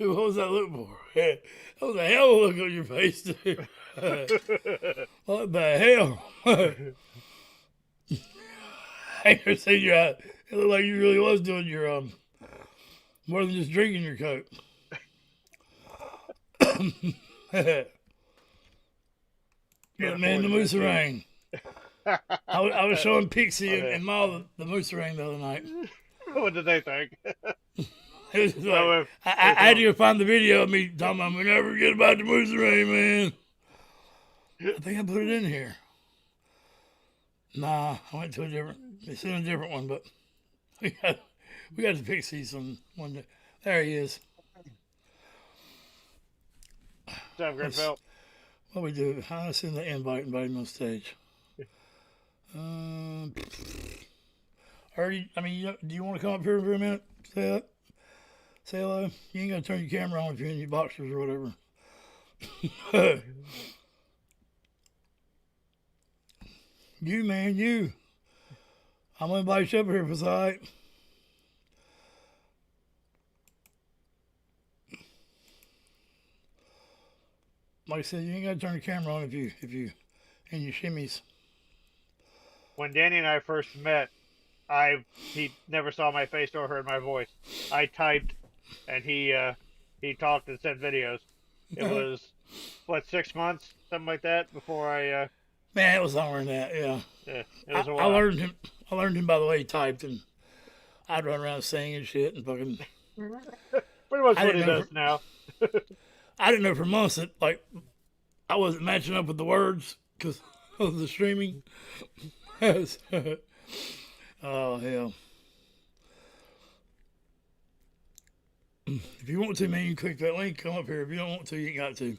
What was that look for? That was a hell of a look on your face, dude. What the hell? I never seen your eye. It looked like you really was doing your more than just drinking your coke. Yeah, man, the moose rain. I was showing Pixie and Ma the moose ring the other night. What did they think? It was like, I had to go find the video of me talking about, we never forget about the moose ring, man. I think I put it in here. Nah, I went to it's in a different one, but we got the Pixies on one day. There he is. What's up, Grimfel? What we do? I send the invite him on stage. Do you want to come up here for a minute? Say hello. You ain't got to turn your camera on if you're in your boxers or whatever. You, man, you. I'm going to invite you up here for sight. Like I said, you ain't got to turn your camera on if you in your shimmies. When Danny and I first met, he never saw my face or heard my voice. I typed, and he talked and sent videos. It was 6 months, something like that, before I. Man, it was longer than that. Yeah. Yeah, it was a while. I learned him by the way he typed, and I'd run around singing shit and fucking. Pretty much what he does now. I didn't know for months that like I wasn't matching up with the words because of the streaming. Oh hell! If you want to, man, you can click that link. Come up here. If you don't want to, you ain't got to.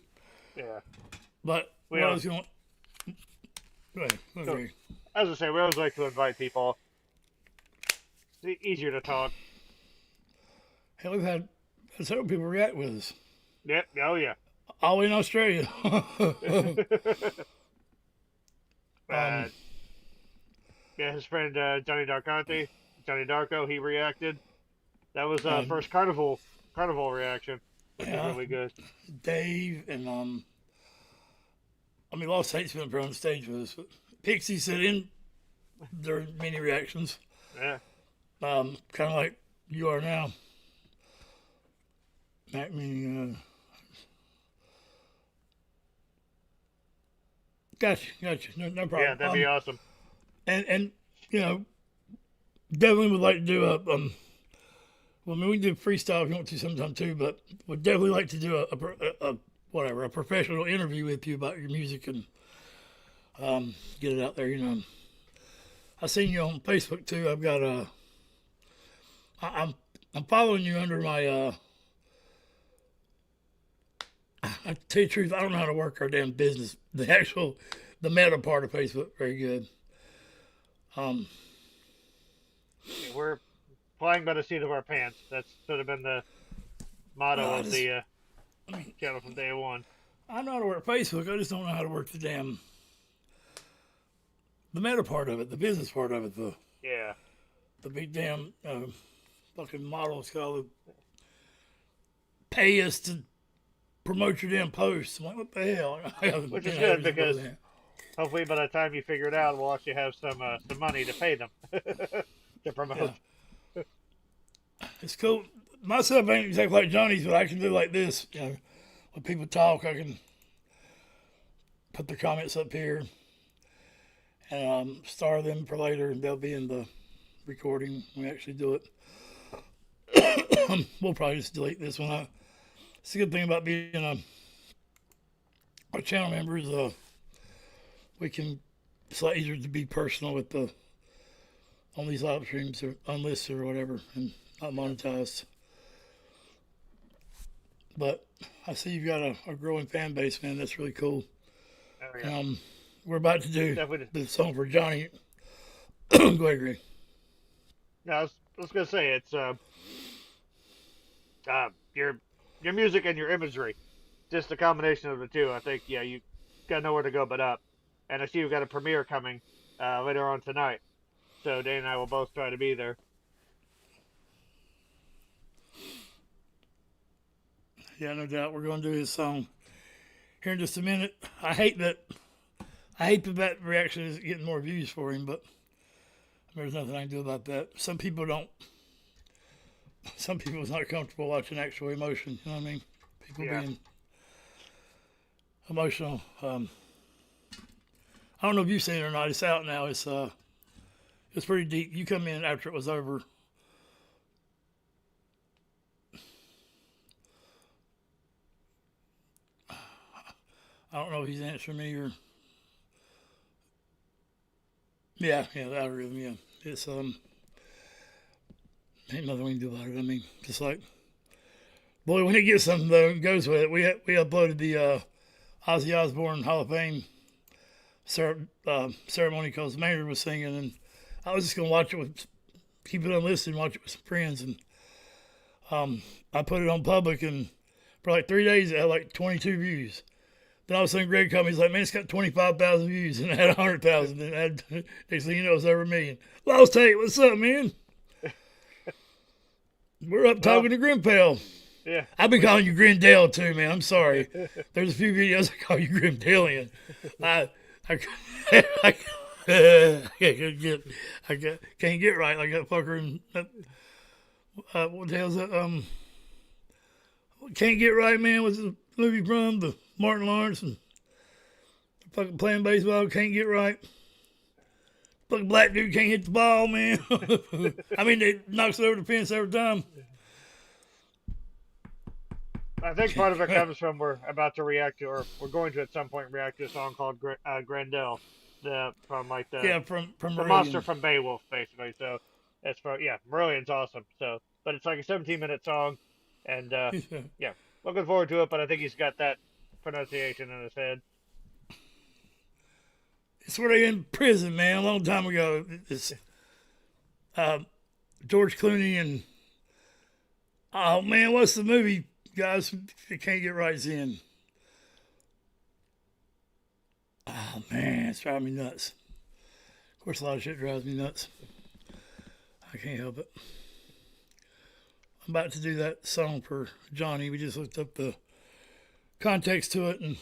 Yeah. But what else you want? Go ahead. Okay. As I say, we always like to invite people. It's easier to talk. Hell, we've had several people react with us. Yep. Oh yeah. All in Australia. Yeah, his friend Johnny Darko, he reacted. That was first carnival reaction. Which was really good. Dave and Lost Saints been on stage with us. Pixie said in their mini reactions. Yeah. Kind of like you are now. Mac meaning Gotcha. No problem. Yeah, that'd be awesome. And you know, definitely would like to do a we can do freestyle if you want to sometime too, but would definitely like to do a professional interview with you about your music and get it out there. You know, I seen you on Facebook too. I've got I'm following you under my I tell you the truth, I don't know how to work our damn business. The meta part of Facebook, very good. We're flying by the seat of our pants. That's sort of been the motto of the channel from day one. I know how to work Facebook. I just don't know how to work the meta part of it, the business part of it, the big damn fucking models called pay us to promote your damn posts. I'm like, what the hell? Which is good because hopefully by the time you figure it out, we'll actually have some money to pay them to promote. Yeah. It's cool. My stuff ain't exactly like Johnny's, but I can do like this. You know, when people talk, I can put their comments up here and star them for later, and they'll be in the recording when we actually do it. We'll probably just delete this one. It's a good thing about being a channel member is it's a lot easier to be personal with on these live streams or unlisted or whatever and not monetized. But I see you've got a growing fan base, man. That's really cool. Oh, yeah. We're about to do the song for Johnny. Go ahead, Greg. No, I was gonna say it's your music and your imagery, just a combination of the two. I think you got nowhere to go but up. And I see you've got a premiere coming later on tonight, so Dane and I will both try to be there. Yeah, no doubt. We're going to do his song here in just a minute. I hate that that reaction is getting more views for him, but there's nothing I can do about that. Some people's not comfortable watching actual emotion. You know what I mean? People being emotional. I don't know if you've seen it or not. It's out now. It's pretty deep. You come in after it was over. I don't know if he's answering me or. Yeah, the algorithm. Yeah, it's ain't nothing we can do about it. I mean, just like, boy, when it gets something though, it goes with it. We uploaded the Ozzy Osbourne Hall of Fame ceremony because Maynard was singing, and I was just gonna watch it with keep it unlisted and watch it with some friends, and I put it on public, and for like 3 days it had like 22 views. Then all of a sudden Greg called me, he's like, man, it's got 25,000 views, and it had 100,000, and it had, next thing you know, it's over 1 million. Lost Tate, what's up, man? We're up talking to Grimfel. Yeah. I've been calling you Grindale too, man. I'm sorry. There's a few videos I call you Grimdalian. I can't get right like that fucker. And what the hell's that? Can't get right, man. Was the movie from the Martin Lawrence and fucking playing baseball? Can't get right. Fucking black dude can't hit the ball, man. I mean, they knocks it over the fence every time. I think part of it comes from we're about to react to, or we're going to at some point react to a song called Grendel, from like the from the monster from Beowulf, basically. So it's from Marillion's awesome. So, but it's like a 17-minute song, and looking forward to it. But I think he's got that pronunciation in his head. It's where they in prison, man, a long time ago. It's George Clooney and oh man, what's the movie? Guys, you can't get right in. Oh man, it's driving me nuts. Of course, a lot of shit drives me nuts. I can't help it. I'm about to do that song for Johnny. We just looked up the context to it, and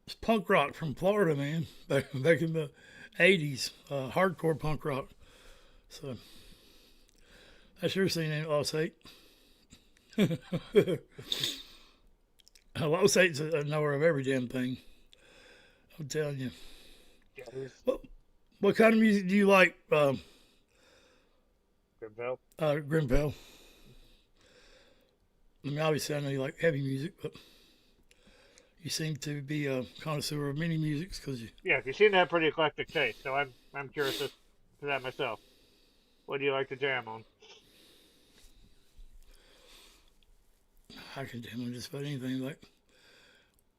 it's punk rock from Florida, man. Back in the '80s, hardcore punk rock. So. I sure seen it Lost Tate. Lost Tate's a knower of every damn thing. I'm telling you. What kind of music do you like, Grimfel? Grimfel? I mean, obviously I know you like heavy music, but you seem to be a connoisseur of many musics because you. Yeah, you seem to have pretty eclectic taste, so I'm curious to that myself. What do you like to jam on? I can jam on just about anything. Like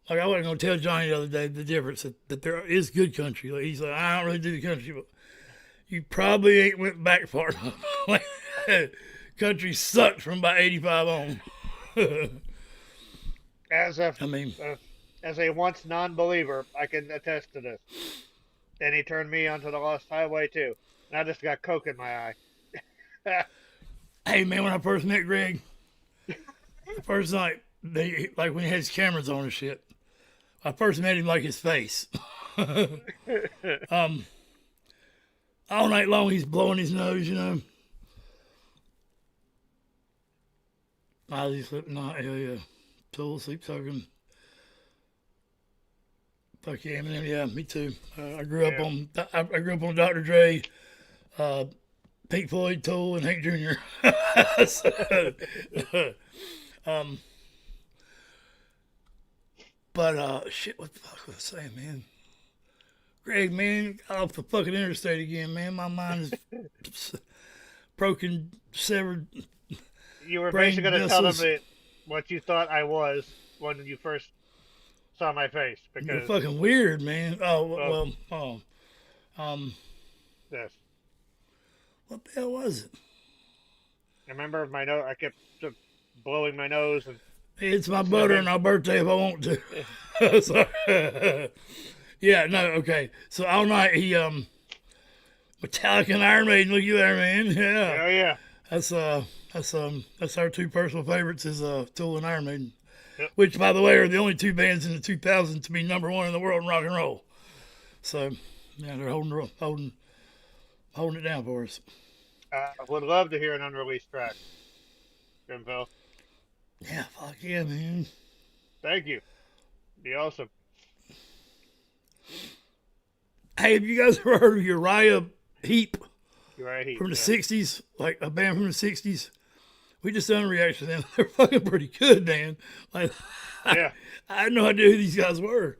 I wasn't gonna tell Johnny the other day the difference that there is good country. Like he's like, I don't really do the country, but you probably ain't went back far enough. Like, country sucks from about 85 on. As a once non-believer, I can attest to this. And he turned me onto the Lost Highway too, and I just got coke in my eye. Hey man, when I first met Greg. The first night, like when he had his cameras on and shit, I first met him like his face. All night long he's blowing his nose, you know. Ozzy Slipknot, hell yeah. Tool, Sleep Token. Fuck yeah, Eminem, yeah, me too. I grew up on Dr. Dre, Pink Floyd, Tool, and Hank Jr. But shit, what the fuck was I saying, man? Greg, man, got off the fucking interstate again, man. My mind is broken, severed. You were basically going to tell them what you thought I was when you first saw my face, because you're fucking weird, man. Yes. What the hell was it? I remember my nose. I kept blowing my nose and. It's my butter and our birthday if I want to. So, yeah, no, okay. So all night he Metallica and Iron Maiden, look you there, man. Yeah. Oh yeah. That's That's our two personal favorites is Tool and Iron Maiden, Yep. which by the way are the only two bands in the 2000s to be #1 in the world in rock and roll. So yeah, they're holding it down for us. I would love to hear an unreleased track, Grimfel. Yeah, fuck yeah, man. Thank you. Be awesome. Hey, have you guys ever heard of Uriah Heep You're right here. from the '60s? Like a band from the '60s. We just done a reaction to them. They're fucking pretty good, man. Like, Yeah. I had no idea who these guys were.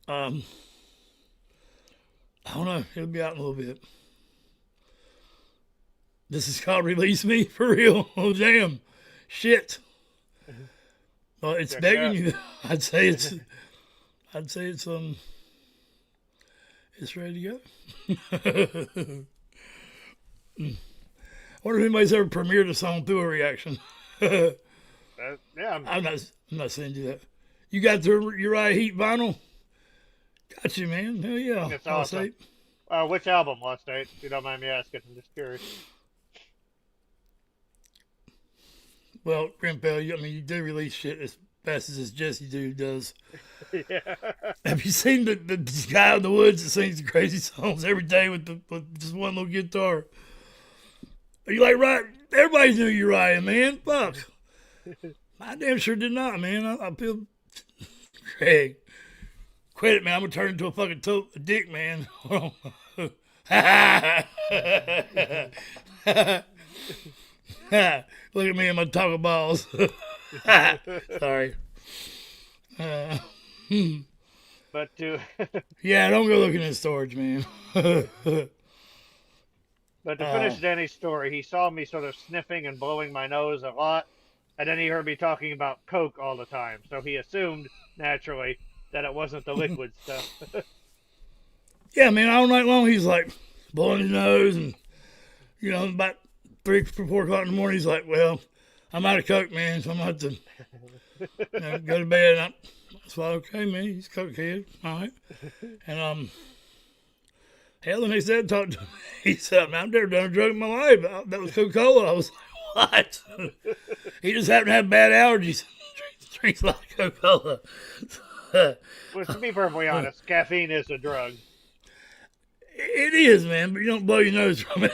I don't know. It'll be out in a little bit. This is called Release Me for real. Oh damn, shit. Well, it's Check it begging out. you. I'd say it's it's ready to go. I wonder if anybody's ever premiered a song through a reaction. Yeah. I'm not saying do that. You got the Uriah Heep vinyl? Got you, man. Hell yeah. That's I'll awesome. say. Which album, Lost Date? If you don't mind me asking. I'm just curious. Well, Grimfel, you do release shit as fast as this Jesse dude does. Yeah. Have you seen the guy in the woods that sings the crazy songs every day with just one little guitar? Are you like, right? Everybody knew Uriah, man. Fuck. I damn sure did not, man. I feel... Craig. Quit it, man. I'm going to turn into a fucking a dick, man. Hold on. Look at me and my taco balls. Sorry. But to Yeah, don't go looking in storage, man. but to finish Danny's story, he saw me sort of sniffing and blowing my nose a lot, and then he heard me talking about Coke all the time. So he assumed naturally that it wasn't the liquid stuff. Yeah, man, all night long he's like blowing his nose, and about 3 or 4 o'clock in the morning he's like, "Well, I'm out of Coke, man, so I'm gonna have to go to bed." And that's why, okay, man, he's a Coke kid, all right. And hell, the next day I talked to him. He said, "Man, I've never done a drug in my life. That was Coca-Cola." I was like, "What?" He just happened to have bad allergies. Drinks a lot of Coca-Cola. Well, to be perfectly honest, caffeine is a drug. It is, man, but you don't blow your nose from it.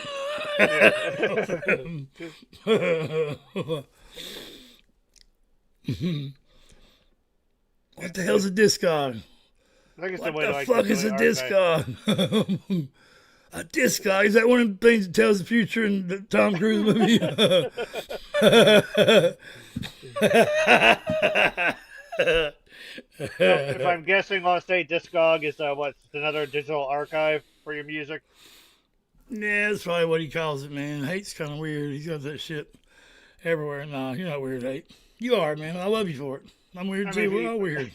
What the hell's a discog? I think it's the What way the to like fuck is a really archive. discog? A discog? Is that one of the things that tells the future in the Tom Cruise movie? So, if I'm guessing, Lost State Discog is what's another digital archive for your music. Yeah, that's probably what he calls it, man. Hate's kind of weird. He's got that shit everywhere. Nah, you're not weird, Hate. You are, man. I love you for it. I'm weird too. We're all weird.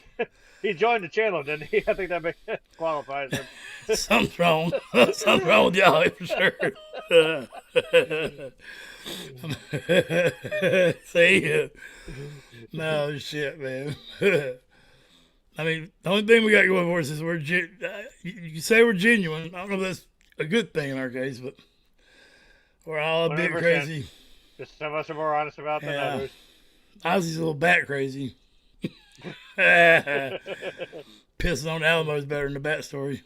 He joined the channel, didn't he? I think that qualifies him. Something's wrong. Something's wrong with y'all for sure. See? No shit, man. I mean, the only thing we got going for us is you can say we're genuine. I don't know if that's a good thing in our case, but we're all a bit 100%. crazy. Just some of us are more honest about than Yeah. others. Ozzy's a little bat crazy. Pissing on Alamo's better than the bat story.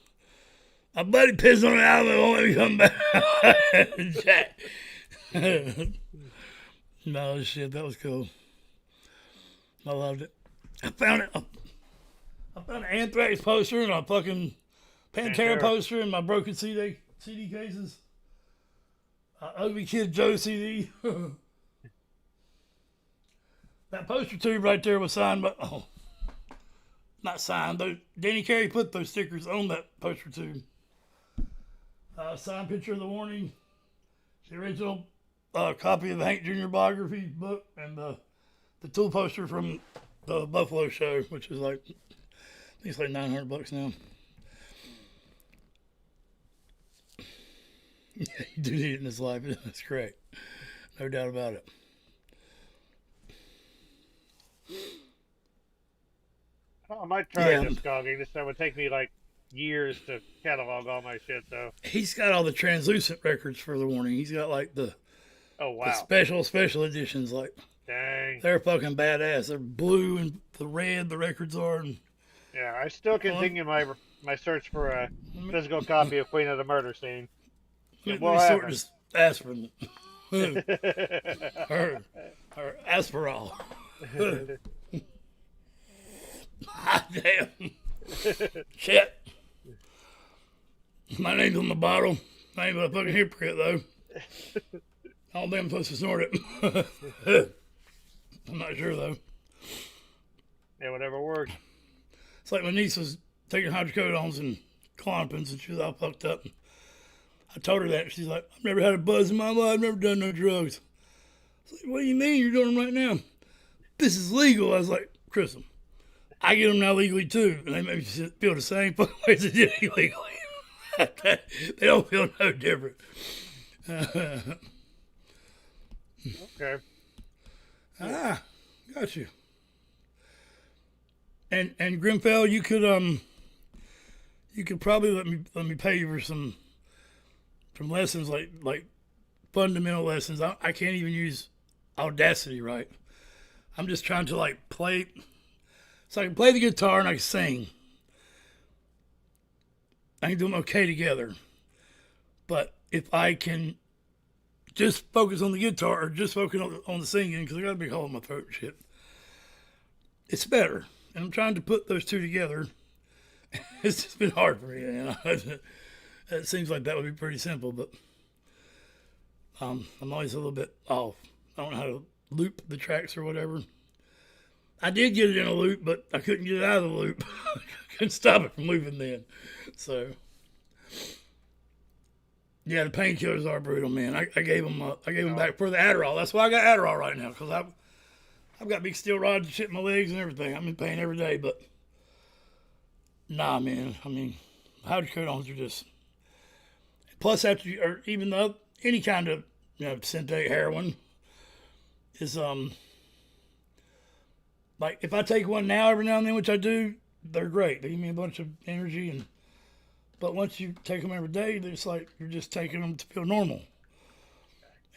My buddy pissed on the Alamo, won't let me come back. Jack. No shit, that was cool. I loved it. I found an Anthrax poster and a fucking Pantera poster in my broken CD cases. Ugly Kid Joe CD. That poster tube right there was signed by, not signed, though. Danny Carey put those stickers on that poster tube. Signed picture of the warning, the original copy of the Hank Jr. biography book, and the Tool poster from the Buffalo show, which is like, I think it's like $900 now. Yeah, you do need it in this life. That's correct. No doubt about it. I might try Yeah. discogging. This would take me like years to catalog all my shit, though. He's got all the translucent records for the warning. He's got like the Oh The wow. special editions, like Dang. they're fucking badass. They're blue and the red. The records are. And Yeah, I still well, continue my search for a let me, physical copy of Queen of the Murder Scene. It let will me sort happen. this aspirin or or aspirol. Hot damn. Shit. My name's on the bottle. I ain't but a fucking hypocrite though. I don't think I'm supposed to snort it. I'm not sure though. Yeah, whatever works. It's like my niece was taking hydrocodones and clonopins and she was all fucked up. I told her that. She's like, I've never had a buzz in my life. I've never done no drugs. I was like, what do you mean you're doing them right now? This is legal. I was like, Crystal, I get them now legally too. And they make me feel the same fucking way as they did illegally. They don't feel no different. Okay. Got you. And Grimfel, you could probably let me pay you for some lessons like fundamental lessons. I can't even use Audacity right. I'm just trying to like play, so I can play the guitar and I can sing. I can do them okay together. But if I can just focus on the guitar or just focus on the singing, because I got a big hole in my throat and shit, it's better. And I'm trying to put those two together. It's just been hard for me. You know? It seems like that would be pretty simple, but I'm always a little bit off. I don't know how to loop the tracks or whatever. I did get it in a loop, but I couldn't get it out of the loop. Couldn't stop it from looping then. So, yeah, the painkillers are brutal, man. I gave them back for the Adderall. That's why I got Adderall right now, because I've got big steel rods and shit in my legs and everything. I'm in pain every day, but nah, man. I mean, hydrocodones are just. Plus, after you, or even though any kind of synthetic heroin is like if I take one now every now and then, which I do, they're great. They give me a bunch of energy but once you take them every day, it's like you're just taking them to feel normal.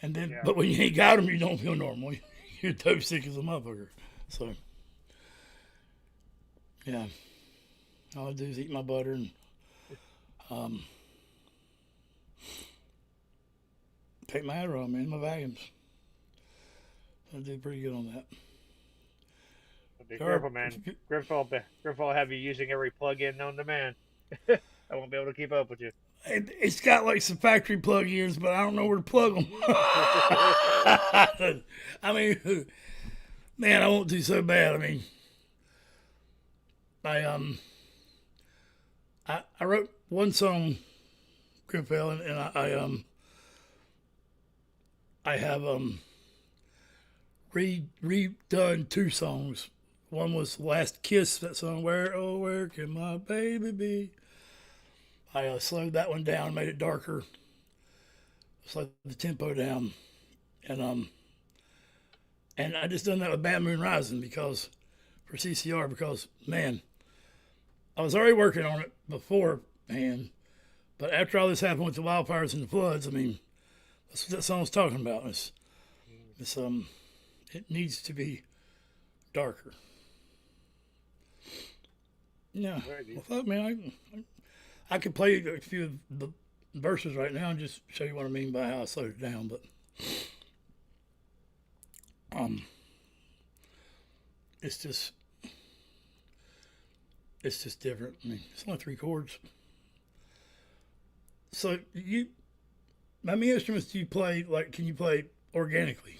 And then, Yeah. but when you ain't got them, you don't feel normal. You're dope sick as a motherfucker. So, yeah, all I do is eat my butter and take my Adderall, man, my Valiums. I do pretty good on that. Be careful, man. Grimfel will have you using every plug-in known to man. I won't be able to keep up with you. It's got like some factory plug-ins, but I don't know where to plug them. I mean, man, I won't do so bad. I mean, I wrote one song, Grimfel, and I have redone two songs. One was Last Kiss, that song, where can my baby be? I slowed that one down, made it darker, slowed the tempo down, and I just done that with Bad Moon Rising for CCR because, man, I was already working on it beforehand, but after all this happened with the wildfires and the floods, I mean, that's what that song's talking about. It needs to be darker. Yeah. Well, fuck, man, I could play a few of the verses right now and just show you what I mean by how I slowed it down, but it's just different. I mean, it's only 3 chords. So how many instruments do you play? Like, can you play organically?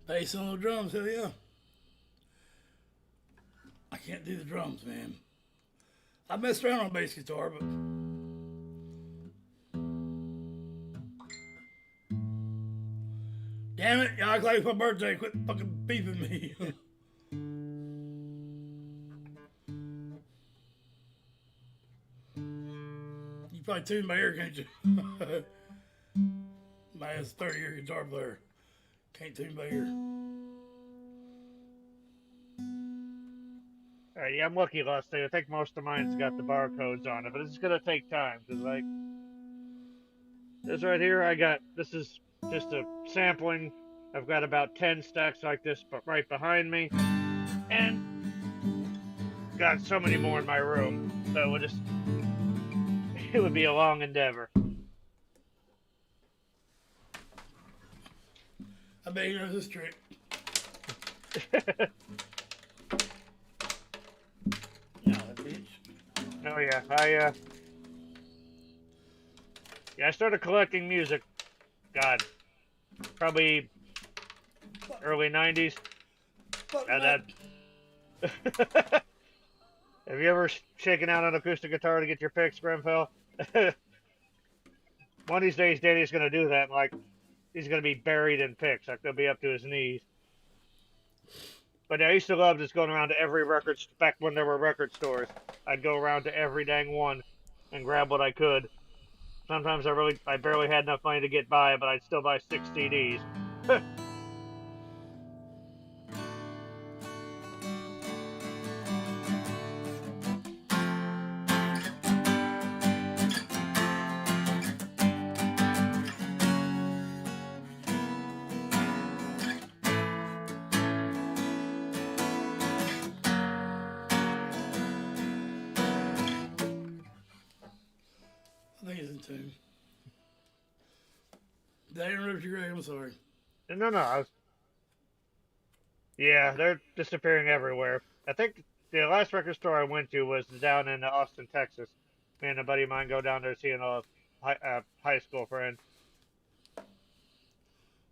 Bass on the drums, hell yeah. I can't do the drums, man. I messed around on bass guitar, but Damn it, y'all act like it's my birthday. Quit fucking beefing me. You probably tune my ear, can't you? My ass 30-year guitar player. Can't tune my ear. Alright, yeah, I'm lucky last day. I think most of mine's got the barcodes on it, but it's gonna take time, because, like, this right here, this is just a sampling. I've got about 10 stacks like this but right behind me, and got so many more in my room, so it would be a long endeavor. I bet you know this trick. No, bitch. Oh yeah, I started collecting music. God, probably early '90s. Have you ever shaken out an acoustic guitar to get your picks, Grimfel? One of these days, Danny's gonna do that. Like, he's gonna be buried in picks. Like, they'll be up to his knees. But I used to love just going around to every record, back when there were record stores. I'd go around to every dang one and grab what I could. Sometimes I barely had enough money to get by, but I'd still buy 6 CDs. I think it's in tune. Did I interrupt you, Greg? I'm sorry. No. Yeah, they're disappearing everywhere. I think the last record store I went to was down in Austin, Texas. Me and a buddy of mine go down there to see a high school friend.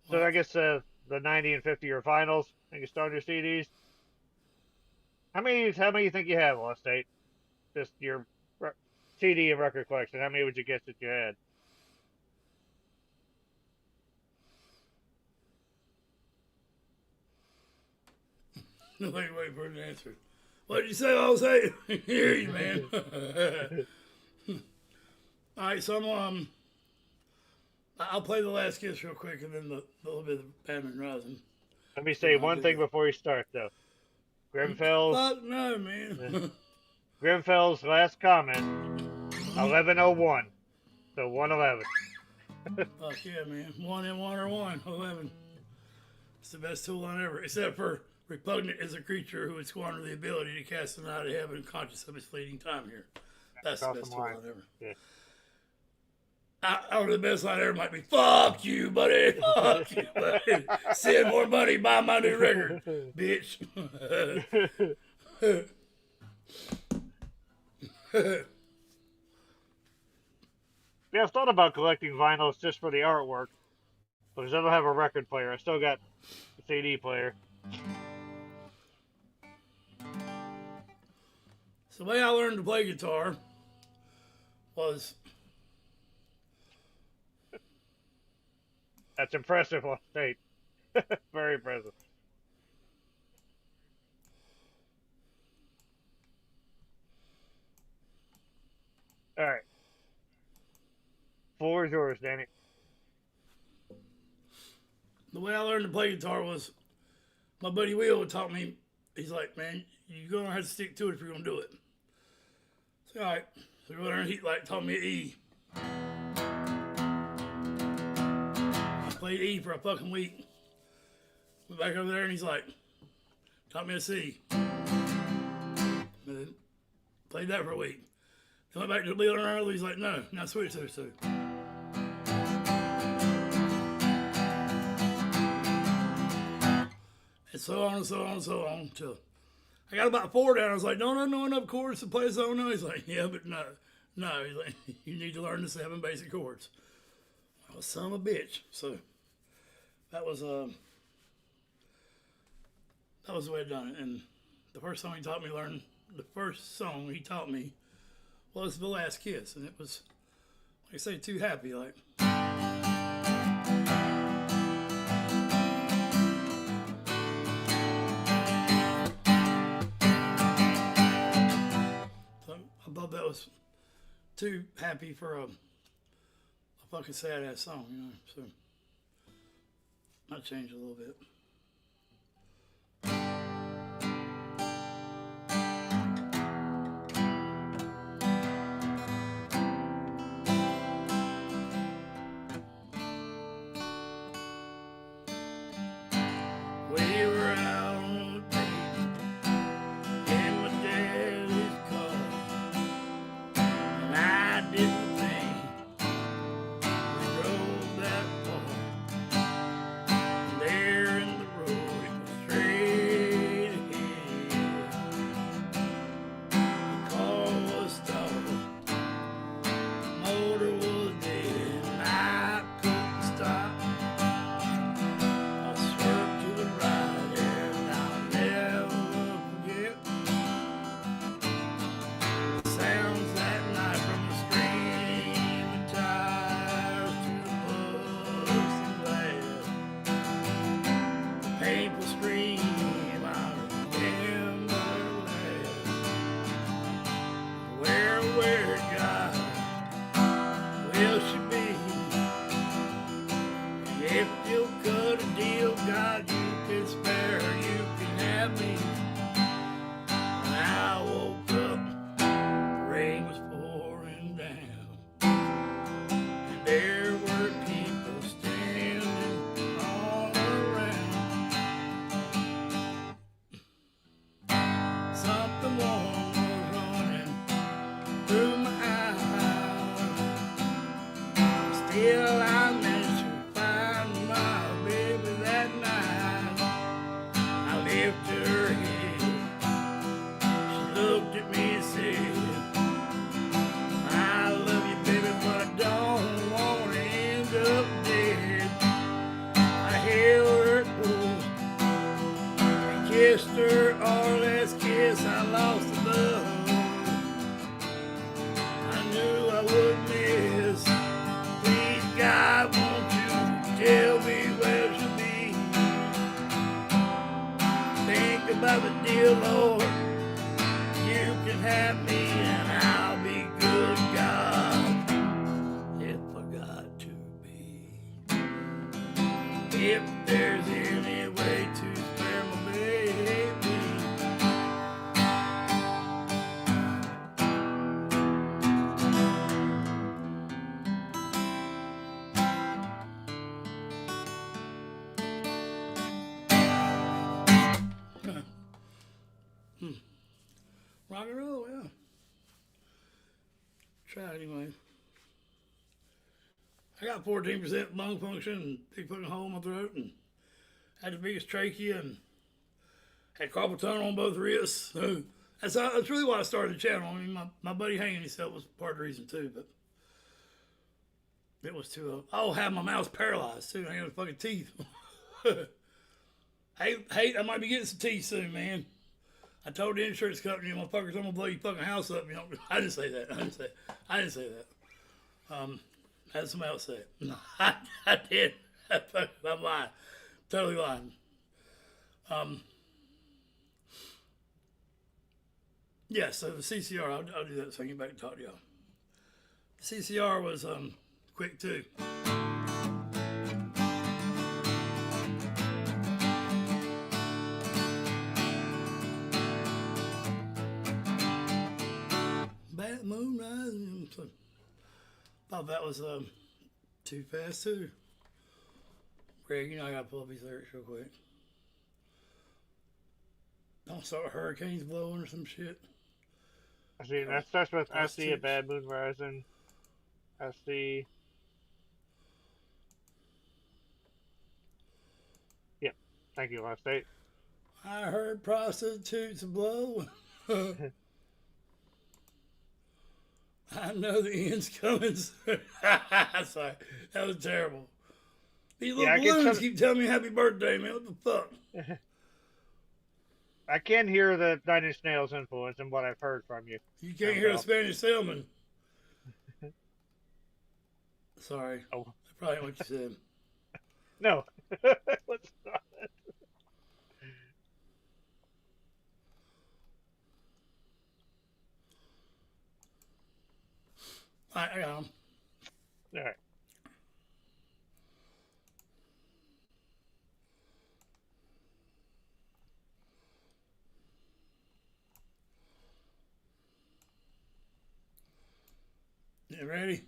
So I guess the 90 and 50-year vinyls, and you start your CDs. How many do you think you have, Lost State? Just your CD and record collection. How many would you guess that you had? Wait for an answer. What did you say? I'll say. Hear you, man. All right, so I'll play the Last Kiss real quick, and then the little bit of Batman Rising. Let me say one thing before you start, though. Grimfel's. Fuck no, man. Grimfel's last comment. 11:01. So 1:11. Fuck yeah, man. 1 and 1 or 1. 11. It's the best tool on ever, except for repugnant is a creature who would squander the ability to cast an eye to heaven conscious of his fleeting time here. That's the best tool on ever. Yeah. Or the best line ever might be, fuck you, buddy. Fuck you, buddy. Send more money, buy my new record, bitch. Yeah, I've thought about collecting vinyls just for the artwork. Because I don't have a record player. I still got a CD player. So the way I learned to play guitar was... That's impressive, Lost State. Very impressive. All right. Floor is yours, Danny. The way I learned to play guitar was my buddy Will taught me. He's like, man, you're going to have to stick to it if you're going to do it. So, all right. So we went there and he taught me E. I played E for a fucking week. Went back over there and he's like, taught me a C. And then played that for a week. Then went back to the Leon and he's like, no, now switch those two. And so on and so on and so on till I got about 4 down. I was like, no enough chords to play a song. No, he's like, yeah, but no. He's like, you need to learn the 7 basic chords. I was son of a bitch. So that was the way I done it. And the first song he taught me was The Last Kiss, and it was, like I say, Too Happy, like. was too happy for a fucking sad ass song, you know. So might change a little bit. We were out on a date in my daddy's car, and I didn't think we drove that far. And there in the road, it was straight ahead. The car was stalled, the motor was dead, and I couldn't stop. I swerved to the right, and I'll never forget the sounds that night from the screaming tires to the busting glass. The painful scream I remember last. Where God will she be? If you cut a deal, God, you can spare her, you can have me. When I woke up, the rain was pouring down, and there were people standing all around. Something warm was running through my eyes. Still, I managed to find my baby that night. I lifted her head. She looked at me and said, I love you, baby, but I don't want to end up dead. I held her close and kissed her our last kiss. I lost the love I knew I would miss. Please, God, won't you tell me where she'll be? Think about the dear Lord. You can have me and I'll be good, God. If I got to be. If there's any way to spare my baby. Rock and roll, yeah. Try it anyway. I got 14% lung function and big fucking hole in my throat and had the biggest trachea and had carpal tunnel on both wrists. So that's really why I started the channel. I mean, my buddy hanging himself was part of the reason too, but it was too. Had my mouth paralyzed too. I ain't got fucking teeth. Hey, I might be getting some teeth soon, man. I told the insurance company, motherfuckers, I'm gonna blow your fucking house up. You know, I didn't say that. I didn't say that. Had somebody else say it. No, I did. I'm lying. Totally lying. Yeah, so the CCR, I'll do that so I can get back and talk to y'all. The CCR was quick too. Bad moon rising. So, thought that was too fast too. Greg, you know I gotta pull up these lyrics real quick. Don't start hurricanes blowing or some shit. I see. That starts with I see a bad moon rising. I see. Yeah. Thank you, Last State. I heard prostitutes blow. I know the end's coming soon. Sorry, that was terrible. These little balloons keep telling me happy birthday, man. What the fuck? I can hear the Nine Inch Nails influence in what I've heard from you. You can't hear a Spanish Sailman. Sorry. Oh. That's probably what you said. No. Let's not. I got them. All right. You ready?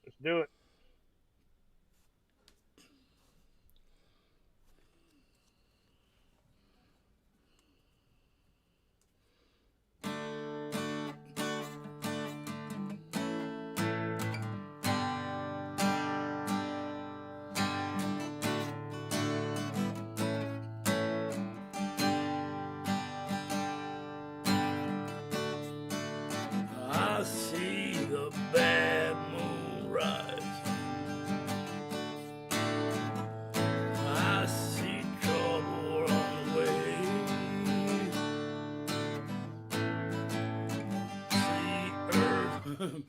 Let's do it. I see the bad moon rise. I see trouble on the way. See earth.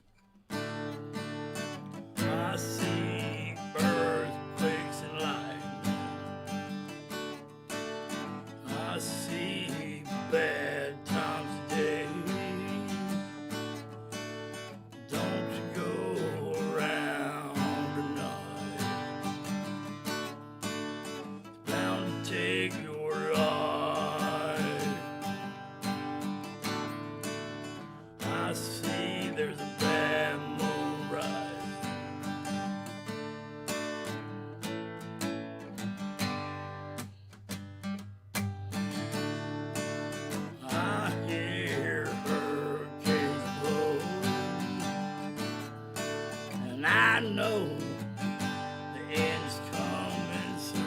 I see earthquakes and lightning. I see bad times today. Don't you go around tonight. Bound to take your life. I see there's a bad moon rise. I hear hurricanes blow, and I know the end's coming soon.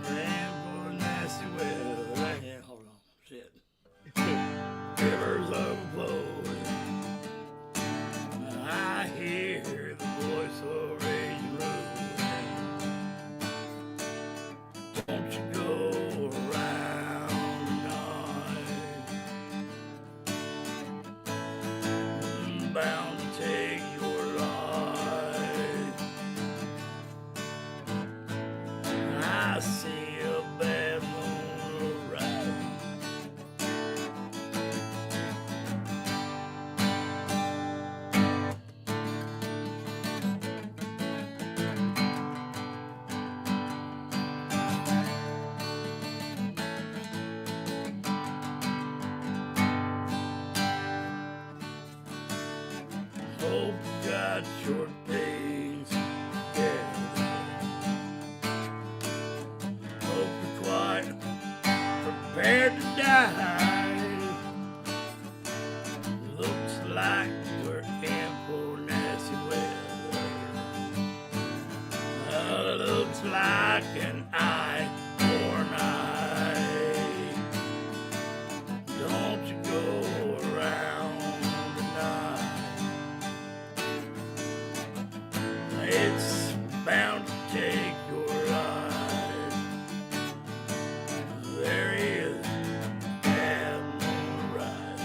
Rain for nasty weather. I can't hold on. Shit. Rivers overflowing. I hear the voice of raging road. Don't you go around tonight. I'm bound to take your life. I see a bad moon rise. Hope you got your things together. Hope you're quite prepared to die. Looks like we're in for nasty weather. Looks like an eye for an eye. Don't you go around tonight. It's bound to take your life. There is bad moon rise.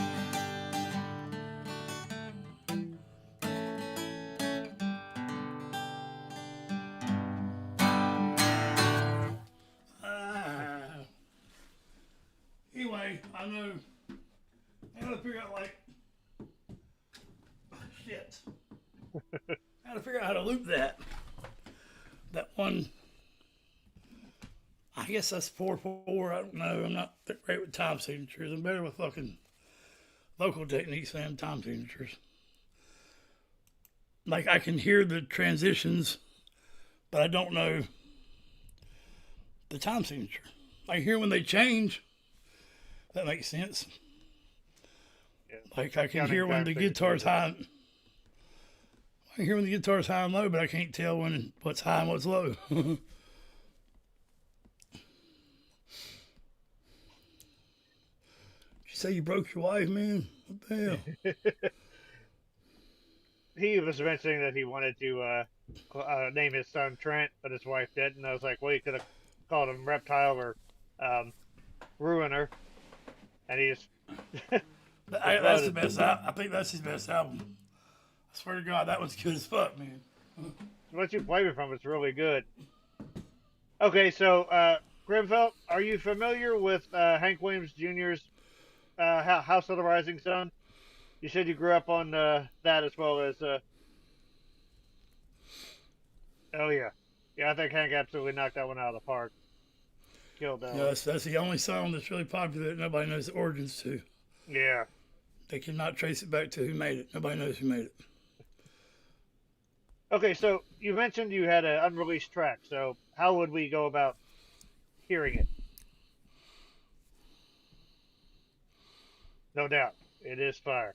Anyway, I know I gotta figure out shit. I gotta figure out how to loop that. That one. I guess that's 4/4. I don't know. I'm not great with time signatures. I'm better with fucking local techniques than time signatures. Like I can hear the transitions, but I don't know the time signature. I hear when they change. That makes sense. Yeah. Like I can Counting hear when time the signatures. guitar's high. I can hear when the guitar's high and low, but I can't tell when what's high and what's low. You say you broke your wife, man? What the hell? He was mentioning that he wanted to name his son Trent, but his wife didn't. I was like, well, you could have called him Reptile or Ruiner. And he's That's the best. I think that's his best album. I swear to God, that one's good as fuck, man. what you play me from is really good. Okay, so Grimfel, are you familiar with Hank Williams Jr.'s House of the Rising Sun? You said you grew up on that as well as. Oh yeah, yeah. I think Hank absolutely knocked that one out of the park. Killed that You know, one. that's the only song that's really popular that nobody knows the origins to. Yeah. They cannot trace it back to who made it. Nobody knows who made it. Okay, so you mentioned you had an unreleased track. So how would we go about hearing it? No doubt, it is fire.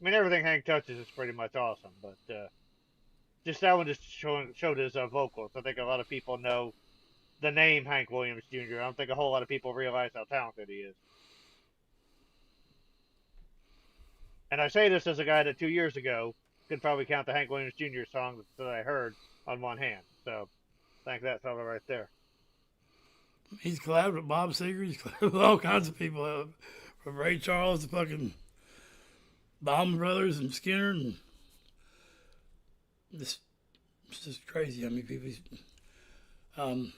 I mean, everything Hank touches is pretty much awesome, but just that one just showed his vocals. I think a lot of people know the name Hank Williams Jr. I don't think a whole lot of people realize how talented he is. And I say this as a guy that 2 years ago could probably count the Hank Williams Jr. songs that I heard on one hand. So thank that fella right there. He's collabed with Bob Seger. He's collabed with all kinds of people. From Ray Charles to fucking Ballman Brothers and Skinner. And it's just crazy how many people um,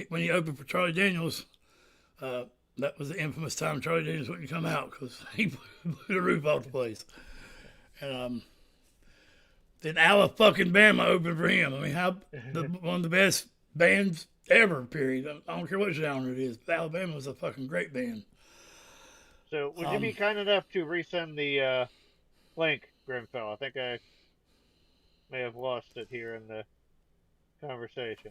when he opened for Charlie Daniels, that was the infamous time Charlie Daniels wouldn't come out because he blew the roof off the place. And then Alabama opened for him. I mean, one of the best bands ever, period. I don't care what genre it is, but Alabama was a fucking great band. So would you be kind enough to resend the link, Grimfel? I think I may have lost it here in the conversation.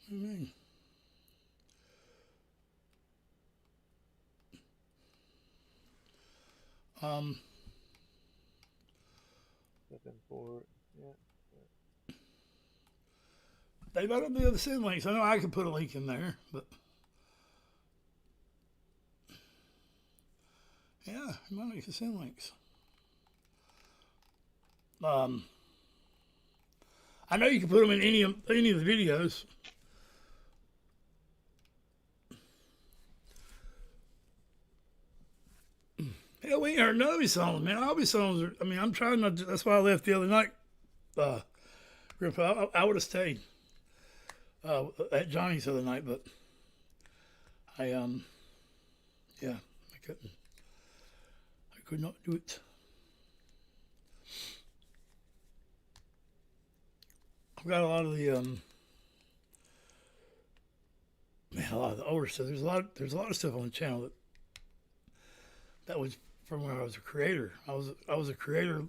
What do you mean? Looking for yeah. They might not be able to send links. I know I could put a link in there, but yeah, you might not to send links. I know you can put them in any of the videos. Hell, we ain't heard none of these songs, man. All these songs are, I mean, I'm trying not to, that's why I left the other night. I would have stayed at Johnny's the other night, but I couldn't. I could not do it. I've got a lot of the a lot of the older stuff. There's a lot of stuff on the channel that was from when I was a creator. I was a creator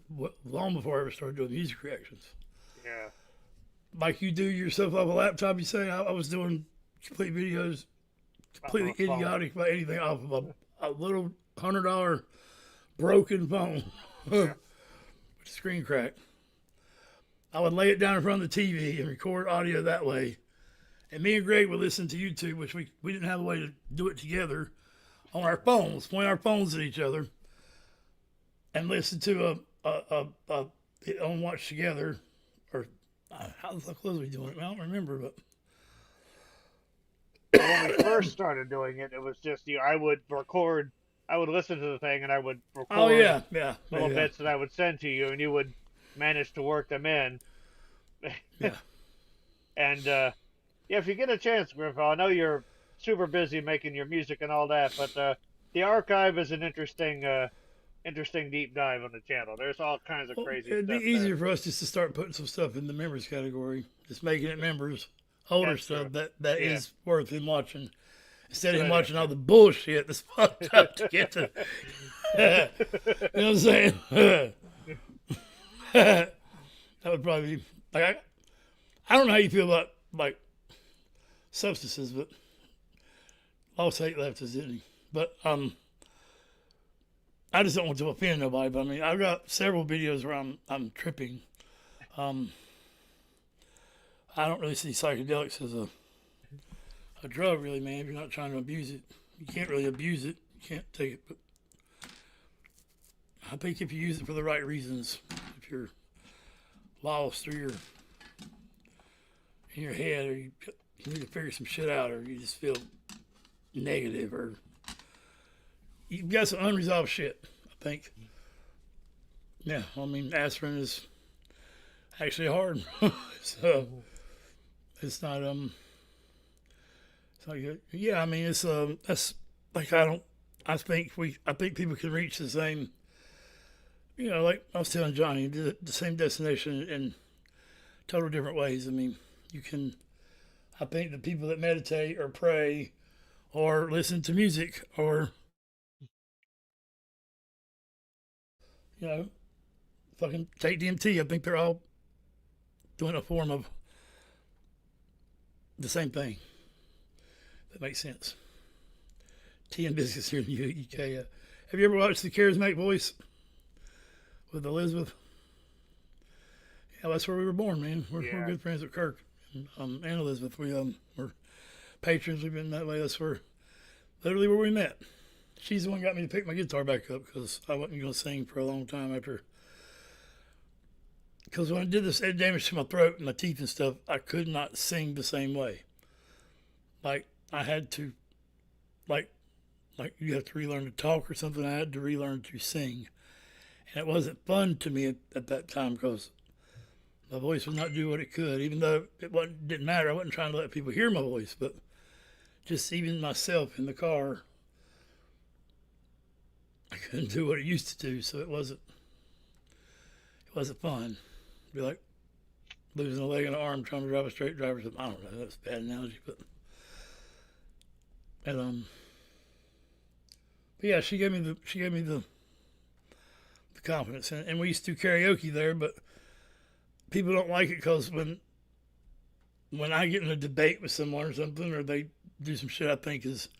long before I ever started doing music reactions. Yeah. Like you do yourself off a laptop, you say. I was doing complete videos, completely idiotic about anything off of a little $100 broken phone, with a screen crack. I would lay it down in front of the TV and record audio that way. And me and Greg would listen to YouTube, which we didn't have a way to do it together, on our phones, point our phones at each other, and listen to it on watch together. Or how the fuck was we doing it? I don't remember, but when we first started doing it, it was just I would record. I would listen to the thing, and I would record little bits that I would send to you, and you would manage to work them in. Yeah. And if you get a chance, Grimfel, I know you're super busy making your music and all that, but the archive is an interesting deep dive on the channel. There's all kinds of crazy it'd stuff. It'd be easier for us just to start putting some stuff in the members category, just making it members, older That's stuff true. that is worth him watching, instead of him watching all the bullshit that's fucked up to get to. You know what I'm saying? That would probably be like I don't know how you feel about like substances, but lost hate left us, didn't he? But I just don't want to offend nobody. But I mean, I've got several videos where I'm tripping. I don't really see psychedelics as a drug, really, man. If you're not trying to abuse it, you can't really abuse it. You can't take it. But I think if you use it for the right reasons, if you're lost or you're in your head, or you need to figure some shit out, or you just feel negative, or you've got some unresolved shit, I think. Yeah, I mean, aspirin is actually hard, so it's not good. Yeah, I mean, it's that's like I I think people can reach the same. Like I was telling Johnny, the same destination in total different ways. I mean, you can. I think the people that meditate or pray or listen to music or fucking take DMT. I think they're all doing a form of the same thing. That makes sense. Tea and biscuits here in the UK. Have you ever watched The Charismatic Voice with Elizabeth? Yeah, that's where we were born, man. We're good friends with Kirk and Elizabeth. We're patrons. We've been that way. That's literally where we met. She's the one who got me to pick my guitar back up because I wasn't going to sing for a long time after. Because when I did this, it had damage to my throat and my teeth and stuff. I could not sing the same way. Like I had to, like you have to relearn to talk or something. I had to relearn to sing, and it wasn't fun to me at that time because my voice would not do what it could. Even though didn't matter, I wasn't trying to let people hear my voice, but just even myself in the car, I couldn't do what it used to do. So it wasn't fun. It'd be like losing a leg and an arm trying to drive a straight drive or something. I don't know. That's a bad analogy, but yeah, she gave me the confidence, and we used to do karaoke there, but people don't like it because when I get in a debate with someone or something, or they do some shit I think is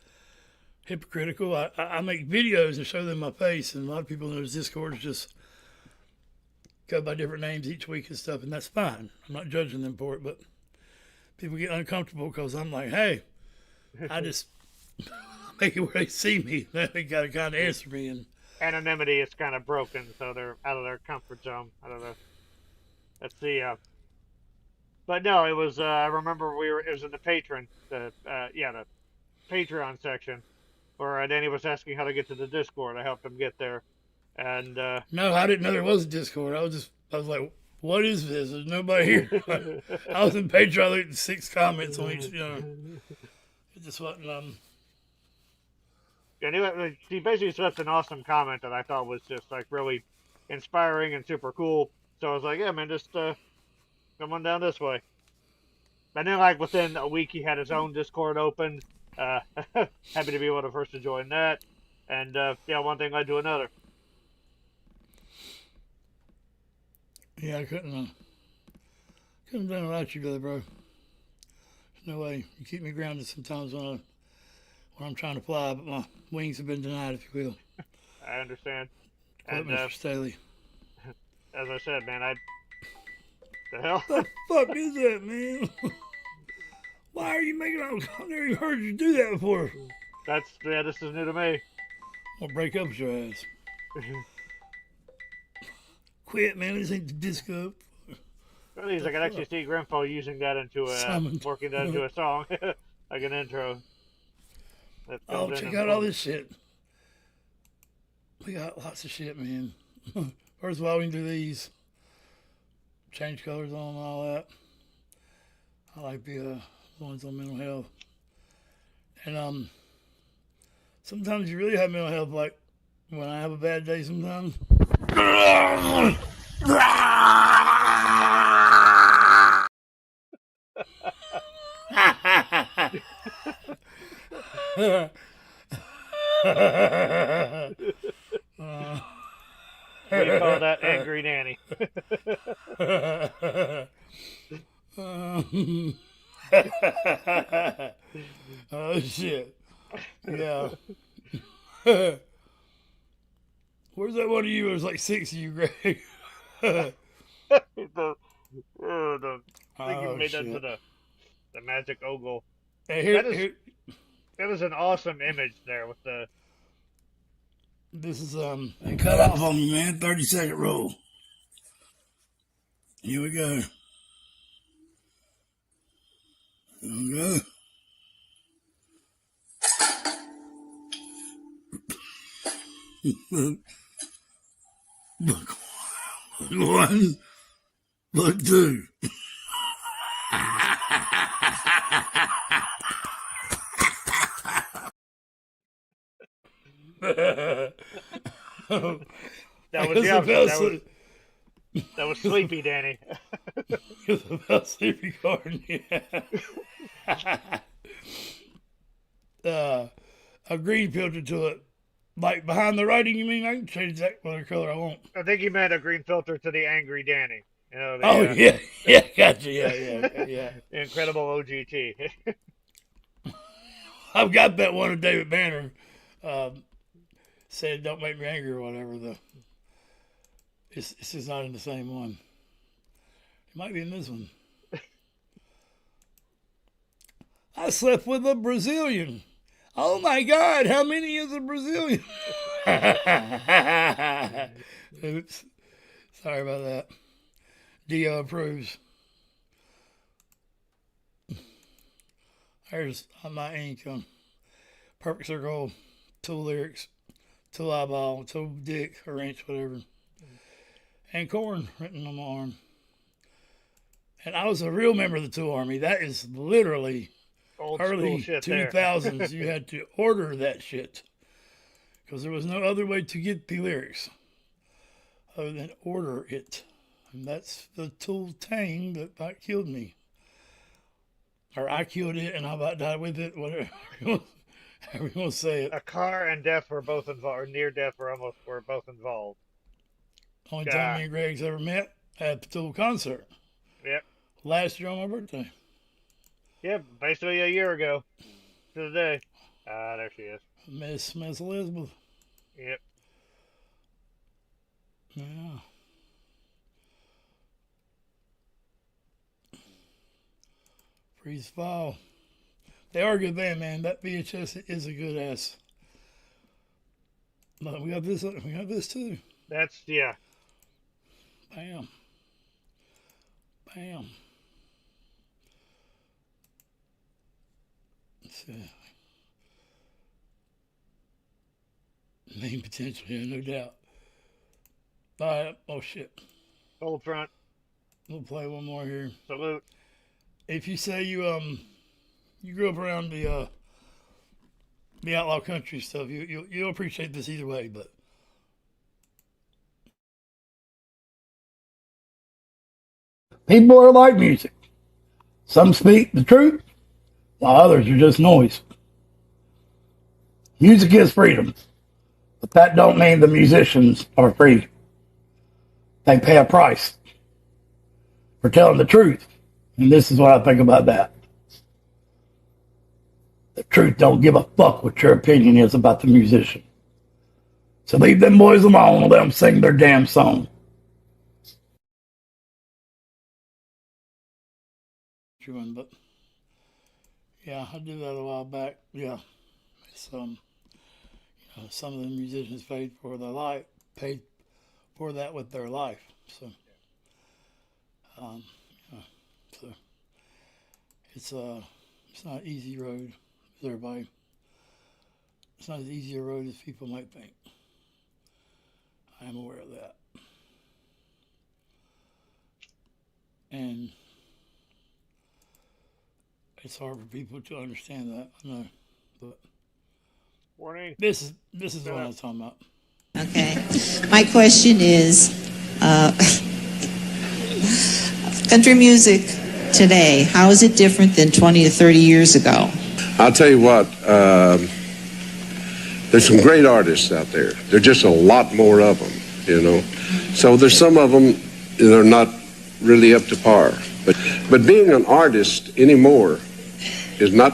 hypocritical, I make videos and show them my face, and a lot of people in those discords just go by different names each week and stuff, and that's fine. I'm not judging them for it, but people get uncomfortable because I'm like, hey, I just make it where they see me. They got to kind of answer me. And anonymity is kind of broken, so they're out of their comfort zone. I don't know. Let's see. But no, it was. I remember it was in the the Patreon section, where Danny was asking how to get to the Discord. I helped him get there, and no, I didn't know there was a Discord. I was like, what is this? There's nobody here. I was in Patreon. I looked at 6 comments on each. It just wasn't. And he basically left an awesome comment that I thought was just like really inspiring and super cool. So I was like, yeah, man, just come on down this way. And then like within a week, he had his own Discord open. Happy to be able to first to join that. And one thing led to another. Yeah, I couldn't have done it without you, brother, bro. There's no way. You keep me grounded sometimes when I'm trying to fly, but my wings have been denied, if you will. I understand. Quote Mr. Staley. As I said, man, the hell? What the fuck is that, man? Why are you making I've never even heard you do that before. This is new to me. I'll break up with your ass. Quit, man. This ain't the disco. At least I can actually see Grimfel using that working that into a song, like an intro. Oh, check out all this shit. We got lots of shit, man. First of all, we can do these. Change colors on and all that. I like the ones on mental health. And sometimes you really have mental health, like when I have a bad day sometimes. We call that Angry Nanny. Oh, shit. Yeah. Where's that one of you? There's like 6 of you, Greg. I think you made that to the magic ogle. Hey, that is an awesome image there with the. This is Hey, cut off on me, man. 30-second rule. Here we go. Here we go. Look 1, look 2. That I was guess the I opposite. fell asleep. That was sleepy, Danny. Guess I fell asleep recording. Yeah. A green filter to it. Like behind the writing, you mean? I can change that whatever color I want. I think he meant a green filter to the angry Danny. You know, Oh, the yeah. Yeah, gotcha. Yeah. incredible OGT. I've got that one of David Banner. Said, don't make me angry or whatever. It's just not in the same one. It might be in this one. I slept with a Brazilian. Oh my God, how many is a Brazilian? Oops. Sorry about that. Dio approves. There's my ink on Perfect Circle, two lyrics, two eyeball, two dick, or inch, whatever. And corn written on my arm. And I was a real member of the Tool Army. That is literally Old early school shit 2000s. You had to order that shit because there was no other way to get the lyrics other than order it. And that's the Tool Tang that about killed me. Or I killed it and I about died with it, whatever you want to say it. A car and death were both involved, or near death were both involved. Only time me and Greg's ever met at the Tool concert. Yep. Last year on my birthday. Yep, basically a year ago to the day. Ah, there she is. Miss Elizabeth. Yep. Yeah. Freeze Fall. They are a good band, man. That VHS is a good ass. But we got this. We got this too. That's yeah. Bam. Bam. Let's see. Main potential, yeah, no doubt. All right. Oh shit. Old front. We'll play one more here. Salute. If you say you grew up around the outlaw country stuff, you'll appreciate this either way. But people are like music. Some speak the truth, while others are just noise. Music is freedom, but that don't mean the musicians are free. They pay a price for telling the truth, and this is what I think about that. The truth don't give a fuck what your opinion is about the musician. So leave them boys alone and let them sing their damn song. But yeah, I did that a while back. Yeah, it's some of the musicians paid for that with their life. So so it's not an easy road with everybody. It's not as easy a road as people might think. I am aware of that. And it's hard for people to understand that, I know. But Warning. this is what I was talking about. Okay. My question is, country music today, how is it different than 20 to 30 years ago? I'll tell you what, there's some great artists out there. There's just a lot more of them, you know. So there's some of them that are not really up to par. But being an artist anymore is not,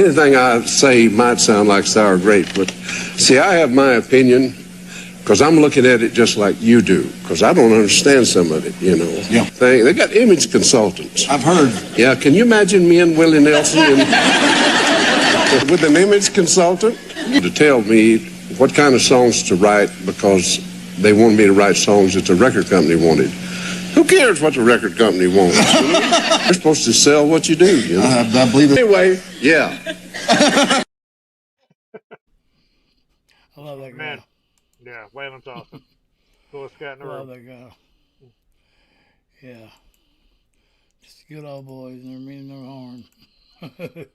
anything I say might sound like sour grapes, but see, I have my opinion because I'm looking at it just like you do, because I don't understand some of it, you know. Yeah. They got image consultants. I've heard. Yeah, can you imagine me and Willie Nelson with an image consultant to tell me what kind of songs to write because they wanted me to write songs that the record company wanted. Who cares what the record company wants? You know? You're supposed to sell what you do, you know. I believe it. Anyway, yeah. I love that guy. Man. Yeah, Waylon's awesome. Coolest guy in the I love room. that guy. Yeah. Just good old boys, never mean no harm.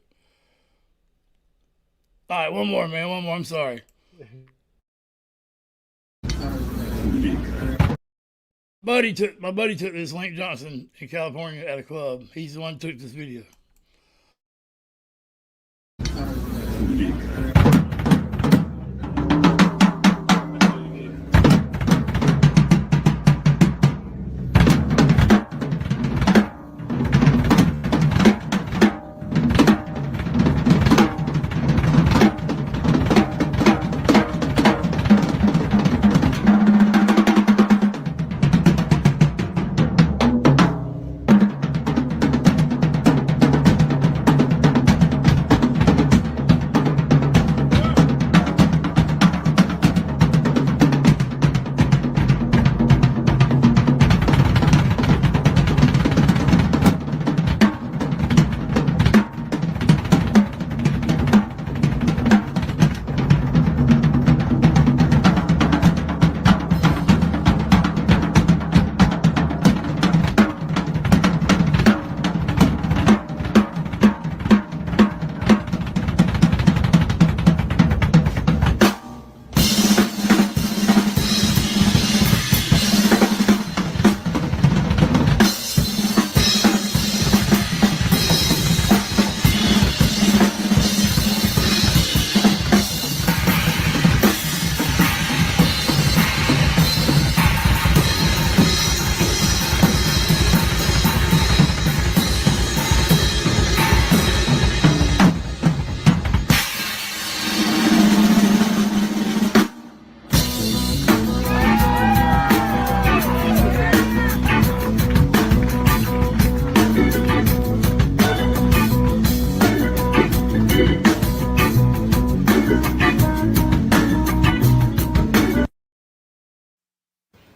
All right, one more, man. One more. I'm sorry. My buddy took this Link Johnson in California at a club. He's the one who took this video.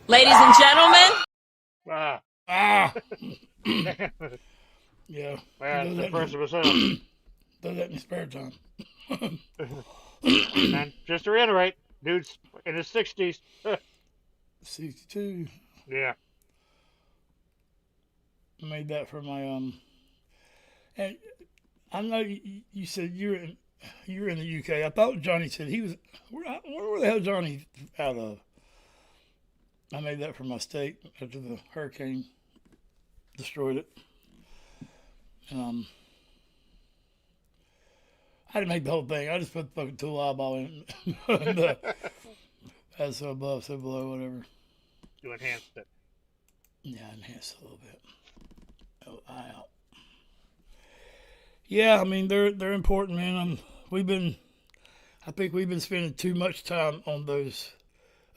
Ladies and gentlemen. Yeah. Man, the first of us out. Does that in his spare time. And just to reiterate, dude's in his 60s. 62. Yeah. I made that for my and I know you said you're in the UK. I thought Johnny said he was. Where the hell Johnny out of? I made that for my state after the hurricane destroyed it. I didn't make the whole thing. I just put the fucking tool eyeball in. As so above, so below, whatever. You enhanced it. Yeah, I enhanced a little bit. Oh, eye out. Yeah, I mean they're important, man. I think we've been spending too much time on those.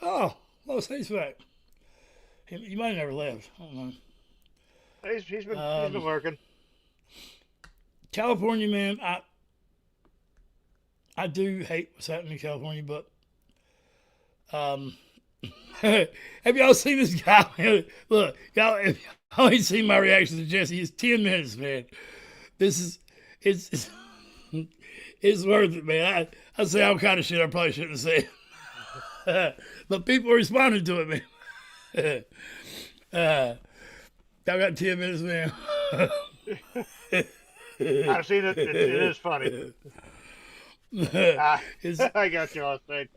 Oh, Los Hayes back. He might have never left. I don't know. He's been working. California, man, I do hate what's happening in California, but have y'all seen this guy, man? Look, y'all, if y'all ain't seen my reaction to Jesse, it's 10 minutes, man. It's worth it, man. I say all kind of shit I probably shouldn't have said. But people responded to it, man. Y'all got 10 minutes, man. I've seen it. It is funny. I got you all straight.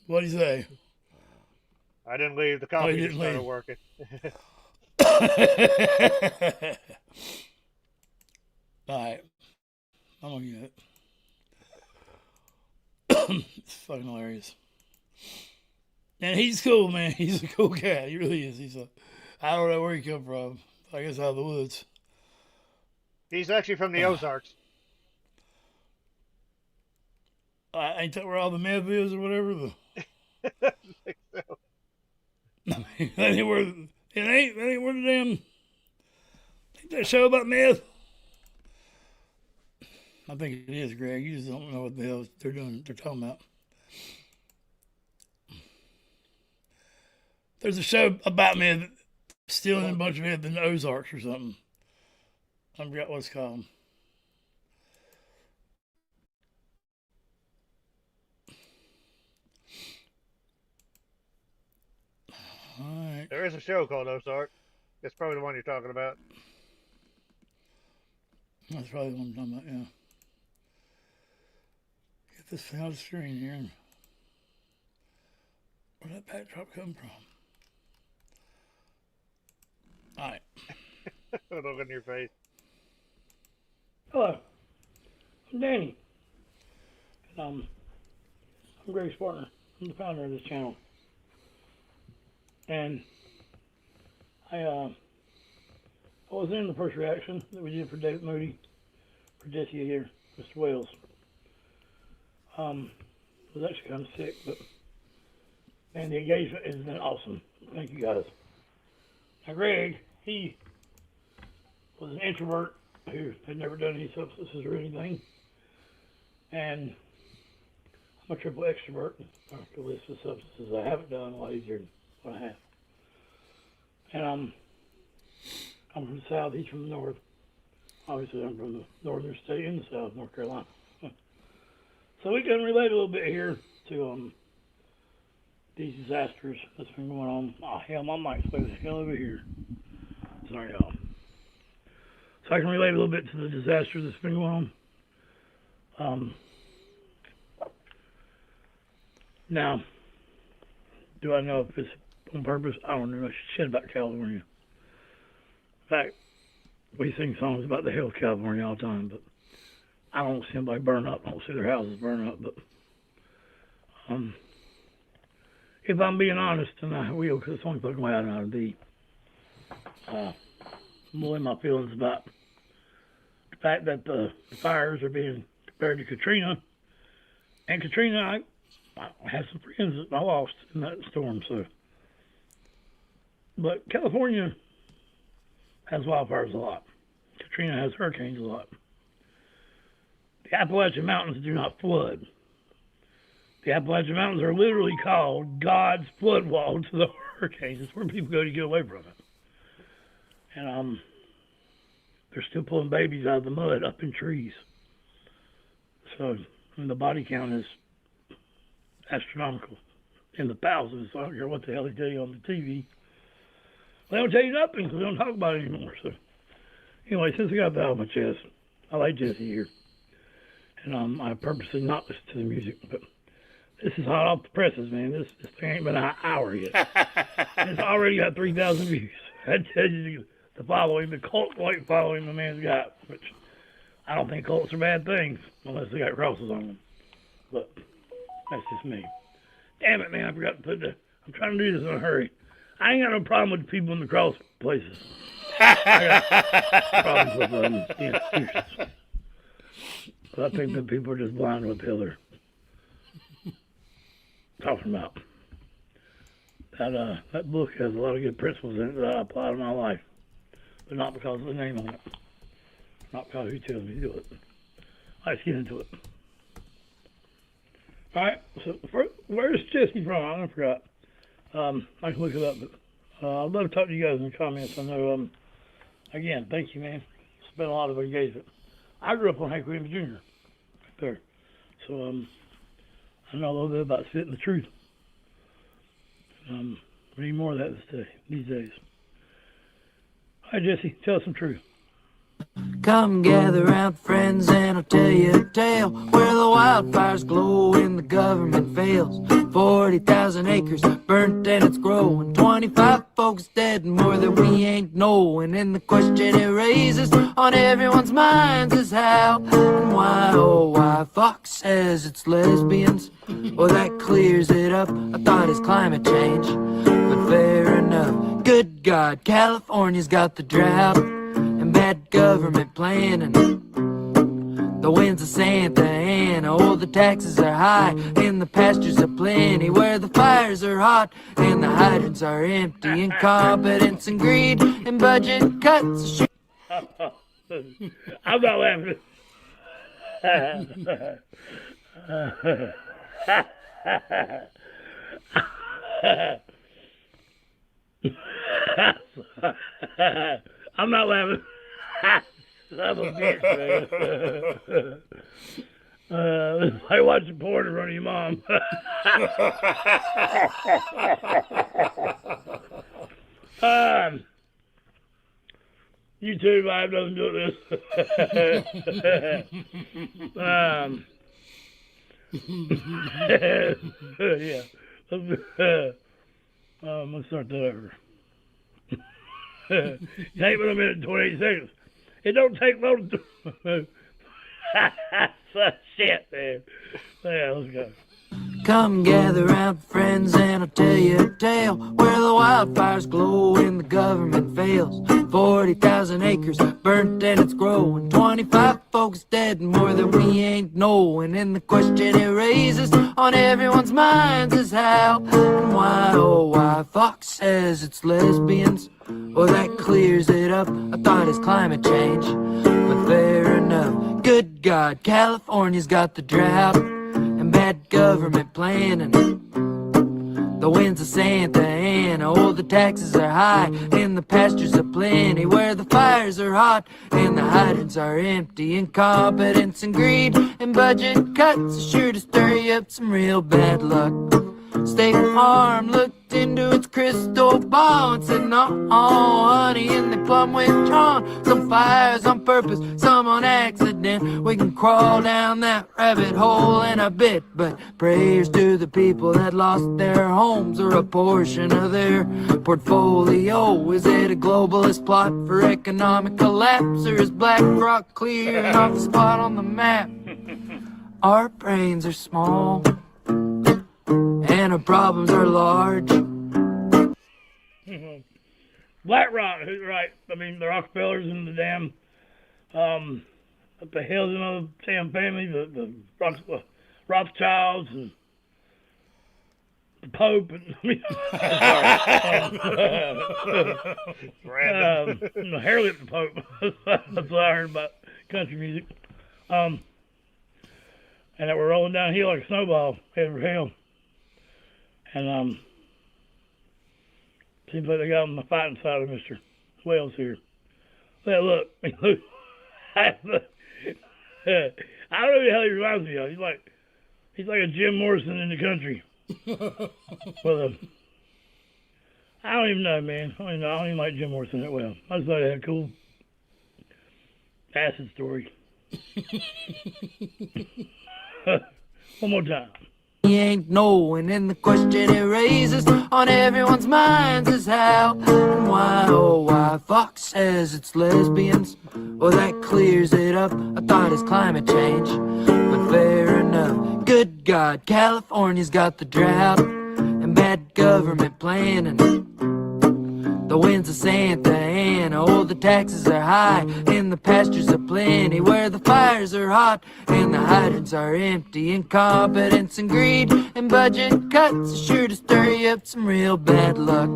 What'd he say? I didn't leave. The coffee just started working. All right. I'm gonna get it. It's fucking hilarious. And he's cool, man. He's a cool cat. He really is. I don't know where he come from. I guess out of the woods. He's actually from the Ozarks. Ain't that where all the meth is or whatever? I think so. I mean, that ain't where the damn. Ain't that show about meth? I think it is, Greg. You just don't know what the hell they're talking about. There's a show about meth stealing a bunch of meth in the Ozarks or something. I forgot what it's called. All right. There is a show called Ozark. It's probably the one you're talking about. That's probably the one I'm talking about, this thing on the screen here. Where'd that backdrop come from? All right. Look on your face. Hello, I'm Danny. I'm Greg's partner. I'm the founder of this channel. And I was in the first reaction that we did for David Moody, for Jesse here, Mr. Wales. I was actually kind of sick, but man, the engagement has been awesome. Thank you guys. Now Greg, he was an introvert who had never done any substances or anything, and I'm a triple extrovert. The list of substances I haven't done a lot easier than what I have. And I'm from the South, he's from the North. Obviously, I'm from the northern state in the South, North Carolina. So we can relate a little bit here to these disasters that's been going on. Oh, hell, my mic's way the hell over here. Sorry, y'all. So I can relate a little bit to the disaster that's been going on. Now, do I know if it's on purpose? I don't know. I should shit about California. In fact, we sing songs about the hell of California all the time, but I don't see anybody burn up. I don't see their houses burn up, but if I'm being honest, and I will, because it's the only fucking way I know how to be, more in my feelings about the fact that the fires are being compared to Katrina. And Katrina, I have some friends that I lost in that storm, so. But California has wildfires a lot. Katrina has hurricanes a lot. The Appalachian Mountains do not flood. The Appalachian Mountains are literally called God's flood wall to the hurricanes. It's where people go to get away from it. And they're still pulling babies out of the mud up in trees. So the body count is astronomical, in the thousands. I don't care what the hell they tell you on the TV. They don't tell you nothing because they don't talk about it anymore. So anyway, since I got that off my chest, I like Jesse here. And I purposely not listen to the music, but this is hot off the presses, man. This thing ain't been an hour yet. It's already got 3,000 views. I tell you the following, the cult like following the man's got, which I don't think cults are bad things unless they got crosses on them. But that's just me. Damn it, man! I forgot to put the. I'm trying to do this in a hurry. I ain't got no problem with the people in the cross places. I got problems with the institutions. But I think that people are just blind with the hell they're talking about. That book has a lot of good principles in it that I apply to my life, but not because of the name on it. Not because who tells me to do it. Let's get into it. All right. So where's Jesse from? I forgot. I can look it up, but I'd love to talk to you guys in the comments. I know. Again, thank you, man. It's been a lot of engagement. I grew up on Hank Williams Jr. right there, so I know a little bit about spitting the truth. We need more of that these days. Hi, Jesse. Tell us some truth. Come gather round, friends, and I'll tell you a tale where the wildfires glow and the government fails. 40,000 acres burnt and it's growing. 25 folks dead, more than we ain't knowing. And the question it raises on everyone's minds is how and why, oh why. Fox says it's lesbians, well that clears it up. I thought it's climate change, but fair enough. Good God, California's got the drought and bad government planning. The winds of Santa Ana, oh the taxes are high and the pastures are plenty. Where the fires are hot and the hydrants are empty. Incompetence and greed and budget cuts. I'm not laughing. I'm not laughing. Son of a bitch, man. It's like watching porn in front of your mom. YouTube, I have nothing to do with this. Yeah. Let's start that over. Tape in a minute and 28 seconds. It don't take long to... Shit, man. Yeah, let's go. Come gather round friends and I'll tell you a tale where the wildfires glow and the government fails. 40,000 acres burnt and it's growing. 25 folks dead, more than we ain't knowing. And the question it raises on everyone's minds is how and why, oh why. Fox says it's lesbians, well that clears it up. I thought it's climate change, but fair enough. Good God, California's got the drought and bad government planning. The winds of Santa Ana, oh the taxes are high and the pastures are plenty. Where the fires are hot and the hydrants are empty. Incompetence and greed and budget cuts are sure to stir you up some real bad luck. State Farm looked into its crystal ball and said, no, honey, and they plumb withdrawn. Some fires on purpose, some on accident. We can crawl down that rabbit hole in a bit, but prayers to the people that lost their homes or a portion of their portfolio. Is it a globalist plot for economic collapse, or is BlackRock clearing off the spot on the map? Our brains are small and our problems are large. BlackRock, who's right? I mean, the Rockefellers and the damn, what the hell's another damn family? The Rothschilds and the Pope and Harriet the Pope. That's what I heard about country music. And that we're rolling downhill like a snowball, headed for hell. And seems like they got on the fighting side of Mr. Wells here. Well, look, I don't know who the hell he reminds me of. He's like a Jim Morrison in the country. Well, I don't even know, man. I don't even like Jim Morrison that well. I just thought he had a cool acid story. One more time. He ain't knowing, and the question it raises on everyone's minds is how and why, oh why. Fox says it's lesbians, well that clears it up. I thought it's climate change, but fair enough. Good God, California's got the drought and bad government planning. The winds of Santa Ana, oh the taxes are high and the pastures are plenty. Where the fires are hot and the hydrants are empty. Incompetence and greed and budget cuts are sure to stir you up some real bad luck.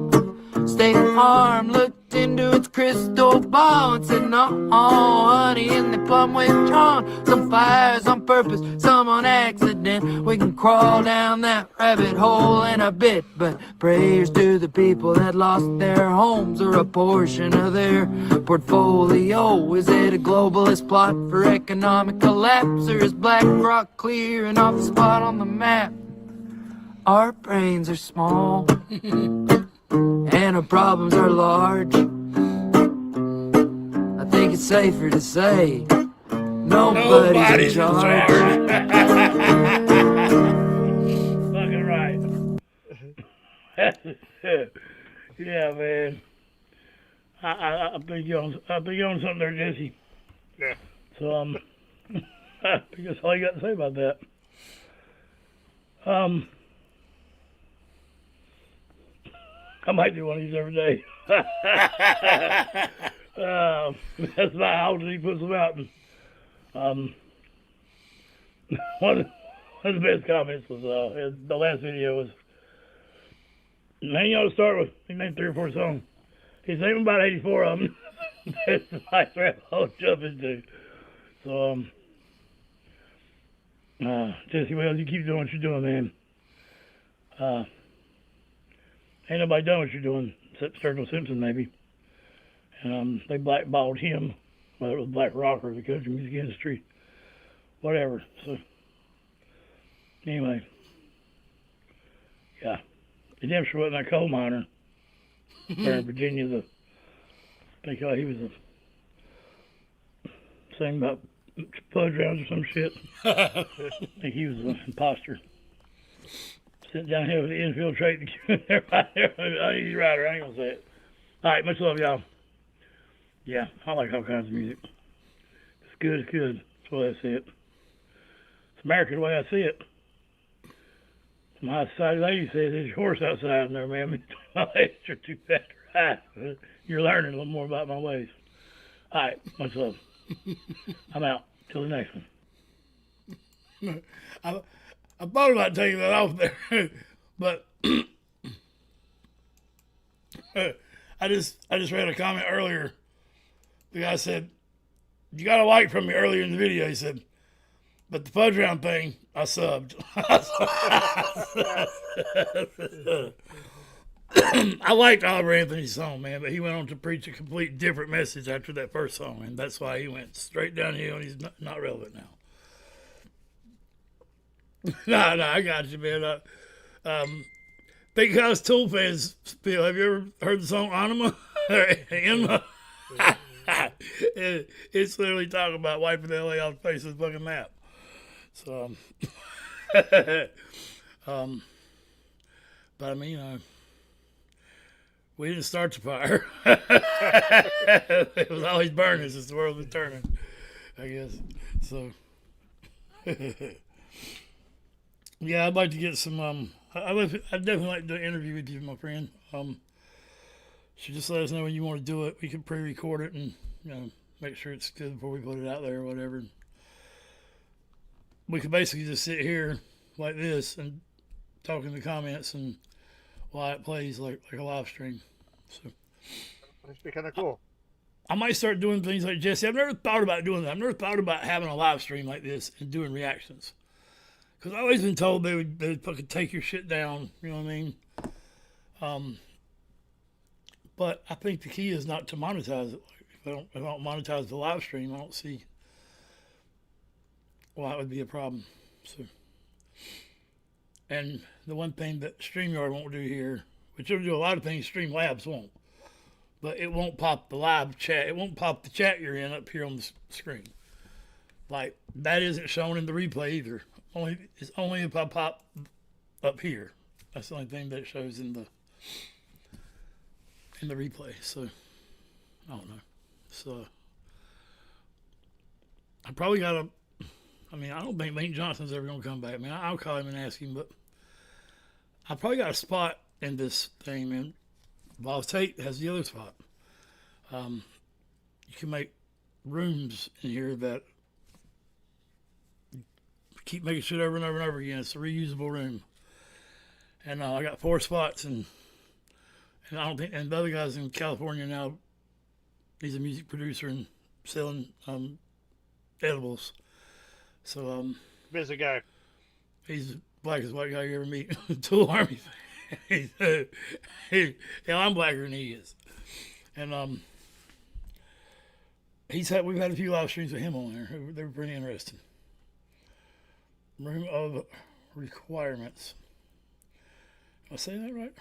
State Farm looked into its crystal ball and said, no, honey, and they plumb withdrawn. Some fires on purpose, some on accident. We can crawl down that rabbit hole in a bit, but prayers to the people that lost their homes or a portion of their portfolio. Is it a globalist plot for economic collapse, or is BlackRock clearing off the spot on the map? Our brains are small and our problems are large. I think it's safer to say nobody's in charge. Fucking right. Yeah, man. I think you're on something there, Jesse. Yeah. So I think that's all you got to say about that. I might do one of these every day. That's about how he puts them out. And, one of the best comments was the last video was, man, you ought to start with, he named 3 or 4 songs. He's named about 84 of them. That's the nice rap I'll jump into. So, Jesse Wells, you keep doing what you're doing, man. Ain't nobody done what you're doing, except Sturgill Simpson, maybe. And they blackballed him, whether it was Black Rock or the country music industry, whatever. So, anyway, yeah. He damn sure wasn't a coal miner there in Virginia. I think he was saying about fudge rounds or some shit. I think he was an imposter. Sitting down here with the infiltrating. He's right, I ain't gonna say it. All right, much love, y'all. Yeah, I like all kinds of music. It's good, it's good. That's the way I see it. It's America the way I see it. My society lady says there's a horse outside in there, man. My legs are too fat to ride. You're learning a little more about my ways. All right, much love. I'm out. Till the next one. I thought about taking that off there, but I just read a comment earlier. The guy said, "You got a like from me earlier in the video." He said, "But the fudge round thing, I subbed." I liked Oliver Anthony's song, man, but he went on to preach a complete different message after that first song, and that's why he went straight downhill, and he's not relevant now. No, I got you, man. Big House Tool fans, Phil, have you ever heard the song Anima? Enma? It's literally talking about wiping LA off the face of the fucking map. So, but I mean, we didn't start the fire. It was always burning since the world was turning, I guess. So, yeah, I'd like to get some. I'd definitely like to do an interview with you, my friend. So just let us know when you want to do it. We can pre-record it and make sure it's good before we put it out there or whatever. We could basically just sit here like this and talk in the comments and while it plays like a live stream. So that'd be kind of cool. I might start doing things like Jesse. I've never thought about doing that. I've never thought about having a live stream like this and doing reactions. Because I've always been told they would fucking take your shit down. You know what I mean? But I think the key is not to monetize it. If I don't monetize the live stream, I don't see why it would be a problem. So, and the one thing that StreamYard won't do here, which it'll do a lot of things Streamlabs won't, but it won't pop the live chat. It won't pop the chat you're in up here on the screen. Like, that isn't shown in the replay either. It's only if I pop up here. That's the only thing that shows in the replay. So I don't know. So I probably got I don't think Link Johnson's ever gonna come back, man. I'll call him and ask him, but I probably got a spot in this thing, man. Boss Tate has the other spot. You can make rooms in here that keep making shit over and over and over again. It's a reusable room, and I got 4 spots, and I don't think. And the other guy's in California now. He's a music producer and selling edibles. So busy guy. He's the blackest white guy you ever meet. Tool Army fan. I'm blacker than he is, and we've had a few live streams with him on there. They were pretty interesting. Room of requirements. Am I saying that right?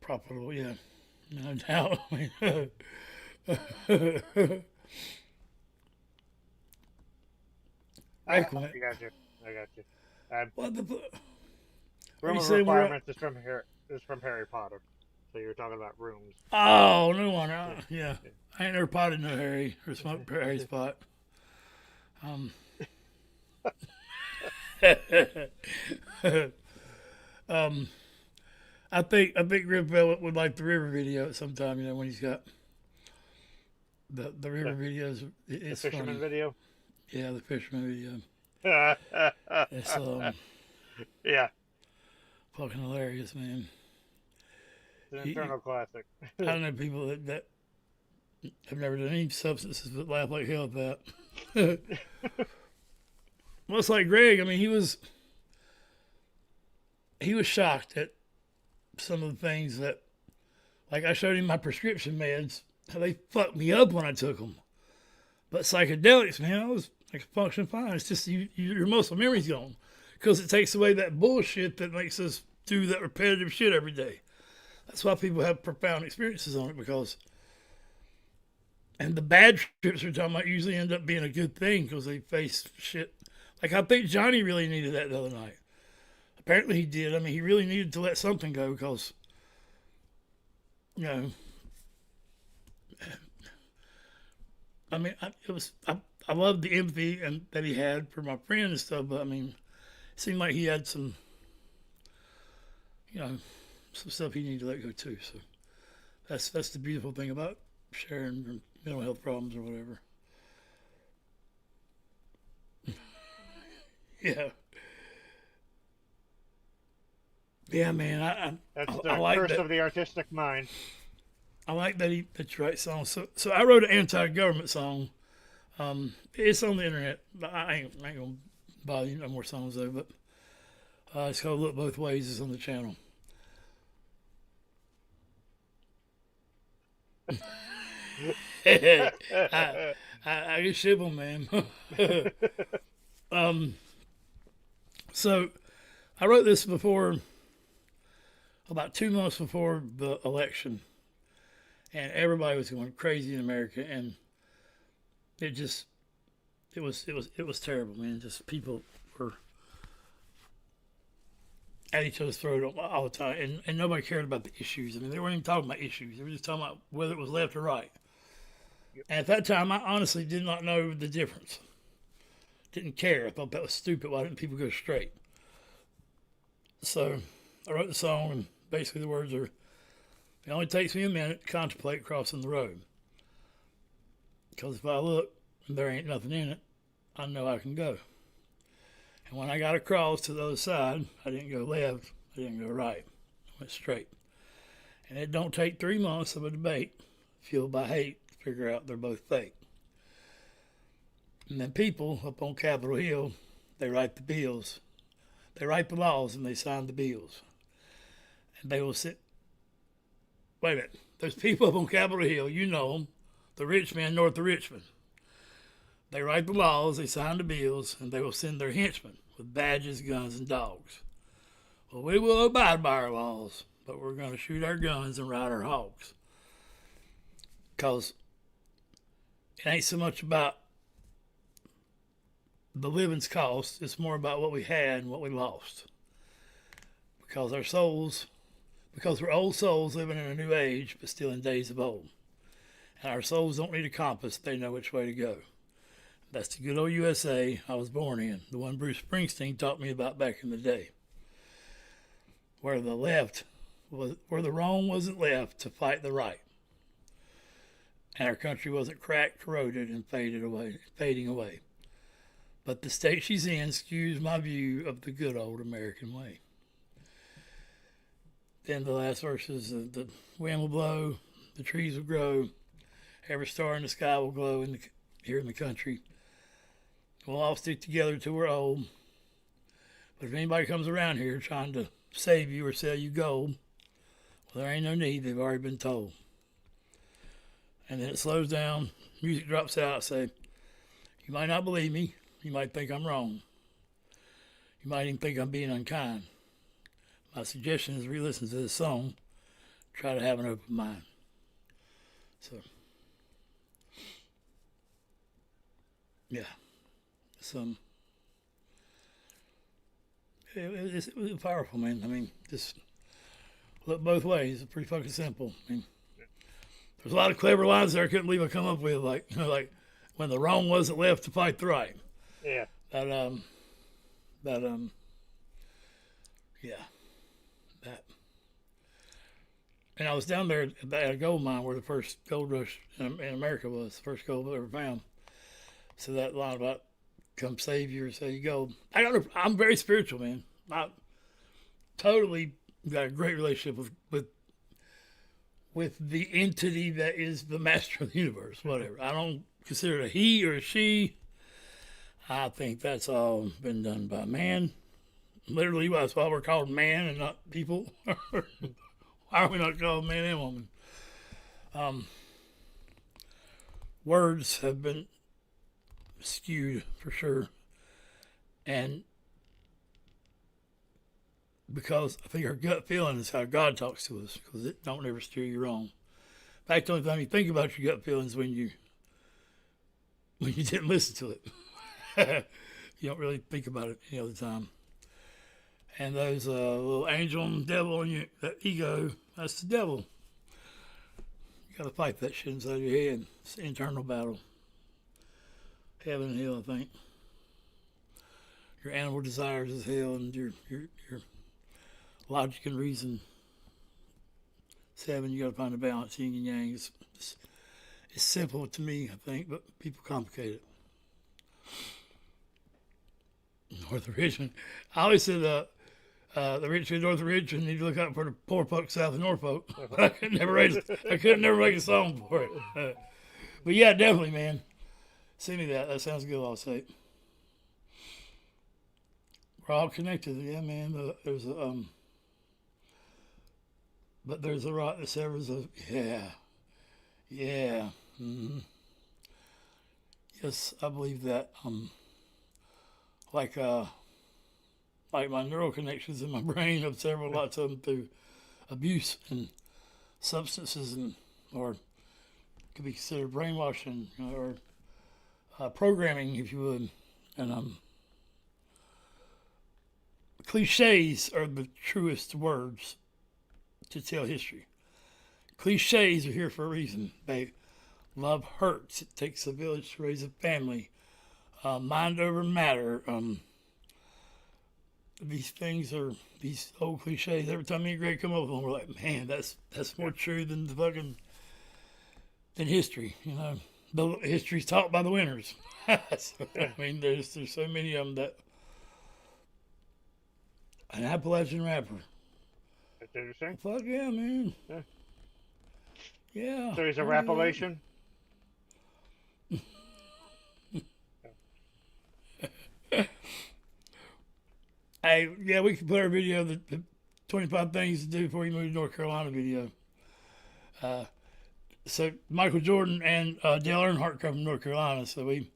Profitable, yeah. No doubt. I got you. What the Room of requirements is from Harry Potter. So you're talking about rooms. Oh, no one. Yeah. I ain't never potted no Harry or smoked Harry spot. I think Grimfel would like the river video at some time, when he's got the river videos. It's the fisherman funny. video? Yeah, the fisherman video. It's yeah. Fucking hilarious, man. It's an eternal classic. I don't know people that have never done any substances but laugh like hell at that. Well, it's like Greg. He was shocked at some of the things that, like I showed him my prescription meds, how they fucked me up when I took them. But psychedelics, man, I was function fine. It's just your muscle memory's gone because it takes away that bullshit that makes us do that repetitive shit every day. That's why people have profound experiences on it, because And the bad trips we're talking about usually end up being a good thing because they face shit. Like, I think Johnny really needed that the other night. Apparently he did. I mean, he really needed to let something go because, you know, I mean, I loved the empathy and that he had for my friend and stuff, but I mean, it seemed like he had some, you know, some stuff he needed to let go too. So that's the beautiful thing about sharing mental health problems or whatever. Yeah. Yeah, man. That's the I like curse that. of the artistic mind. I like that he writes songs. So I wrote an anti-government song. It's on the internet. I ain't gonna bother you no more songs though. But it's called "Look Both Ways." It's on the channel. I get shibble, man. So I wrote this before, about 2 months before the election, and everybody was going crazy in America, and it was terrible, man. Just people were at each other's throat all the time, and nobody cared about the issues. I mean, they weren't even talking about issues. They were just talking about whether it was left or right. And at that time, I honestly did not know the difference. Didn't care. I thought that was stupid. Why didn't people go straight? So I wrote the song, and basically the words are, "It only takes me a minute to contemplate crossing the road. Because if I look and there ain't nothing in it, I know I can go. And when I got across to the other side, I didn't go left, I didn't go right. I went straight. And it don't take 3 months of a debate, fueled by hate, to figure out they're both fake. And then people up on Capitol Hill, they write the bills. They write the laws and they sign the bills. And they will sit. Wait a minute. There's people up on Capitol Hill, you know them, the rich men north of Richmond. They write the laws, they sign the bills, and they will send their henchmen with badges, guns, and dogs. Well, we will abide by our laws, but we're going to shoot our guns and ride our hogs. Because it ain't so much about the living's cost, it's more about what we had and what we lost. Because we're old souls living in a new age, but still in days of old. And our souls don't need a compass, they know which way to go. That's the good old USA I was born in, the one Bruce Springsteen taught me about back in the day. Where the wrong wasn't left to fight the right. And our country wasn't cracked, corroded, and fading away. But the state she's in skews my view of the good old American way. Then the last verse is, the wind will blow, the trees will grow, every star in the sky will glow here in the country. We'll all stick together till we're old. But if anybody comes around here trying to save you or sell you gold, well, there ain't no need, they've already been told. And then it slows down, music drops out, say, you might not believe me, you might think I'm wrong. You might even think I'm being unkind. My suggestion is re-listen to this song, try to have an open mind. So, yeah. It was powerful, man. I mean, just look both ways. It's pretty fucking simple. I mean, there's a lot of clever lines there I couldn't believe I come up with, like when the wrong wasn't left to fight the right. Yeah. That. And I was down there at a gold mine where the first gold rush in America was, the first gold ever found. So that line about come save you or sell you gold. I'm very spiritual, man. I totally got a great relationship with the entity that is the master of the universe, whatever. I don't consider it a he or a she. I think that's all been done by man. Literally, that's why we're called man and not people. Why are we not called man and woman? Words have been skewed for sure, and because I think our gut feeling is how God talks to us, because it don't ever steer you wrong. In fact, the only time you think about your gut feelings when you when you didn't listen to it. You don't really think about it any other time. And those little angel and devil and you, that ego, that's the devil. You got to fight that shit inside your head. It's an internal battle. Heaven and hell, I think. Your animal desires is hell, and your logic and reason. 7, you got to find a balance, yin and yang. It's simple to me, I think, but people complicate it. North of Richmond. I always said the Richmond, north of Richmond, need to look out for the poor folk south of Norfolk. I could never make a song for it. But yeah, definitely, man. Send me that. That sounds good, I'll say. We're all connected. Yeah, man. There's a but there's a rock that severs a yeah. Mm-hmm. Yes, I believe that. Like my neural connections in my brain have several lots of them through abuse and substances, and or could be considered brainwashing or programming, if you would. And cliches are the truest words to tell history. Cliches are here for a reason. Love hurts. It takes a village to raise a family. Mind over matter. These things are these old cliches. Every time me and Greg come up with them, we're like, man, that's more true than than history. You know, the history's taught by the winners. So, I mean, there's so many of them that. An Appalachian rapper. That's interesting. Fuck yeah, man. Yeah. So he's a Rappalation? Hey, yeah, we can put our video, the 25 things to do before you move to North Carolina video. So Michael Jordan and Dale Earnhardt come from North Carolina, so we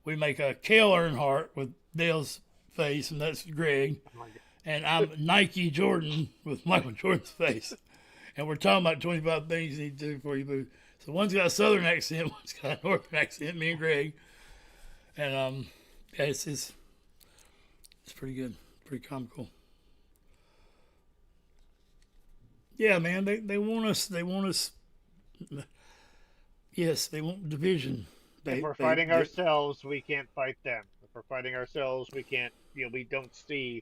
make a Cale Earnhardt with Dale's face, and that's Greg. Oh, and I'm Nike Jordan with Michael Jordan's face. And we're talking about 25 things you need to do before you move. So one's got a southern accent, one's got a northern accent, me and Greg. And yeah, it's pretty good, pretty comical. Yeah, man, they want us. Yes, they want division. If we're fighting ourselves, we can't fight them. If we're fighting ourselves, we can't. We don't see.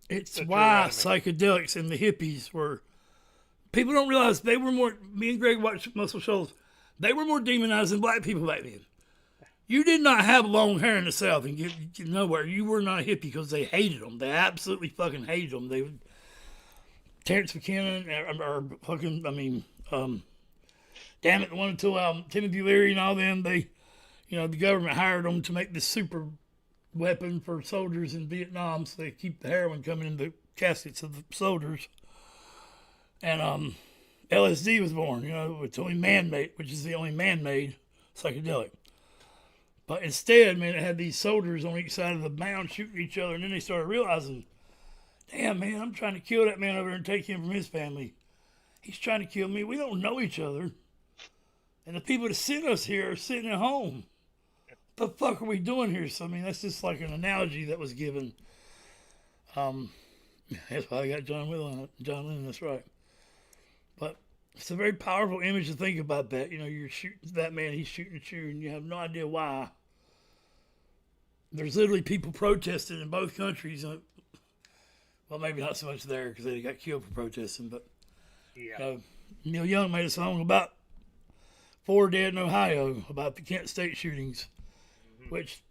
It's why psychedelics and the hippies were. People don't realize they were more. Me and Greg watched Muscle Shoals. They were more demonized than black people back then. You did not have long hair in the South and get nowhere. You were not a hippie because they hated them. They absolutely fucking hated them. They would. Terrence McKenna or fucking. I mean, damn it, the 1 and 2 album. Timothy Leary and all them. They, the government hired them to make this super weapon for soldiers in Vietnam, so they keep the heroin coming in the caskets of the soldiers. And LSD was born, it's only man-made, which is the only man-made psychedelic. But instead, man, it had these soldiers on each side of the mound shooting each other, and then they started realizing, damn, man, I'm trying to kill that man over there and take him from his family. He's trying to kill me. We don't know each other. And the people that sent us here are sitting at home. What the fuck are we doing here? So, I mean, that's just like an analogy that was given. That's why I got John Lennon, that's right. But it's a very powerful image to think about that. You're shooting that man, he's shooting at you, and you have no idea why. There's literally people protesting in both countries. Well, maybe not so much there because they got killed for protesting, but yeah. Neil Young made a song about 4 dead in Ohio, about the Kent State shootings, which,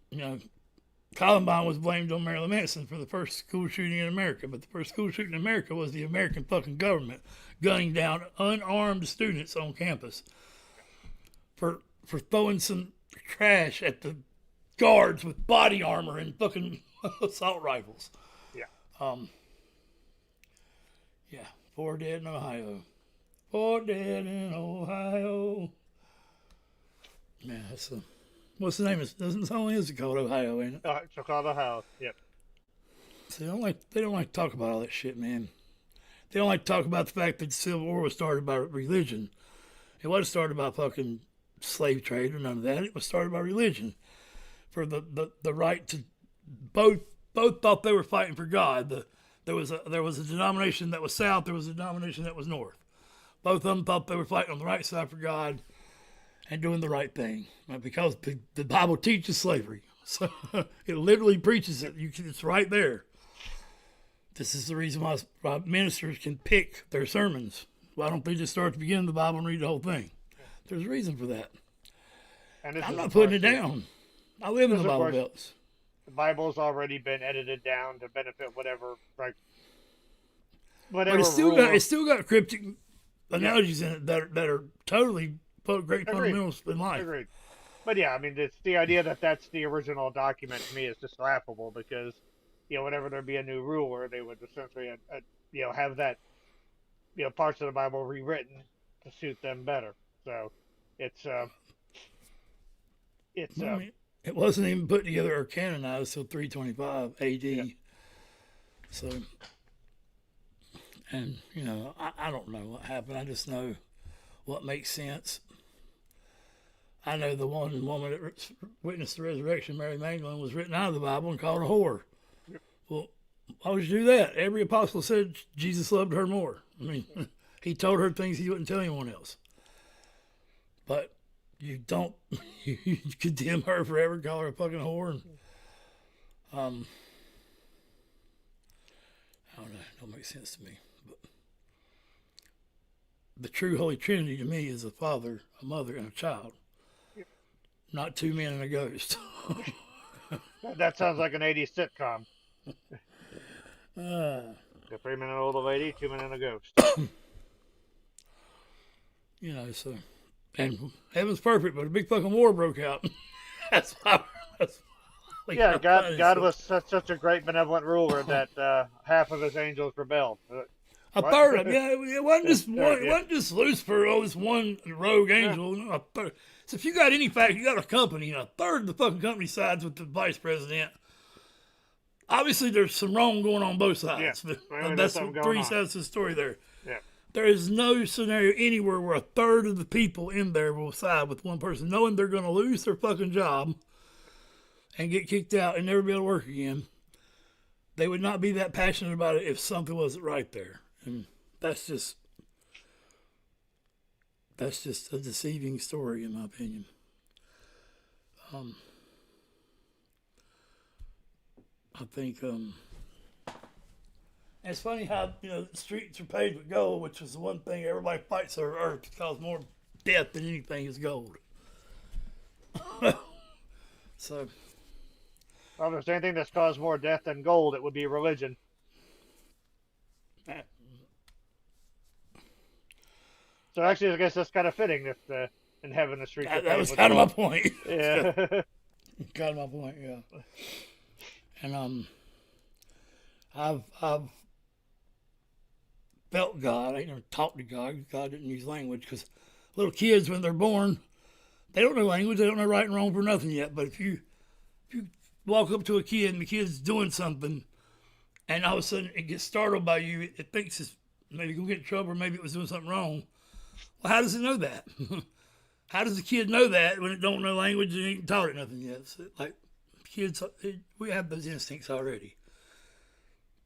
Columbine was blamed on Marilyn Manson for the first school shooting in America, but the first school shooting in America was the American fucking government gunning down unarmed students on campus for throwing some trash at the guards with body armor and fucking assault rifles. Yeah. Yeah, 4 dead in Ohio. 4 dead in Ohio. Man, that's what's the name? Doesn't song is it called Ohio, ain't it? It's called Ohio. Yep. See, they don't like to talk about all that shit, man. They don't like to talk about the fact that the Civil War was started by religion. It wasn't started by fucking slave trade or none of that. It was started by religion for the right to both thought they were fighting for God. There was a denomination that was south. There was a denomination that was north. Both of them thought they were fighting on the right side for God and doing the right thing, because the Bible teaches slavery. So it literally preaches it. It's right there. This is the reason why ministers can pick their sermons. Why don't they just start at the beginning of the Bible and read the whole thing? There's a reason for that. And I'm not putting it down. I live in the Bible belts. The Bible's already been edited down to benefit whatever But it's still got cryptic analogies in it that are totally great fundamentals in life. Agreed. But yeah, I mean, it's the idea that that's the original document to me is just laughable, because, whenever there'd be a new ruler, they would essentially, have that, parts of the Bible rewritten to suit them better. So it's it wasn't even put together or canonized until 325 AD. Yeah. So, and I don't know what happened. I just know what makes sense. I know the one woman that witnessed the resurrection, Mary Magdalene, was written out of the Bible and called a whore. Yep. Well, why would you do that? Every apostle said Jesus loved her more. I mean, he told her things he wouldn't tell anyone else. But you don't, you condemn her forever, call her a fucking whore. And, I don't know, it don't make sense to me. But the true Holy Trinity to me is a father, a mother, and a child. Not two men and a ghost. That sounds like an 80s sitcom. The 3 men and an old lady, 2 men and a ghost. So, and heaven's perfect, but a big fucking war broke out. That's why. Yeah, God was such a great benevolent ruler that half of his angels rebelled. A third of them, it wasn't just one. It wasn't just Lucifer. This one rogue angel. Yeah. A third. So if you got any fact, you got a company, and a third of the fucking company sides with the vice president. Obviously, there's some wrong going on both sides. Yeah. But that's three sides of the story there. Yeah. There is no scenario anywhere where a third of the people in there will side with one person, knowing they're going to lose their fucking job and get kicked out and never be able to work again. They would not be that passionate about it if something wasn't right there. And that's just a deceiving story, in my opinion. I think it's funny how the streets are paved with gold, which is the one thing everybody fights over earth to cause more death than anything is gold. So, well, if there's anything that's caused more death than gold, it would be religion. So actually, I guess that's kind of fitting if in heaven the streets. That was kind of my point. Yeah. Kind of my point. Yeah. And I've felt God. I ain't never talked to God. God didn't use language, because little kids, when they're born, they don't know language. They don't know right and wrong for nothing yet. But if you walk up to a kid and the kid's doing something, and all of a sudden it gets startled by you, it thinks it's maybe gonna get in trouble, or maybe it was doing something wrong. Well, how does it know that? How does the kid know that when it don't know language and ain't taught it nothing yet? So, like kids, we have those instincts already.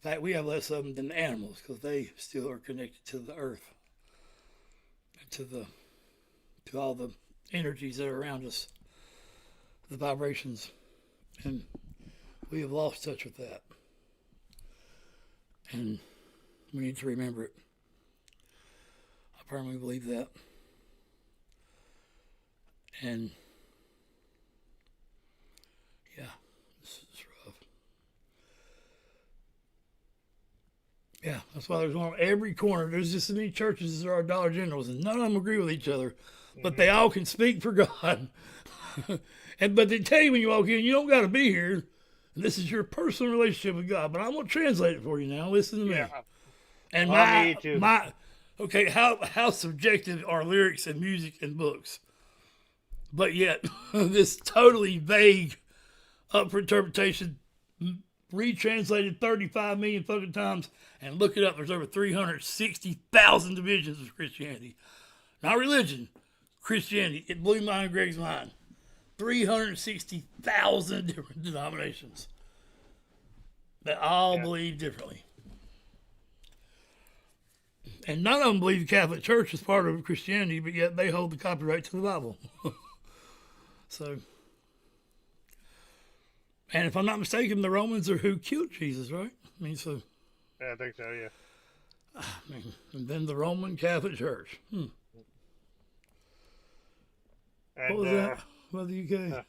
In fact, we have less of them than the animals, because they still are connected to the earth, and to all the energies that are around us, the vibrations, and we have lost touch with that, and we need to remember it. I firmly believe that. And yeah, this is rough. Yeah, that's why there's one on every corner. There's just as many churches as there are Dollar Generals, and none of them agree with each other, but they all can speak for God. But they tell you when you walk in, you don't got to be here. And this is your personal relationship with God. But I'm going to translate it for you now. Listen to me. Yeah. And okay, how subjective are lyrics and music and books? But yet, this totally vague, up for interpretation, retranslated 35 million fucking times, and look it up. There's over 360,000 divisions of Christianity. Not religion, Christianity. It blew mine and Greg's mind. 360,000 different denominations that all believe differently. And none of them believe the Catholic Church is part of Christianity, but yet they hold the copyright to the Bible. So, and if I'm not mistaken, the Romans are who killed Jesus, right? I mean, so. Yeah, I think so, yeah. I mean, and then the Roman Catholic Church. And, What was that? What the UK?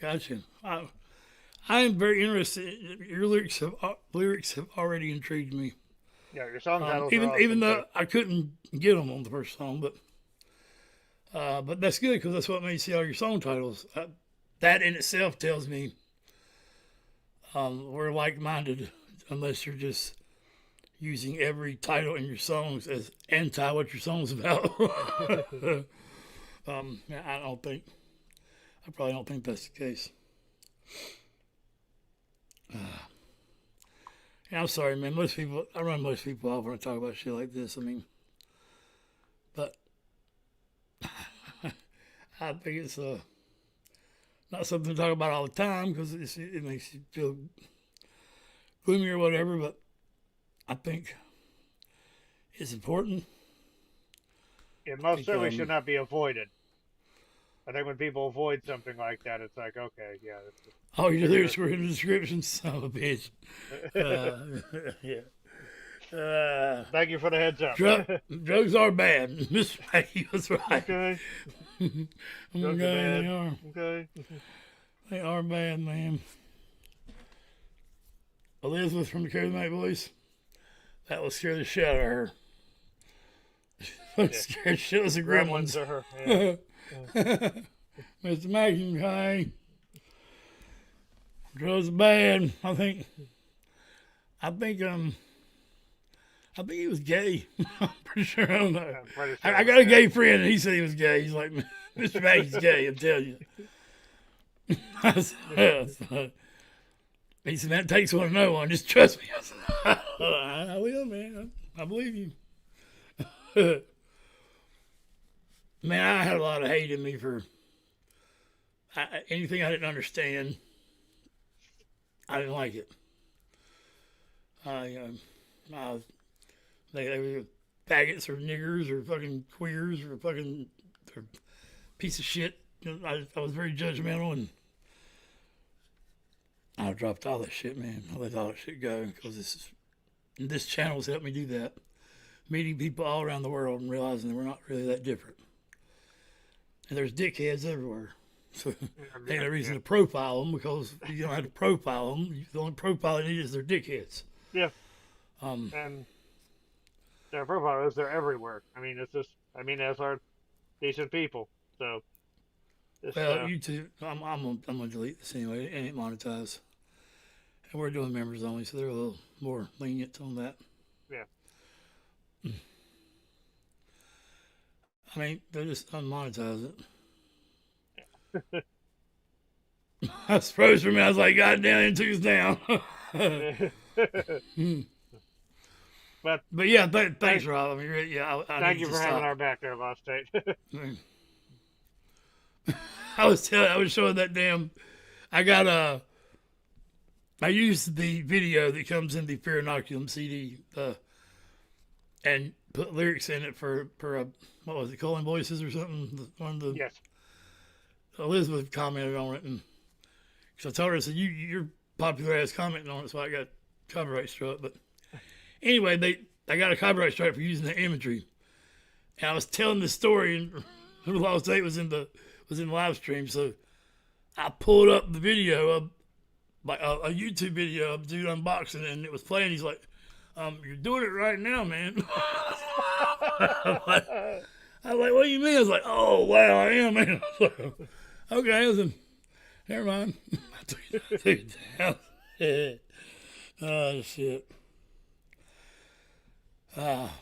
Gotcha. I am very interested. Your lyrics have already intrigued me. Yeah, your song titles even are awesome, even though too. I couldn't get them on the first song, but that's good because that's what made me see all your song titles. That in itself tells me we're like-minded, unless you're just using every title in your songs as anti what your song's about. I probably don't think that's the case. Yeah, I'm sorry, man. I run most people off when I talk about shit like this. I mean, but I think it's not something to talk about all the time because it makes you feel gloomy or whatever. But I think it's important. It most certainly should not be avoided. I think when people avoid something like that, it's like, okay, yeah. Oh, your lyrics were in the description, son of a bitch. Yeah. Thank you for the heads up. Drugs are bad. Mr. Mackey was right. Okay. Drugs are bad. They are. Okay. They are bad, man. Elizabeth from the Charismatic Voice, that will scare the shit out of her. Scared shitless of gremlins. Gremlins are her. Yeah. Mr. Mackey, hey. Drugs are bad. I think he was gay. I'm pretty sure. I don't know. I got a gay friend, and he said he was gay. He's like, Mr. Mackey's gay. I'm telling you. He said, that takes one to know one. Just trust me. I said, I will, man. I believe you. Man, I had a lot of hate in me for anything I didn't understand. I didn't like it. They were faggots or niggers or fucking queers or fucking or piece of shit. I was very judgmental, and I dropped all that shit, man. I let all that shit go because this channel has helped me do that. Meeting people all around the world and realizing that we're not really that different. And there's dickheads everywhere. So they ain't no reason to profile them because you don't have to profile them. The only profile you need is their dickheads. Yeah. And their profile is they're everywhere. I mean, it's just, as are decent people. So. YouTube, I'm gonna delete this anyway. It ain't monetized, and we're doing members only, so they're a little more lenient on that. Yeah. I mean, they just unmonetize it. I suppose for me, I was like, God damn, it took us down. But yeah, thanks, Rob. I mean, yeah, I thank you for having our back there, Lost State. I was showing that damn. I used the video that comes in the Fear Inoculum CD, and put lyrics in it for what was it, Calling Voices or something? One of the Yes. Elizabeth commented on it, and because I told her, I said, you're popular as commenting on it, so I got copyright struck. But anyway, I got a copyright strike for using the imagery, and I was telling the story, and the Lost State was in the live stream, so I pulled up the video of like a YouTube video of dude unboxing it, and it was playing. He's like, "You're doing it right now, man." I was like, "What do you mean?" I was like, "Oh wow, I am, man." I was like, okay, listen, never mind. I took it down. Oh shit.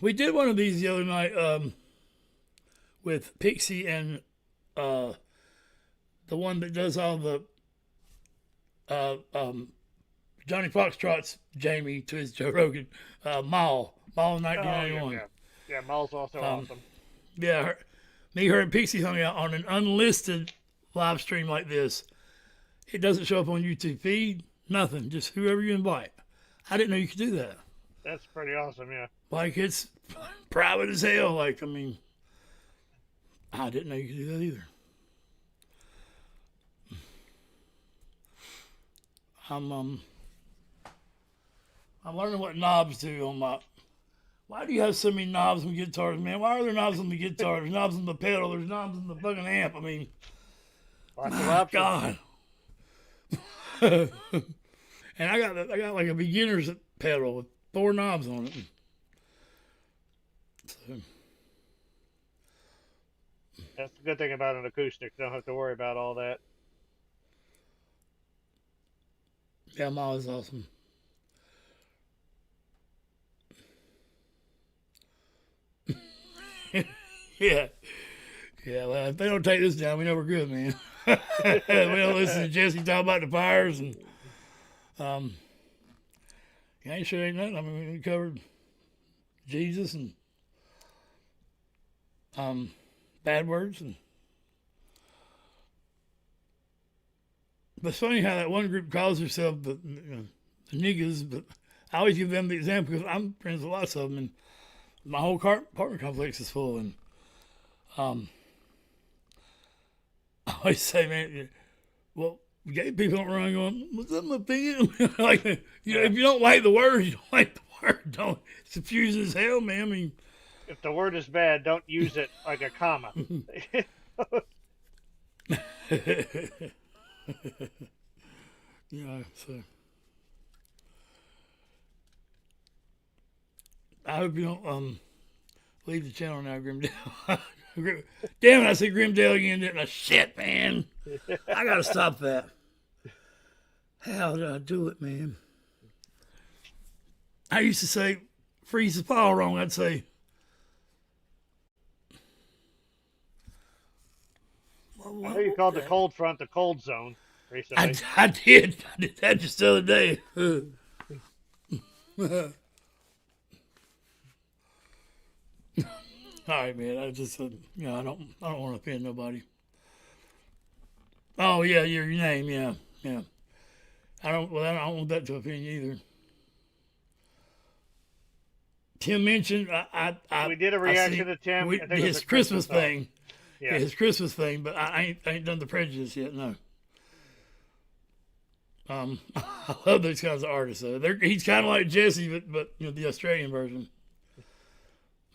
We did one of these the other night with Pixie and the one that does all the Johnny Foxtrot's Jamie to his Joe Rogan. Mall Oh, 1991. yeah, Maul's also awesome. Yeah, her and Pixie hung out on an unlisted live stream like this. It doesn't show up on YouTube feed, nothing, just whoever you invite. I didn't know you could do that. That's pretty awesome, yeah. Like, it's private as hell. Like, I mean, I didn't know you could do that either. I'm learning what knobs do on my. Why do you have so many knobs on guitars, man? Why are there knobs on the guitar? There's knobs on the pedal. There's knobs on the fucking amp. I mean, Lots of my options. God. And I got like a beginner's pedal with 4 knobs on it. So, That's the good thing about an acoustic. You don't have to worry about all that. yeah, mine is awesome. Yeah. Yeah, well, if they don't take this down, we know we're good, man. We don't listen to Jesse talk about the fires and yeah, ain't sure ain't nothing. I mean, we covered Jesus and bad words and but it's funny how that one group calls herself the niggas, but I always give them the example because I'm friends with lots of them and my whole apartment complex is full and I always say, man, well, gay people don't run going, what's up, my opinion? Like, you know, if you don't like the word, you don't like the word. Don't. It's confusing as hell, man. I mean, If the word is bad, don't use it like a comma. yeah, so. I hope you don't leave the channel now, Grimdale. Damn it, I said Grimdale again, didn't I? Shit, man. I gotta stop that. How did I do it, man? I used to say freeze the file wrong. I'd say I know you called the cold front the cold zone recently. I did that just the other day. All right, man. I just I don't want to offend nobody. Oh yeah, your name, yeah. I don't want that to offend you either. Tim mentioned We did a reaction to Tim. I think it was his a Christmas song. thing. Yeah. His Christmas thing, but I ain't done the prejudice yet. No. I love those kinds of artists. Though. He's kind of like Jesse, but the Australian version.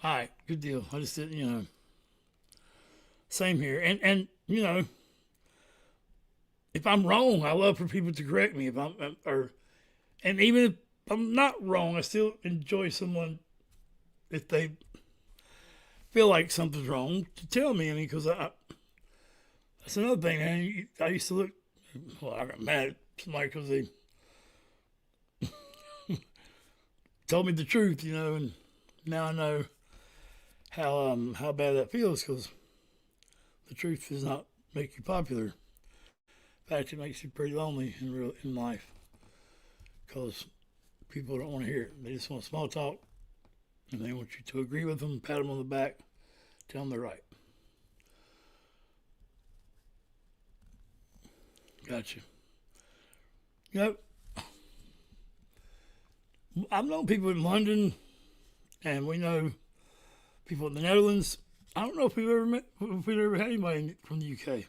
All right, good deal. I just didn't, same here. And if I'm wrong, I love for people to correct me. And even if I'm not wrong, I still enjoy someone if they feel like something's wrong to tell me. I mean, because that's another thing. Man. I used to look. Well, I got mad at somebody because they told me the truth, and now I know how bad that feels because the truth does not make you popular. In fact, it makes you pretty lonely in life because people don't want to hear it. They just want small talk, and they want you to agree with them, pat them on the back, tell them they're right. Gotcha. I've known people in London, and we know people in the Netherlands. I don't know if we've ever had anybody from the UK.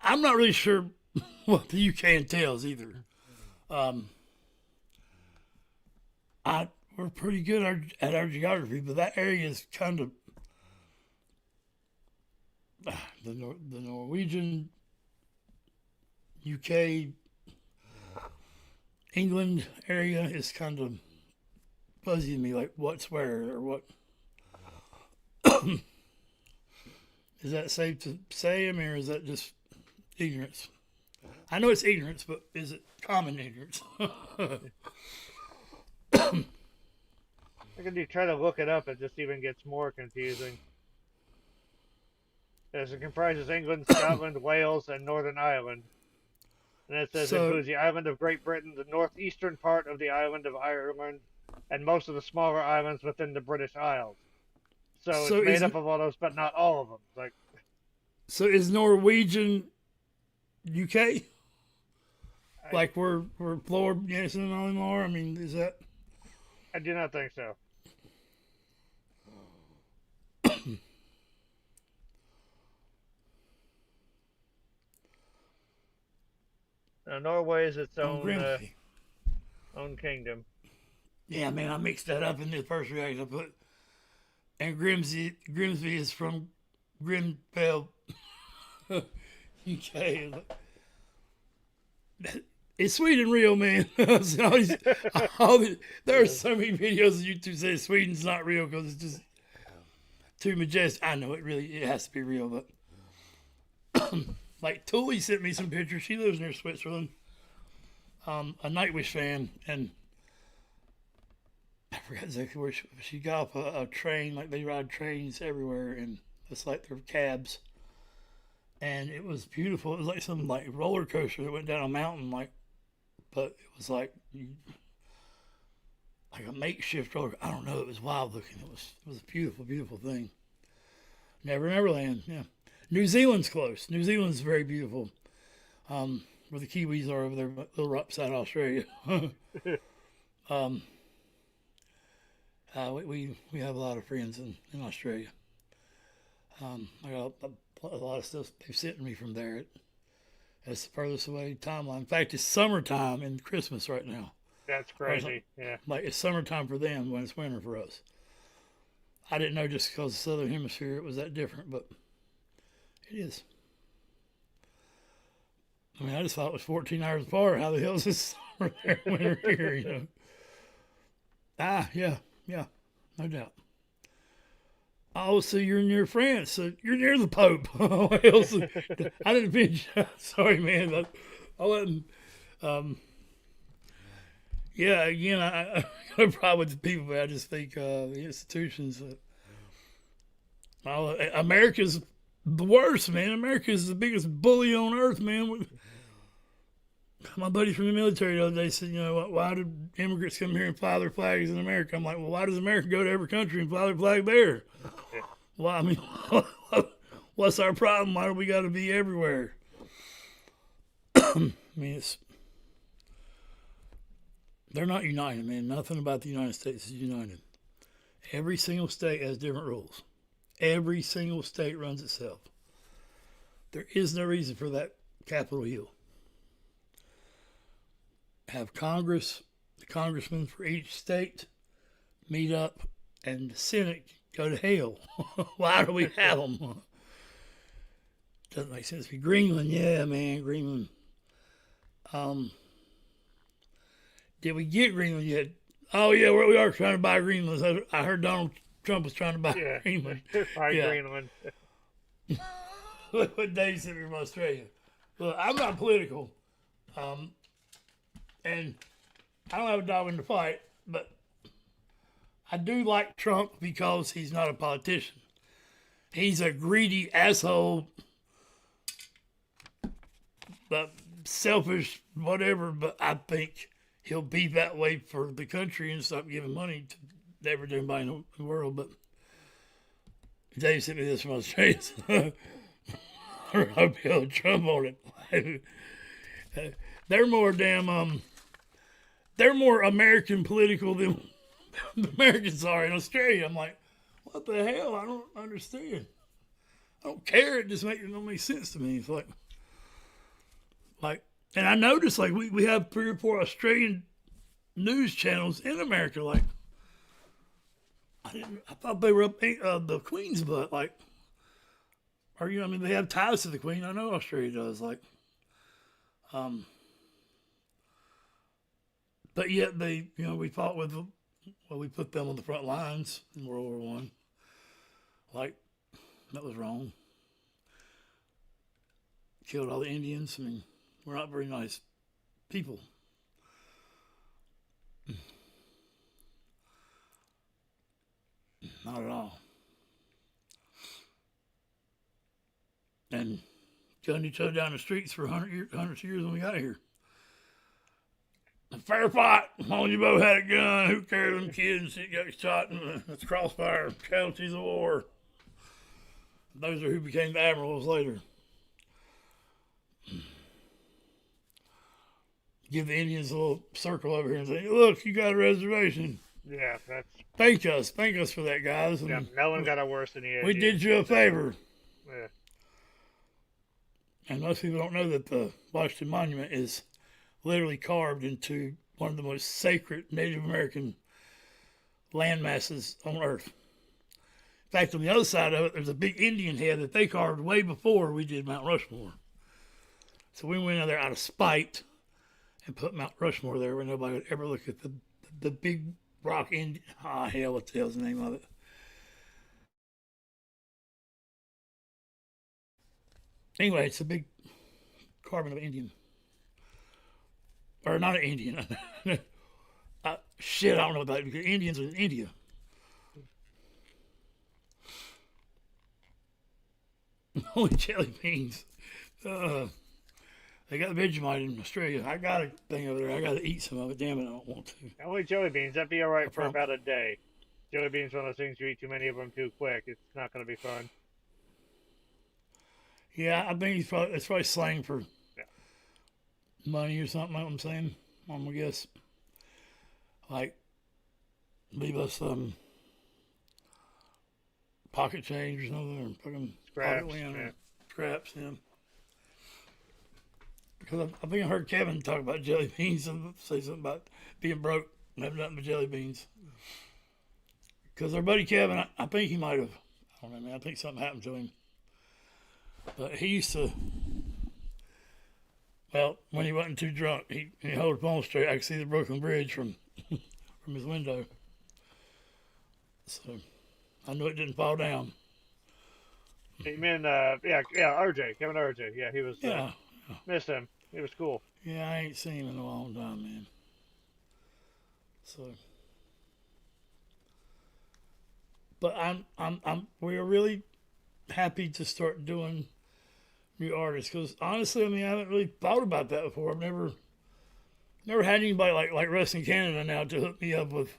I'm not really sure what the UK entails either. We're pretty good at our geography, but that area is kind of the Norwegian, UK, England area is kind of fuzzy to me, like what's where or what. Is that safe to say? I mean, or is that just ignorance? I know it's ignorance, but is it common ignorance? I can try to look it up. It just even gets more confusing. As it comprises England, Scotland, Wales, and Northern Ireland. And it says So- includes the island of Great Britain, the northeastern part of the island of Ireland, and most of the smaller islands within the British Isles. So So it's made is up of all those, but not all of them. Like, So is Norwegian UK? Like we're Florida, yes, and all more. I mean, is that? I do not think so. Now, Norway is its own Grimsby? own kingdom. Yeah, man, I mixed that up in the first reaction. I put, and Grimsby is from Grimfel, UK. Is Sweden real, man? There are so many videos on YouTube say Sweden's not real because it's just too majestic. I know it has to be real, but like Tully sent me some pictures. She lives near Switzerland. A Nightwish fan, and I forgot exactly where she got off a train. Like they ride trains everywhere, and it's like their cabs. And it was beautiful. It was like some like roller coaster that went down a mountain, but it was like a makeshift roller. I don't know. It was wild looking. It was a beautiful, beautiful thing. Neverland. Yeah, New Zealand's close. New Zealand's very beautiful. Where the Kiwis are over there, a little upside Australia. We have a lot of friends in Australia. I got a lot of stuff they've sent me from there. That's the furthest away timeline. In fact, it's summertime and Christmas right now. That's crazy. Yeah. Like it's summertime for them when it's winter for us. I didn't know just because the Southern Hemisphere it was that different, but it is. I mean, I just thought it was 14 hours apart. How the hell is this summer there, winter here, you know? Yeah, no doubt. Oh, so you're near France. So you're near the Pope. What else? I didn't pinch. Sorry, man. I'll let him. Yeah, again, I got a problem with the people, but I just think the institutions. America's the worst, man. America's the biggest bully on earth, man. My buddy from the military the other day said, you know, why do immigrants come here and fly their flags in America? I'm like, well, why does America go to every country and fly their flag there? Well, I mean, what's our problem? Why do we got to be everywhere? I mean, they're not united, man. Nothing about the United States is united. Every single state has different rules. Every single state runs itself. There is no reason for that Capitol Hill. Have Congress, the congressmen for each state meet up, and the Senate go to hell. Why do we have them? Doesn't make sense. Greenland, yeah, man, Greenland. Did we get Greenland yet? Oh yeah, we are trying to buy Greenland. I heard Donald Trump was trying to buy Greenland. Greenland. What Dave sent me from Australia. Look, I'm not political, and I don't have a dog in the fight, but I do like Trump because he's not a politician. He's a greedy asshole, but selfish, whatever, but I think he'll be that way for the country and stop giving money to everybody in the world. But Dave sent me this from Australia. I'll be able to Trump on it. They're more they're more American political than the Americans are in Australia. I'm like, what the hell? I don't understand. I don't care. It just don't make sense to me. It's like, and I noticed like we have 3 or 4 Australian news channels in America. Like, I thought they were up the Queen's butt. Like, I mean, they have ties to the Queen. I know Australia does. Like, but yet they, we fought with them. Well, we put them on the front lines in World War One. Like, that was wrong. Killed all the Indians. I mean, we're not very nice people. Not at all. And gunned each other down the streets for hundreds of years when we got here. A fair fight. Long you both had a gun. Who cares? Them kids got shot in the crossfire. Casualties of war. Those are who became the admirals later. Give the Indians a little circle over here and say, look, you got a reservation. Yeah, that's... Thank us for that, guys. Yeah, no one got it worse than the We did you a favor. Yeah. And most people don't know that the Washington Monument is literally carved into one of the most sacred Native American land masses on Earth. In fact, on the other side of it, there's a big Indian head that they carved way before we did Mount Rushmore. So we went in there out of spite and put Mount Rushmore there where nobody would ever look at the big rock Indian. Ah, hell, what the hell's the name of it? Anyway, it's a big carving of an Indian. Or not an Indian. Shit, I don't know about it because Indians are in India. Only jelly beans. They got Vegemite in Australia. I got a thing over there. I got to eat some of it. Damn it, I don't want to. Only jelly beans. That'd be all right for about a day. Jelly beans are one of those things you eat too many of them too quick. It's not going to be fun. Yeah, I think it's probably slang for money or something. Like I'm saying, I'm gonna guess. Like, leave us pocket change or something, or fucking Scraps. Scraps, yeah. Because I think I heard Kevin talk about jelly beans and say something about being broke and having nothing but jelly beans. Because our buddy Kevin, I think he might have, I don't know, man, I think something happened to him. But he used to, well, when he wasn't too drunk, he held the phone straight. I could see the Brooklyn Bridge from his window. So I knew it didn't fall down. You mean, RJ, Kevin RJ. Yeah, he was, missed him. He was cool. Yeah, I ain't seen him in a long time, man. So, but we're really happy to start doing new artists because honestly, I mean, I haven't really thought about that before. I've never had anybody like Wrestling Canada now to hook me up with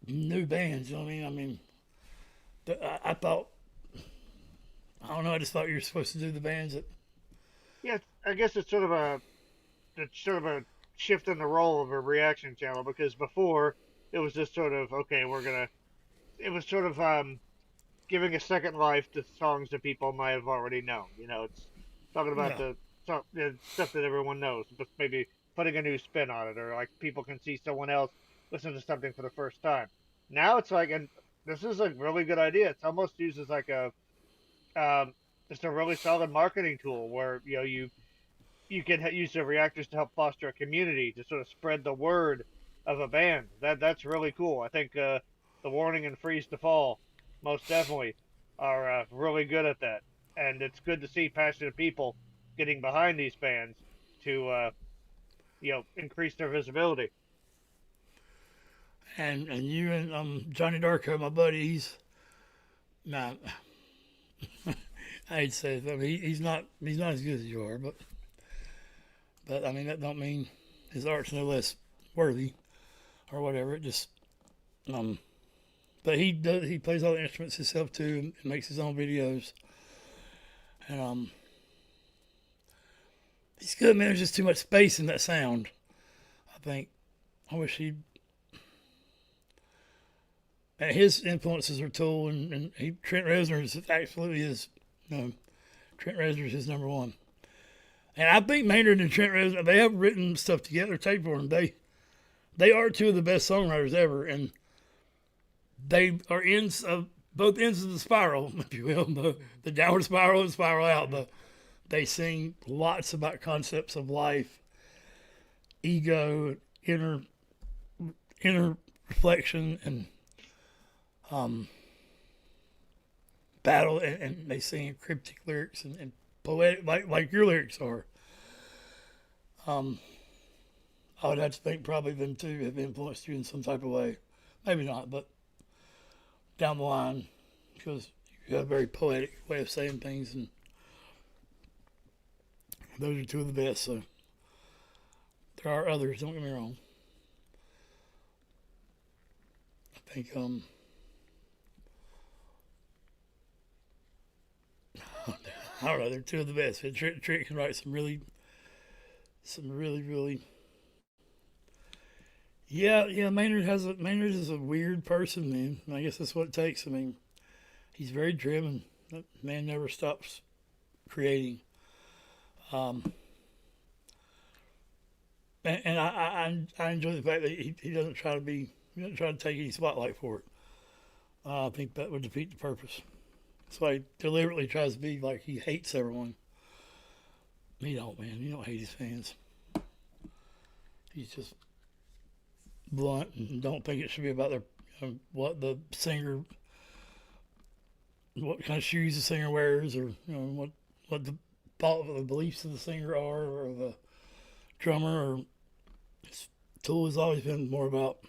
new bands. You know what I mean? I mean, I thought, I don't know. I just thought you were supposed to do the bands that. Yeah, I guess it's sort of a shift in the role of a reaction channel because before it was just sort of okay, it was sort of giving a second life to songs that people might have already known. You know, it's talking about the stuff that everyone knows, but maybe putting a new spin on it, or like people can see someone else listen to something for the first time. Now it's like, and this is a really good idea. It's almost used as like a just a really solid marketing tool where you can use the reactors to help foster a community to sort of spread the word of a band. That's really cool. I think the Warning and Freeze to Fall most definitely are really good at that, and it's good to see passionate people getting behind these bands to increase their visibility. And you and Johnny Darko, my buddy, he's not. I'd say, I mean, he's not as good as you are, but I mean that don't mean his art's no less worthy or whatever. It just but he plays all the instruments himself too and makes his own videos, and he's good, man. There's just too much space in that sound. I think I wish he'd. And his influences are Tool, and Trent Reznor is absolutely his. Trent Reznor is his number one. And I think Maynard and Trent Reznor, they have written stuff together, tape for him. They are two of the best songwriters ever, and they are ends of both ends of the spiral, if you will, the downward spiral and spiral out. But they sing lots about concepts of life, ego, inner reflection, and battle, and they sing cryptic lyrics and poetic, like your lyrics are. I would have to think probably them two have influenced you in some type of way. Maybe not, but down the line, because you have a very poetic way of saying things, and Those are two of the best. So there are others. Don't get me wrong. I think I don't know. They're two of the best. Trick can write some really. Yeah. Maynard is a weird person, man. I guess that's what it takes. I mean, he's very driven. That man never stops creating. And I enjoy the fact that he doesn't try to take any spotlight for it. I think that would defeat the purpose. That's why he deliberately tries to be like he hates everyone. He don't, man. You don't hate his fans. He's just blunt and don't think it should be about what the singer, what kind of shoes the singer wears, or what the beliefs of the singer are, or the drummer. Or his tool has always been more about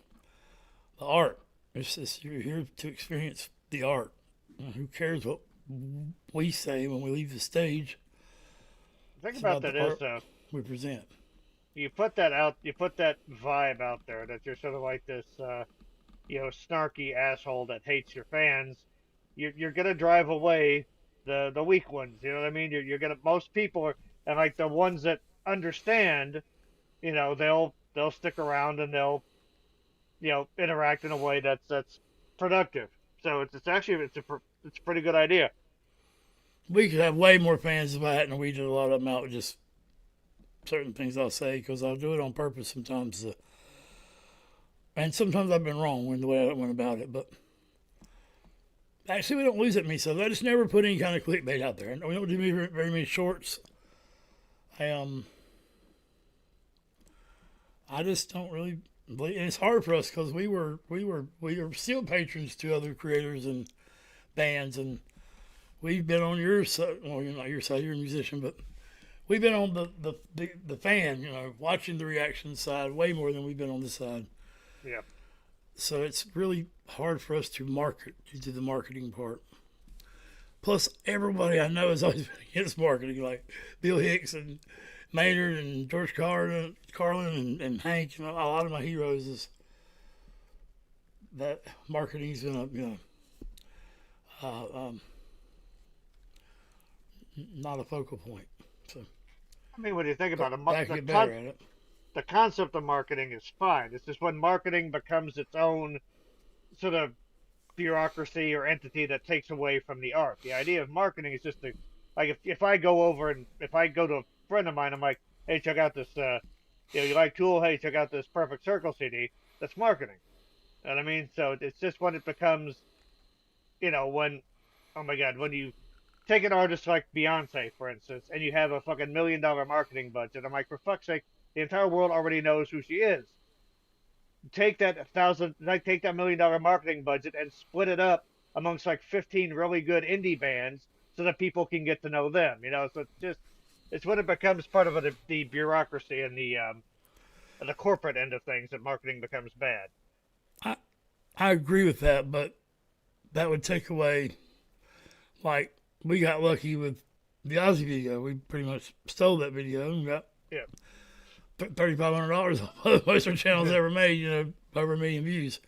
the art. It's just, you're here to experience the art. Who cares what we say when we leave the stage? The thing about that is, we present. You put that out. You put that vibe out there that you're sort of like this, snarky asshole that hates your fans. You're gonna drive away the weak ones. You know what I mean? You're gonna, most people are, and like the ones that understand, they'll stick around and they'll, interact in a way that's productive. So it's a pretty good idea. We could have way more fans if I hadn't weeded a lot of them out with just certain things I'll say, because I'll do it on purpose sometimes. And sometimes I've been wrong in the way I went about it. But actually, we don't lose at me, so I just never put any kind of clickbait out there. We don't do very many shorts. I just don't really believe. And it's hard for us because we were still patrons to other creators and bands, and we've been on your side. Well, you're not your side. You're a musician, but we've been on the fan, watching the reaction side way more than we've been on this side. Yeah. So it's really hard for us to market, to do the marketing part. Plus, everybody I know has always been against marketing, like Bill Hicks and Maynard and George Carlin and Hank. A lot of my heroes is that marketing's been not a focal point. So, I mean, when you think about it, the concept of marketing is fine. It's just when marketing becomes its own sort of bureaucracy or entity that takes away from the art. The idea of marketing is just if I go over and if I go to a friend of mine, I'm like, hey, check out this, you like Tool? Hey, check out this Perfect Circle CD. That's marketing. You know what I mean? So it's just when it becomes, when, oh my God, when you take an artist like Beyonce, for instance, and you have a fucking $1 million marketing budget. I'm like, for fuck's sake, the entire world already knows who she is. Take that $1 million marketing budget and split it up amongst like 15 really good indie bands so that people can get to know them. So it's when it becomes part of the bureaucracy and the corporate end of things that marketing becomes bad. I agree with that, but that would take away, like, we got lucky with the Ozzy video. We pretty much stole that video and got $3,500 off most of our channels ever made, over 1 million views.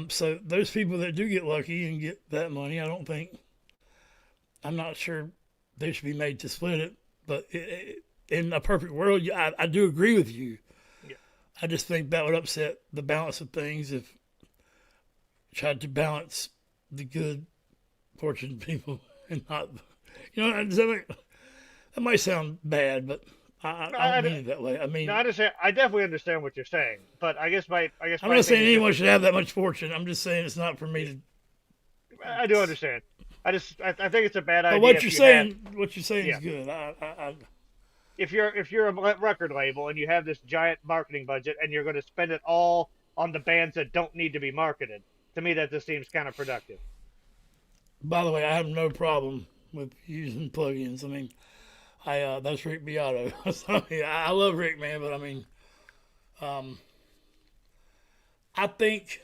So those people that do get lucky and get that money, I'm not sure they should be made to split it. But in a perfect world, I do agree with you. Yeah. I just think that would upset the balance of things if tried to balance the good fortunate people and not, that might sound bad, but I don't mean it that way. I mean, no, I definitely understand what you're saying, but I'm not saying anyone should have that much fortune. I'm just saying it's not for me to. I do understand. I think it's a bad idea. But what you're saying is good. If you're a record label and you have this giant marketing budget and you're going to spend it all on the bands that don't need to be marketed, to me that just seems counterproductive. By the way, I have no problem with using plugins. I mean, that's Rick Beato. So, I love Rick, man, but I mean, I think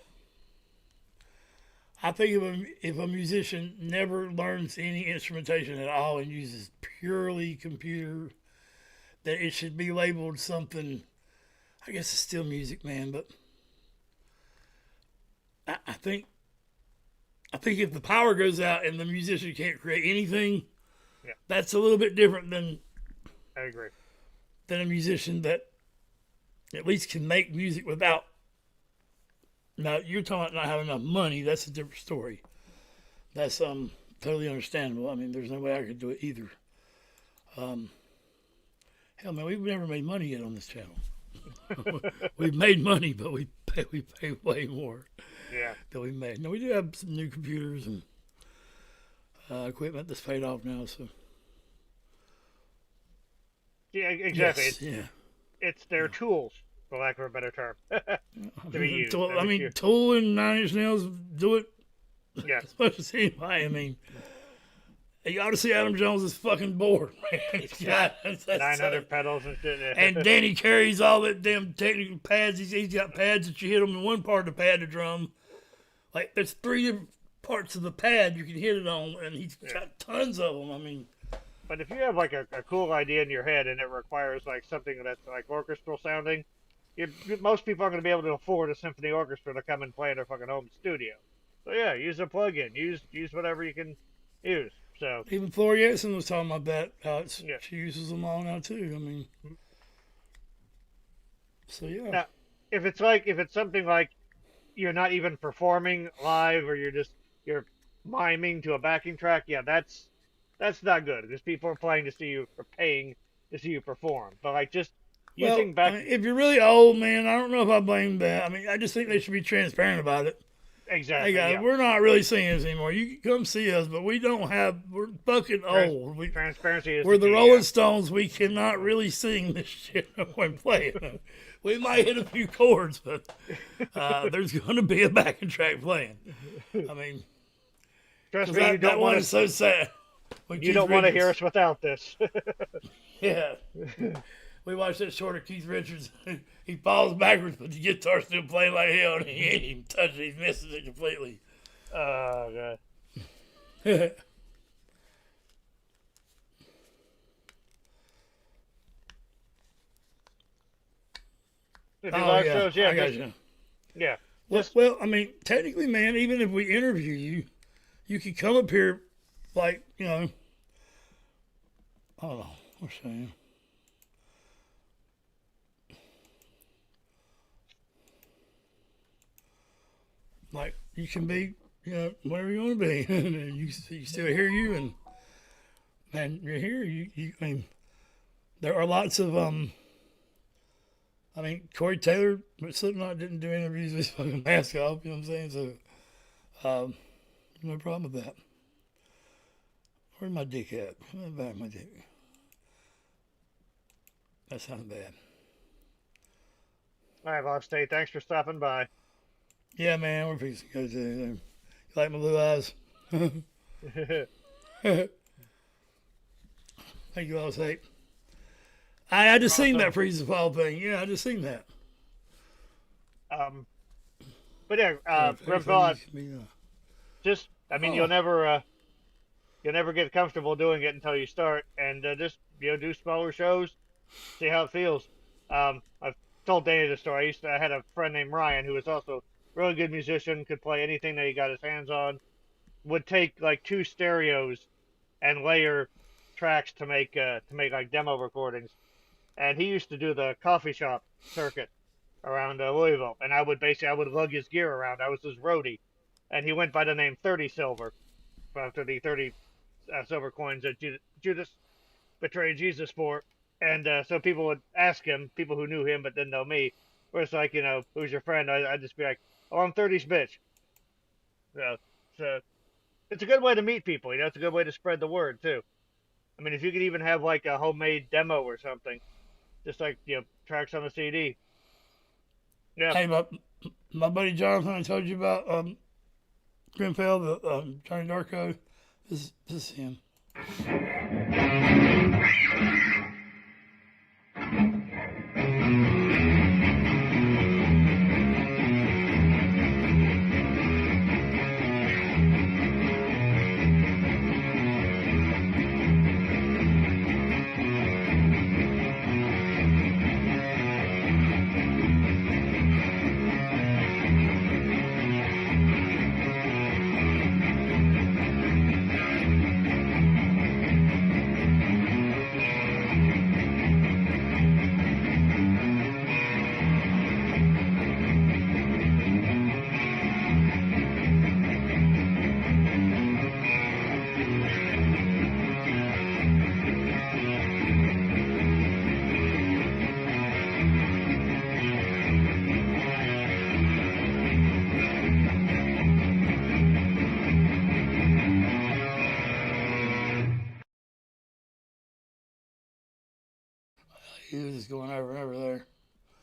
if a musician never learns any instrumentation at all and uses purely computer that it should be labeled something. I guess it's still music, man, but I think if the power goes out and the musician can't create anything, that's a little bit different than I agree. Than a musician that at least can make music without. Now you're talking about not having enough money. That's a different story. That's totally understandable. I mean, there's no way I could do it either. Hell, man, we've never made money yet on this channel. We've made money, but we pay way more than we made. No, we do have some new computers and equipment that's paid off now. So yeah, exactly. Yes, it's their tools, for lack of a better term, to be used. I mean, Tool and Nine Inch Nails do it. Yeah, as much as anybody. I mean, you ought to see Adam Jones' fucking board, man. God, 900 pedals and shit. And Danny carries all that damn technical pads. He's got pads that you hit them in one part of the pad to drum. Like, there's 3 different parts of the pad you can hit it on, and he's got tons of them. I mean, but if you have like a cool idea in your head and it requires like something that's like orchestral sounding, most people aren't going to be able to afford a symphony orchestra to come and play in their fucking home studio. So yeah, use a plug-in. Use whatever you can use. So even Floria Edison was talking about that. She uses them all now too. I mean, so yeah. Now, if it's something like you're not even performing live or you're miming to a backing track, that's not good because people are paying to see you perform. But like just using back. I mean, if you're really old, man, I don't know if I blame that. I mean, I just think they should be transparent about it. Exactly. Hey guys, we're not really singing this anymore. You can come see us, but we're fucking old. Transparency is we're the Rolling Stones. We cannot really sing this shit when playing. We might hit a few chords, but there's going to be a backing track playing. I mean, trust me, that one is so sad. You don't want to hear us without this. Yeah. We watched that short of Keith Richards. He falls backwards, but the guitar's still playing like hell, and he ain't even touching it. He misses it completely. Oh, God. Live shows, I got you. Yeah. Well, I mean, technically, man, even if we interview you, you could come up here, like, you know, hold on, what's saying? Like, you can be, you know, whatever you want to be. And you still hear you, and man, you're here. I mean, there are lots of, I mean, Corey Taylor, but Slipknot didn't do interviews with his fucking mask off, you know what I'm saying? So, no problem with that. Where's my dick at? Where's back my dick? That sounded bad. All right, Bob State, thanks for stopping by. Yeah, man, we're fixing to go to. You like my blue eyes? Thank you, all State. I just seen that freeze the fall thing. Yeah, I just seen that. But yeah, Grimfel, just I mean, you'll never get comfortable doing it until you start, and just do smaller shows, see how it feels. I've told Danny the story. I had a friend named Ryan who was also a really good musician, could play anything that he got his hands on. Would take like 2 stereos and layer tracks to make like demo recordings. And he used to do the coffee shop circuit around Louisville, and I would lug his gear around. I was his roadie, and he went by the name 30 Silver after the 30 silver coins that Judas betrayed Jesus for. And so people would ask him, people who knew him but didn't know me, where it's like, who's your friend? I'd just be like, oh, I'm 30's bitch. So it's a good way to meet people. It's a good way to spread the word too. I mean, if you could even have like a homemade demo or something, just like tracks on a CD. Yeah. Hey, my buddy Jonathan, I told you about Grimfel, the Johnny Darko. This is him. He was just going over and over there.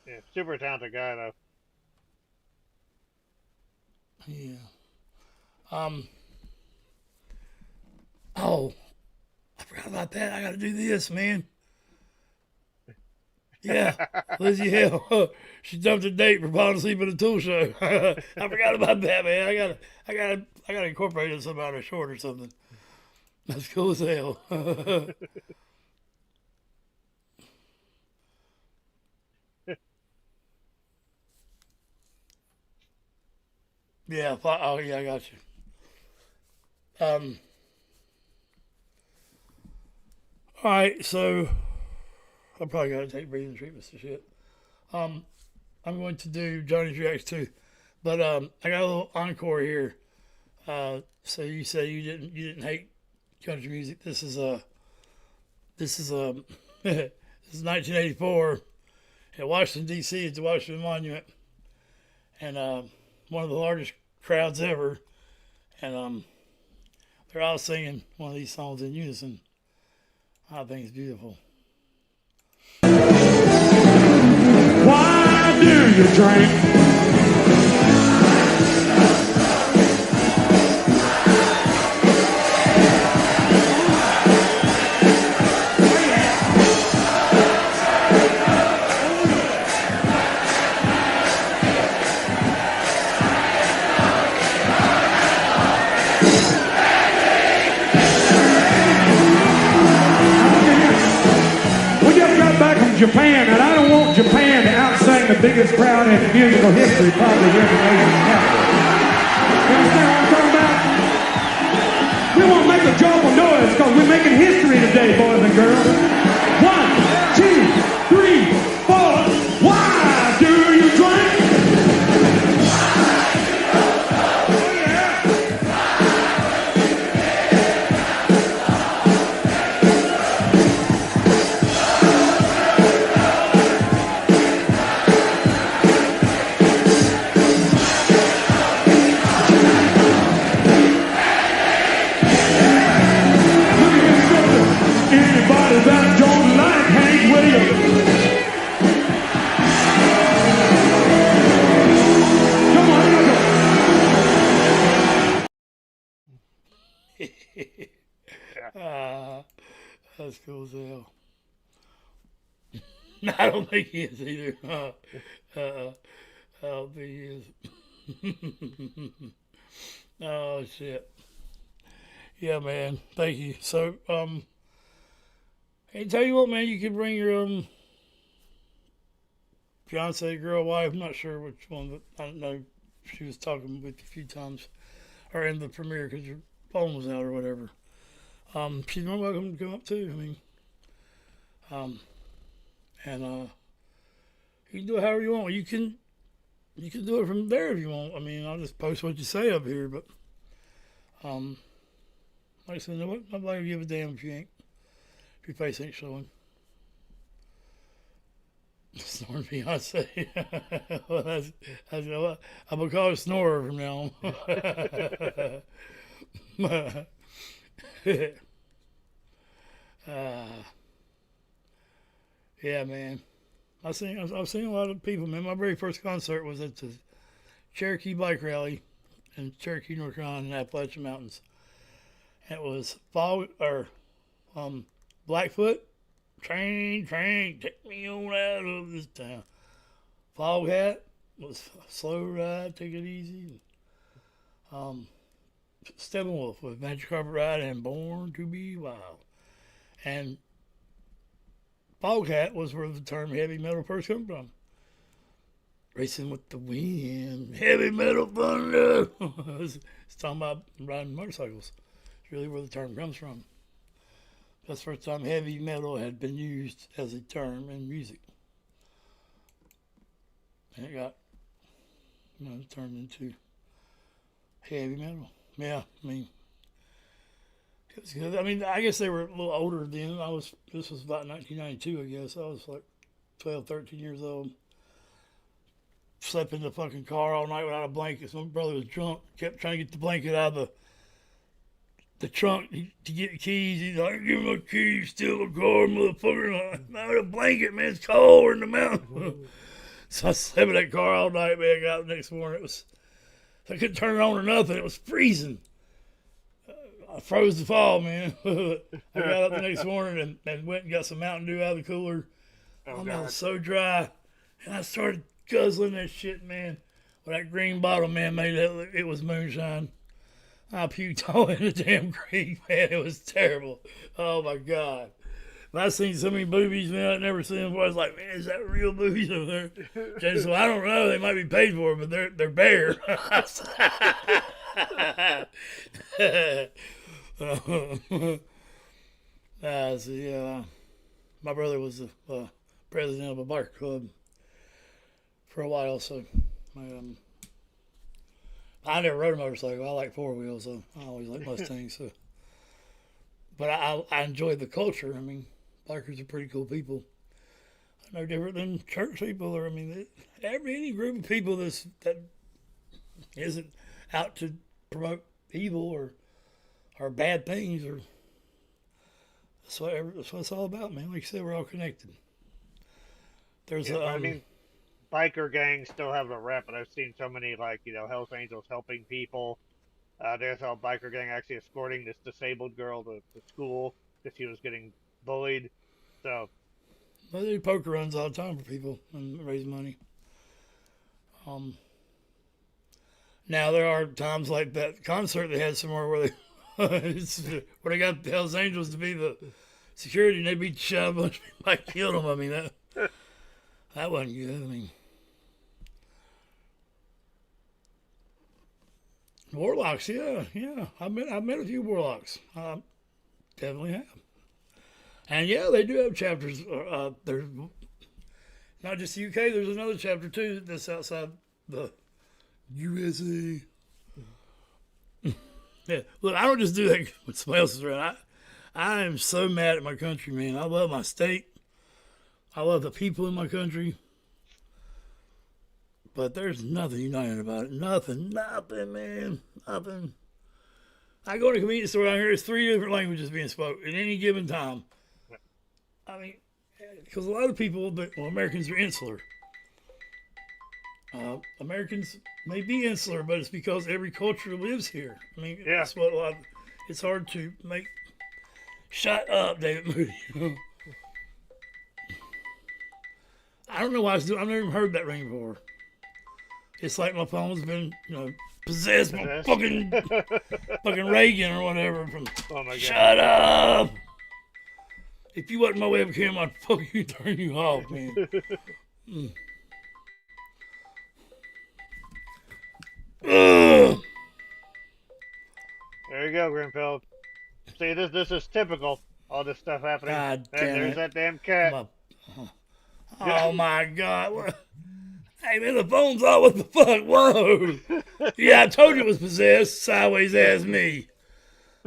Yeah, super talented guy though. Yeah. Oh, I forgot about that. I got to do this, man. Yeah, Lizzie Hale. She dumped a date for falling asleep at a tool show. I forgot about that, man. I gotta incorporate it somehow in a short or something. That's cool as hell. Yeah. Oh, yeah. I got you. All right. So I probably got to take breathing treatments and shit. I'm going to do Johnny's Reacts too, but I got a little encore here. So you say you didn't hate country music. This is this is 1984 at Washington D.C. at the Washington Monument, and one of the largest crowds ever, and they're all singing one of these songs in unison. I think it's beautiful. Why do you drink? Japan, and I don't want Japan to outsing the biggest crowd in musical history, probably here in the nation's capital. You understand what I'm talking about? We want to make a joyful noise because we're making history today, boys and girls. 1, 2, 3, 4. Why do you drink? That's cool as hell. I don't think he is either. I don't think he is. Oh shit. Yeah, man. Thank you. So, hey, tell you what, man. You could bring your fiance, girl, wife. I'm not sure which one, but I don't know. She was talking with you a few times, or in the premiere because your phone was out or whatever. She's more welcome to come up too. I mean, and you can do it however you want. You can do it from there if you want. I mean, I'll just post what you say up here, but like I said, nobody will give a damn if your face ain't showing. Snoring Beyonce. Well, that's I'm gonna call her Snorer from now on. Yeah, man. I've seen a lot of people, man. My very first concert was at the Cherokee Bike Rally in Cherokee, North Carolina, in the Appalachian Mountains. It was Blackfoot, train, take me on out of this town. Foghat was a slow ride, take it easy. Steppenwolf with Magic Carpet Ride and Born to Be Wild. And Foghat was where the term heavy metal first came from. Racing with the wind, heavy metal thunder. It's talking about riding motorcycles. It's really where the term comes from. That's the first time heavy metal had been used as a term in music. And it got, turned into heavy metal. Yeah, I mean, it was good. I mean, I guess they were a little older then. This was about 1992, I guess. I was like 12, 13 years old. Slept in the fucking car all night without a blanket. My brother was drunk, kept trying to get the blanket out of the the trunk to get the keys. He's like, "Give me my keys, steal the car, motherfucker." I'm like, "No, the blanket, man. It's cold. We're in the mountains." So I slept in that car all night, man. I got up the next morning. I couldn't turn it on or nothing. It was freezing. I froze the fall, man. I got up the next morning and went and got some Mountain Dew out of the cooler. Oh, My mouth God. was so dry. And I started guzzling that shit, man. When that green bottle, man, made it was moonshine. I puked all in the damn creek, man. It was terrible. Oh, my God. And I seen so many boobies, man, I'd never seen them before. I was like, man, is that real boobies over there? Jay said, well, I don't know. They might be paid for, but they're bare. So, yeah, my brother was the president of a biker club for a while, so I never rode a motorcycle. I like four wheels, so I always like Mustangs. So, but I enjoyed the culture. I mean, bikers are pretty cool people. No different than church people, or I mean, any group of people that isn't out to promote evil or bad things, or that's what it's all about, man. Like you said, we're all connected. There's Yeah, I mean, biker gangs still have a rep, but I've seen so many, like, Hells Angels helping people. There's a biker gang actually escorting this disabled girl to school because she was getting bullied. So, well, they do poker runs all the time for people and raise money. Now there are times like that concert they had somewhere where where they got the Hells Angels to be the security, and they beat the shit out of a bunch of people, like killed them. I mean that wasn't good. I mean, warlocks, yeah. I've met a few warlocks. Definitely have. And yeah, they do have chapters. There's not just the UK. There's another chapter too that's outside the USA. Yeah, look, I don't just do that when somebody else is around. I am so mad at my country, man. I love my state. I love the people in my country. But there's nothing united about it. Nothing, man. Nothing. I go to a convenience store down here, there's 3 different languages being spoken at any given time. I mean, because a lot of people, Americans are insular. Americans may be insular, but it's because every culture lives here. I mean, Yeah. that's what it's hard to make. Shut up, David Moody. I don't know why I've never even heard that ring before. It's like my phone's been, possessed by fucking Reagan or whatever. oh my God. Shut up! If you wasn't my webcam, I'd fucking turn you off, man. Ugh. There you go, Grimfel. See, this is typical. All this stuff happening. God And damn there's it. that damn cat. Oh my God. What? Hey man, the phone's all, what the fuck? Whoa. Yeah, I told you it was possessed. Sideways ass me.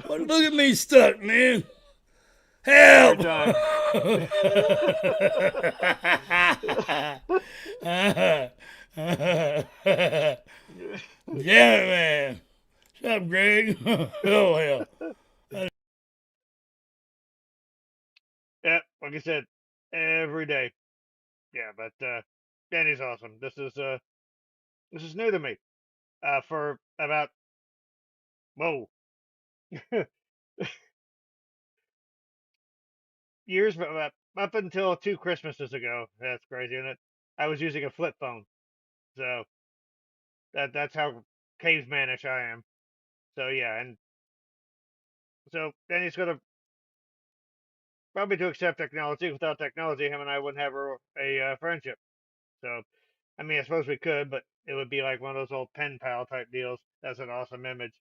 What, look at me stuck, man. Help! Time. Damn it, man. Shut up, Greg. Oh, hell. Yeah, like I said, every day. Yeah, but Danny's awesome. This is new to me. For about years, but up until 2 Christmases ago. That's crazy, isn't it? I was using a flip phone, so that's how cavemanish I am. So yeah, and so Danny's gonna probably to accept technology. Without technology, him and I wouldn't have a friendship. So, I mean, I suppose we could, but it would be like one of those old pen pal type deals. That's an awesome image.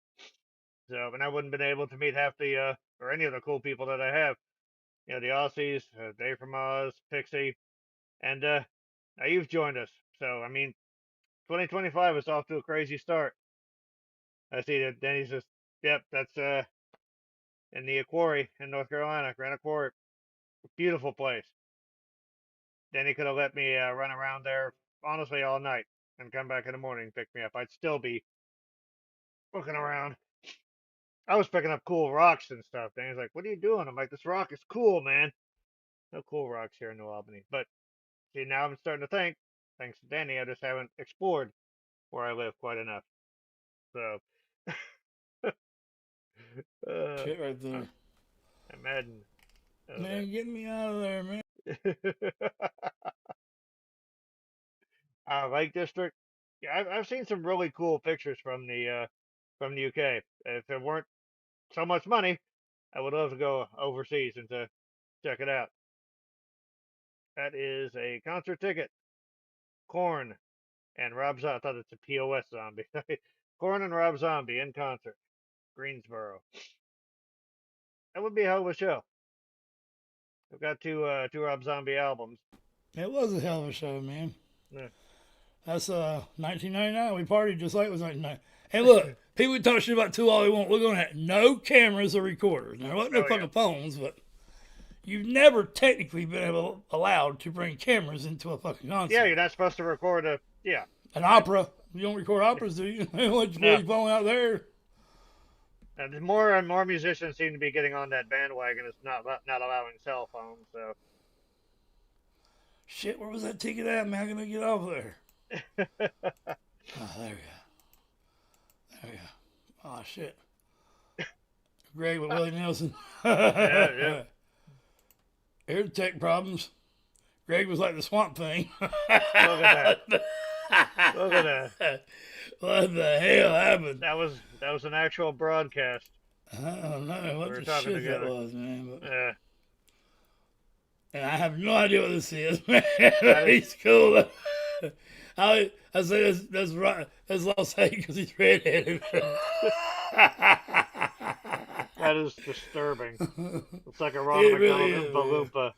So, and I wouldn't been able to meet half the or any of the cool people that I have. The Aussies, Dave from Oz, Pixie, and now you've joined us. So, I mean, 2025 is off to a crazy start. I see that Denny's just, yep, that's in the quarry in North Carolina, Granite Quarry. Beautiful place. Denny could have let me run around there honestly all night and come back in the morning and pick me up. I'd still be looking around. I was picking up cool rocks and stuff. Danny's like, "What are you doing?" I'm like, "This rock is cool, man." No cool rocks here in New Albany. But see, now I'm starting to think, thanks to Danny, I just haven't explored where I live quite enough. So, uh, Shit right there. I'm adding Man, get me out of there, man. that. Lake District. Yeah, I've seen some really cool pictures from the UK. If there weren't so much money, I would love to go overseas and to check it out. That is a concert ticket. Corn and Rob Zombie. I thought it's a POS zombie. Corn and Rob Zombie in concert. Greensboro. That would be a hell of a show. I've got two Rob Zombie albums. It was a hell of a show, man. Yeah. That's 1999. We partied just like it was 1999. And look, people talk shit about Tool all they want. Look on that. No cameras or recorders. Now, there wasn't no fucking phones, but you've never technically been allowed to bring cameras into a fucking concert. Yeah, you're not supposed to record an opera. You don't record operas, do you? They let you your phone out there. And more and more musicians seem to be getting on that bandwagon. It's not allowing cell phones. So shit, where was that ticket at, man? I'm gonna get off there. Oh, there we go. There we go. Oh shit. Greg with Willie Nelson. yeah. Here's the tech problems. Greg was like the Swamp Thing. Look at that. Look at that. What the hell happened? That was an actual broadcast. I don't know what We were the talking shit together. that was, man. But, Yeah. and I have no idea what this is, man. He's cool. I say that's right. That's Lost Hay because he's redheaded. That is disturbing. It's like a Ronald really McDonald Oompa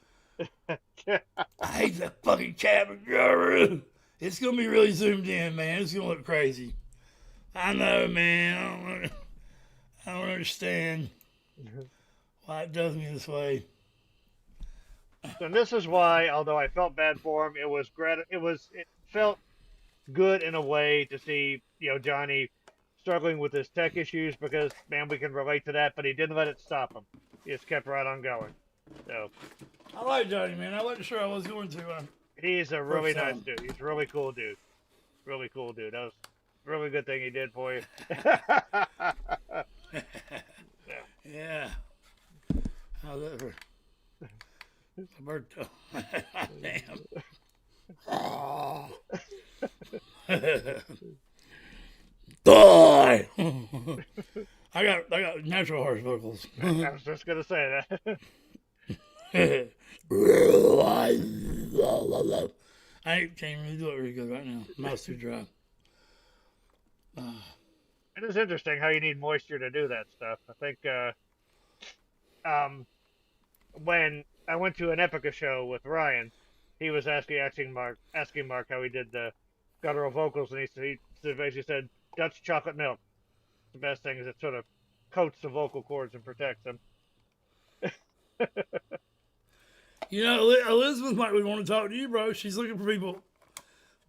Loompa. I hate that fucking camera. It's gonna be really zoomed in, man. It's gonna look crazy. I know, man. I don't understand why it does me this way. And this is why, although I felt bad for him, it felt good in a way to see, Johnny struggling with his tech issues because, man, we can relate to that, but he didn't let it stop him. He just kept right on going. So I like Johnny, man. I wasn't sure I was going to. he's a really nice dude. He's a really cool dude. Really cool dude. That was a really good thing he did for you. Yeah. How's that for Alberto? Damn. Oh. Die. I got natural harsh vocals. I was just gonna say that. I can't really do it really good right now. Mouth's too dry. It is interesting how you need moisture to do that stuff. I think when I went to an Epica show with Ryan, he was asking Mark how he did the guttural vocals, and he basically said Dutch chocolate milk. The best thing is it sort of coats the vocal cords and protects them. Elizabeth might want to talk to you, bro. She's looking for people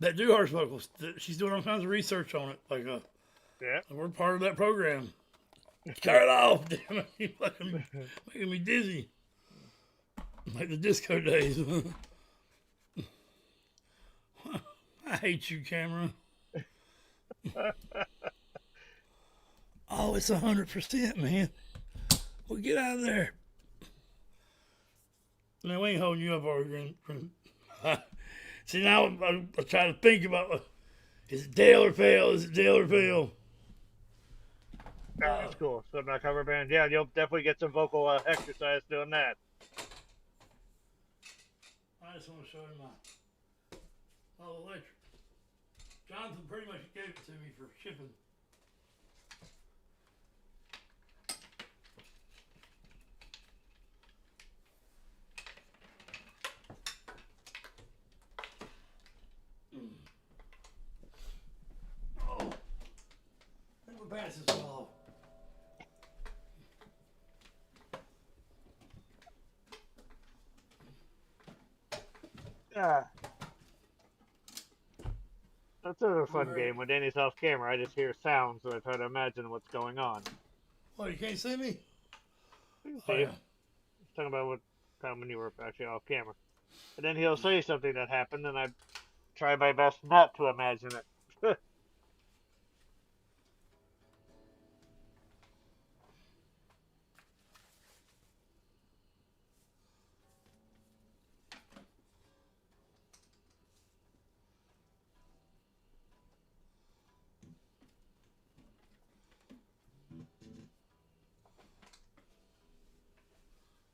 that do harsh vocals. She's doing all kinds of research on it. We're part of that program. Cut it off, damn it. You're fucking making me dizzy. Like the disco days. I hate you, camera. Oh, it's 100%, man. Well, get out of there. Man, we ain't holding you up over here. See, now I'm trying to think about, is it Dale or fail? Is it Dale or fail? That's cool. So my cover band, yeah, you'll definitely get some vocal exercise doing that. I just want to show you my electric. Jonathan pretty much gave it to me for shipping. Oh, I think we'll pass this off. Yeah. That's sort of a fun game. When Danny's off camera, I just hear sounds, so I try to imagine what's going on. What, you can't see me? See, Oh, yeah. talking about what time when you were actually off camera. And then he'll say something that happened, and I try my best not to imagine it.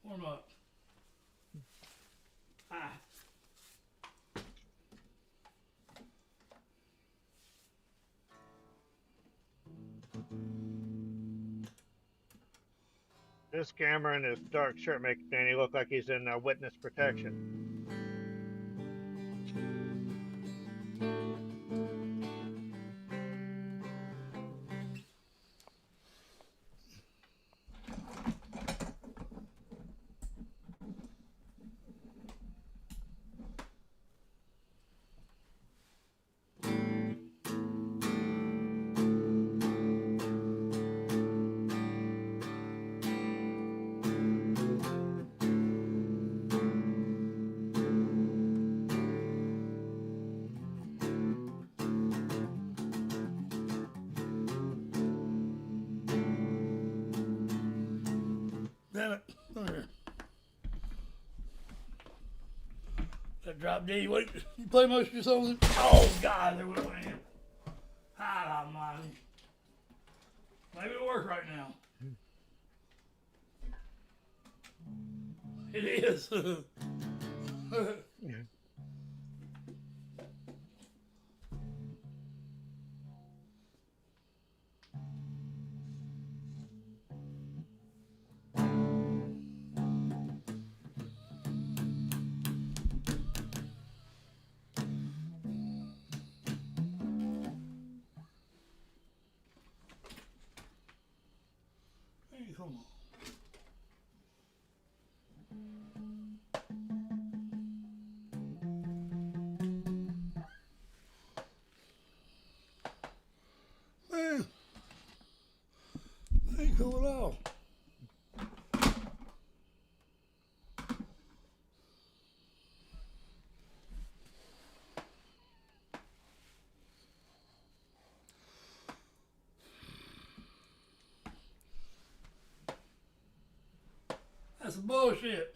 Warm up. Ah. This camera and his dark shirt make Danny look like he's in witness protection. Damn it. Come here. That drop D. What, you play most of your songs? Oh, God, there went my hand. Ah, almighty. Maybe it'll work right now. It is. Hey, come on. Man, ain't cool at all. That's some bullshit.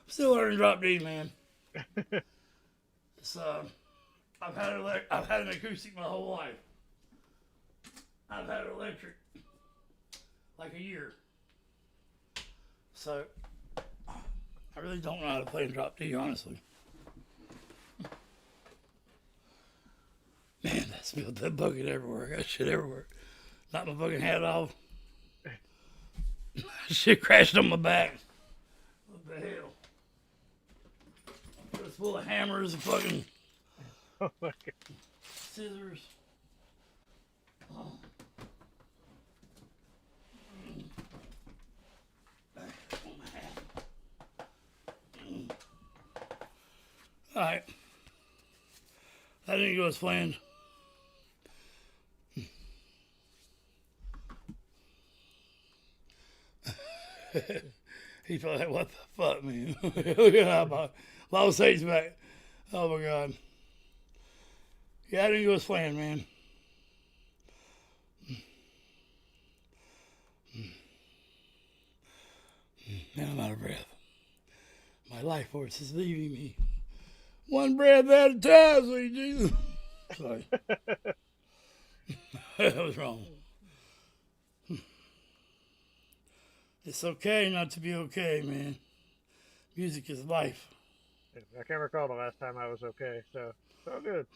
Still learning drop D, man. It's, I've had an acoustic my whole life. I've had an electric like a year. So I really don't know how to play and drop D, honestly. Man, that spilled that bucket everywhere. I got shit everywhere. Knocked my fucking hat off. Shit crashed on my back. What the hell? It was full of hammers and fucking Oh my God. scissors. Oh. Alright. That didn't go as planned. He's probably like, what the fuck, man? Look at how my lost H back. Oh my God. Yeah, I didn't go as planned, man. Now I'm out of breath. My life force is leaving me. One breath at a time, sweet Jesus. Sorry. That was wrong. It's okay not to be okay, man. Music is life. I can't recall the last time I was okay, so good.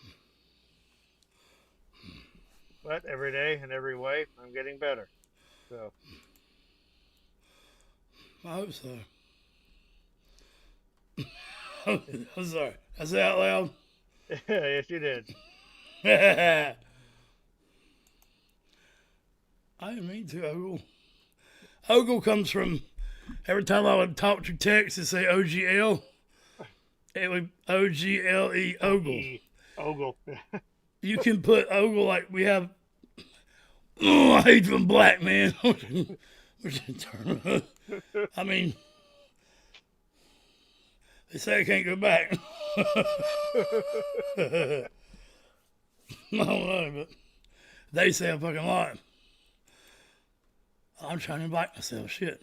But every day and every way, I'm getting better. So I hope so. I'm sorry. I said out loud. yes, you did. I didn't mean to, Ogle. Ogle comes from, every time I would talk through text and say OGL, it would OGLE, Ogle. Ogle. You can put Ogle like we have, I hate from black, man. I mean, they say I can't go back. I don't know, but they say I'm fucking lying. I'm trying to invite myself. Shit.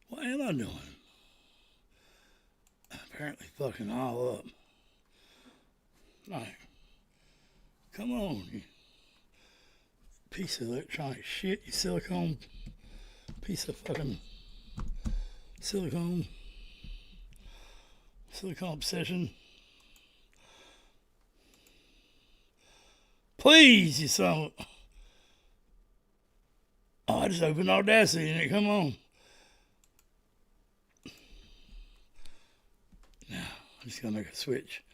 What am I doing? Apparently fucking all up. Like, come on, you piece of electronic shit, you silicone piece of fucking silicone obsession. Please, you son of a... Oh, I just opened Audacity and it come on. Now, I'm just gonna make a switch.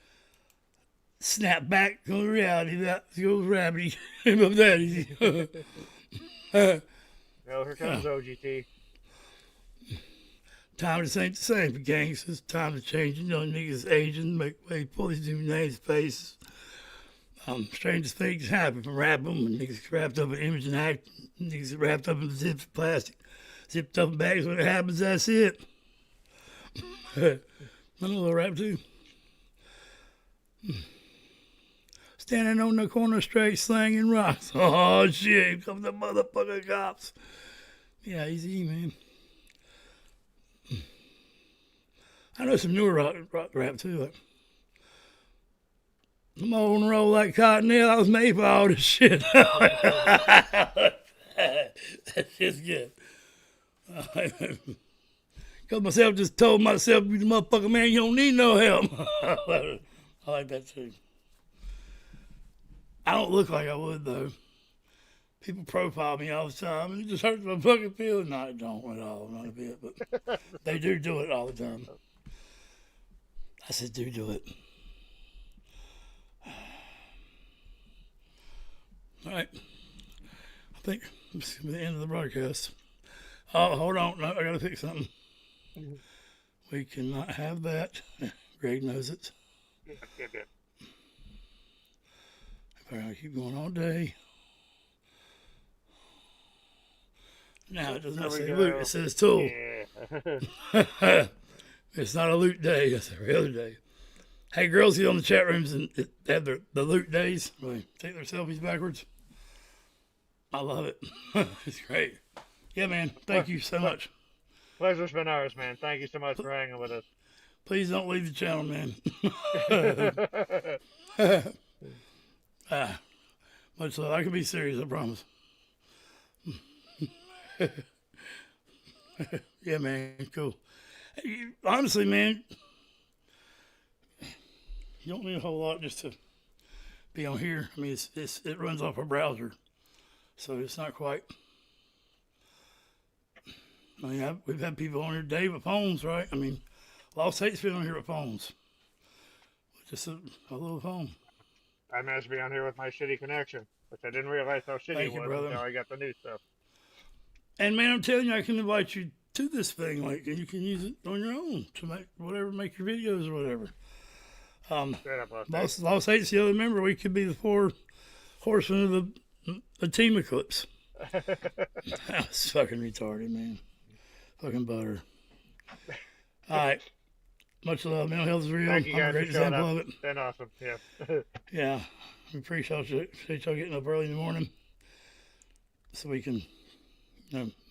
Snap back on the reality. That goes rabbity. Of that easy. Well, here comes OGT. Time just ain't the same for gangsters. Time to change. You know, niggas aging, make way for these new names, faces. Strangest things happen from rapping when niggas wrapped up in image and act. Niggas wrapped up in zips of plastic. Zipped up in bags when it happens, that's it. I know a little rap too. Standing on the corner straight slanging rocks. Oh shit, here comes the motherfucking cops. Yeah, easy, man. I know some newer rock rap too. Like, I'm on the roll like Cottonelle. I was made for all this shit. That shit's good. Because myself just told myself, you motherfucker, man, you don't need no help. I like that too. I don't look like I would, though. People profile me all the time, and it just hurts my fucking feelings. No, it don't at all, not a bit, but they do it all the time. I said, do it. All right. I think this is the end of the broadcast. Oh, hold on. No, I got to fix something. We cannot have that. Greg knows it. Yeah. If I keep going all day. Now it does not say loot, it says tool. Yeah. It's not a loot day, it's every other day. Hey, girls get on the chat rooms and they have the loot days where they take their selfies backwards. I love it. It's great. Yeah, man. Thank you so much. Pleasure's been ours, man. Thank you so much for hanging with us. Please don't leave the channel, man. Much love. I can be serious, I promise. Yeah, man. Cool. Hey, honestly, man, you don't need a whole lot just to be on here. I mean, it runs off a browser. So it's not quite. I mean, we've had people on here today with phones, right? I mean, Lost Hate's been on here with phones. Just a little phone. I managed to be on here with my shitty connection, which I didn't realize how shitty Thank it you, was brother. until I got the new stuff. And man, I'm telling you, I can invite you to this thing, like, and you can use it on your own to make your videos or whatever. Straight up, Lost Hate. Lost Hate's the other member. We could be the 4 horsemen of the Team Eclipse. That's fucking retarded, man. Fucking butter. All right. Much love. Mental health is real. Thank you I'm a guys great for showing example up. of it. Been awesome. Yeah. Yeah. We appreciate y'all getting up early in the morning so we can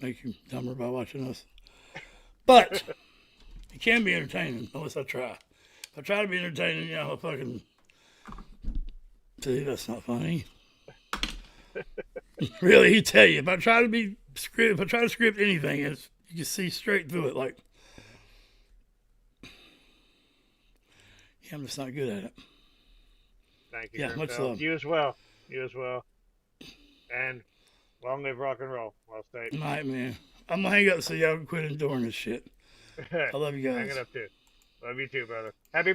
make you dumber by watching us. But it can be entertaining, unless I try. If I try to be entertaining, I'll fucking... See, that's not funny. Really, he tell you, if I try to script anything, you can see straight through it, like... Yeah, I'm just not good at it. Thank you. Yeah, much Grimfel. love. You as well. You as well. And long live rock and roll. Lost Hate. All right, man. I'm going to hang up so y'all can quit enduring this shit. I love you guys. Hang it up, too. Love you, too, brother. Happy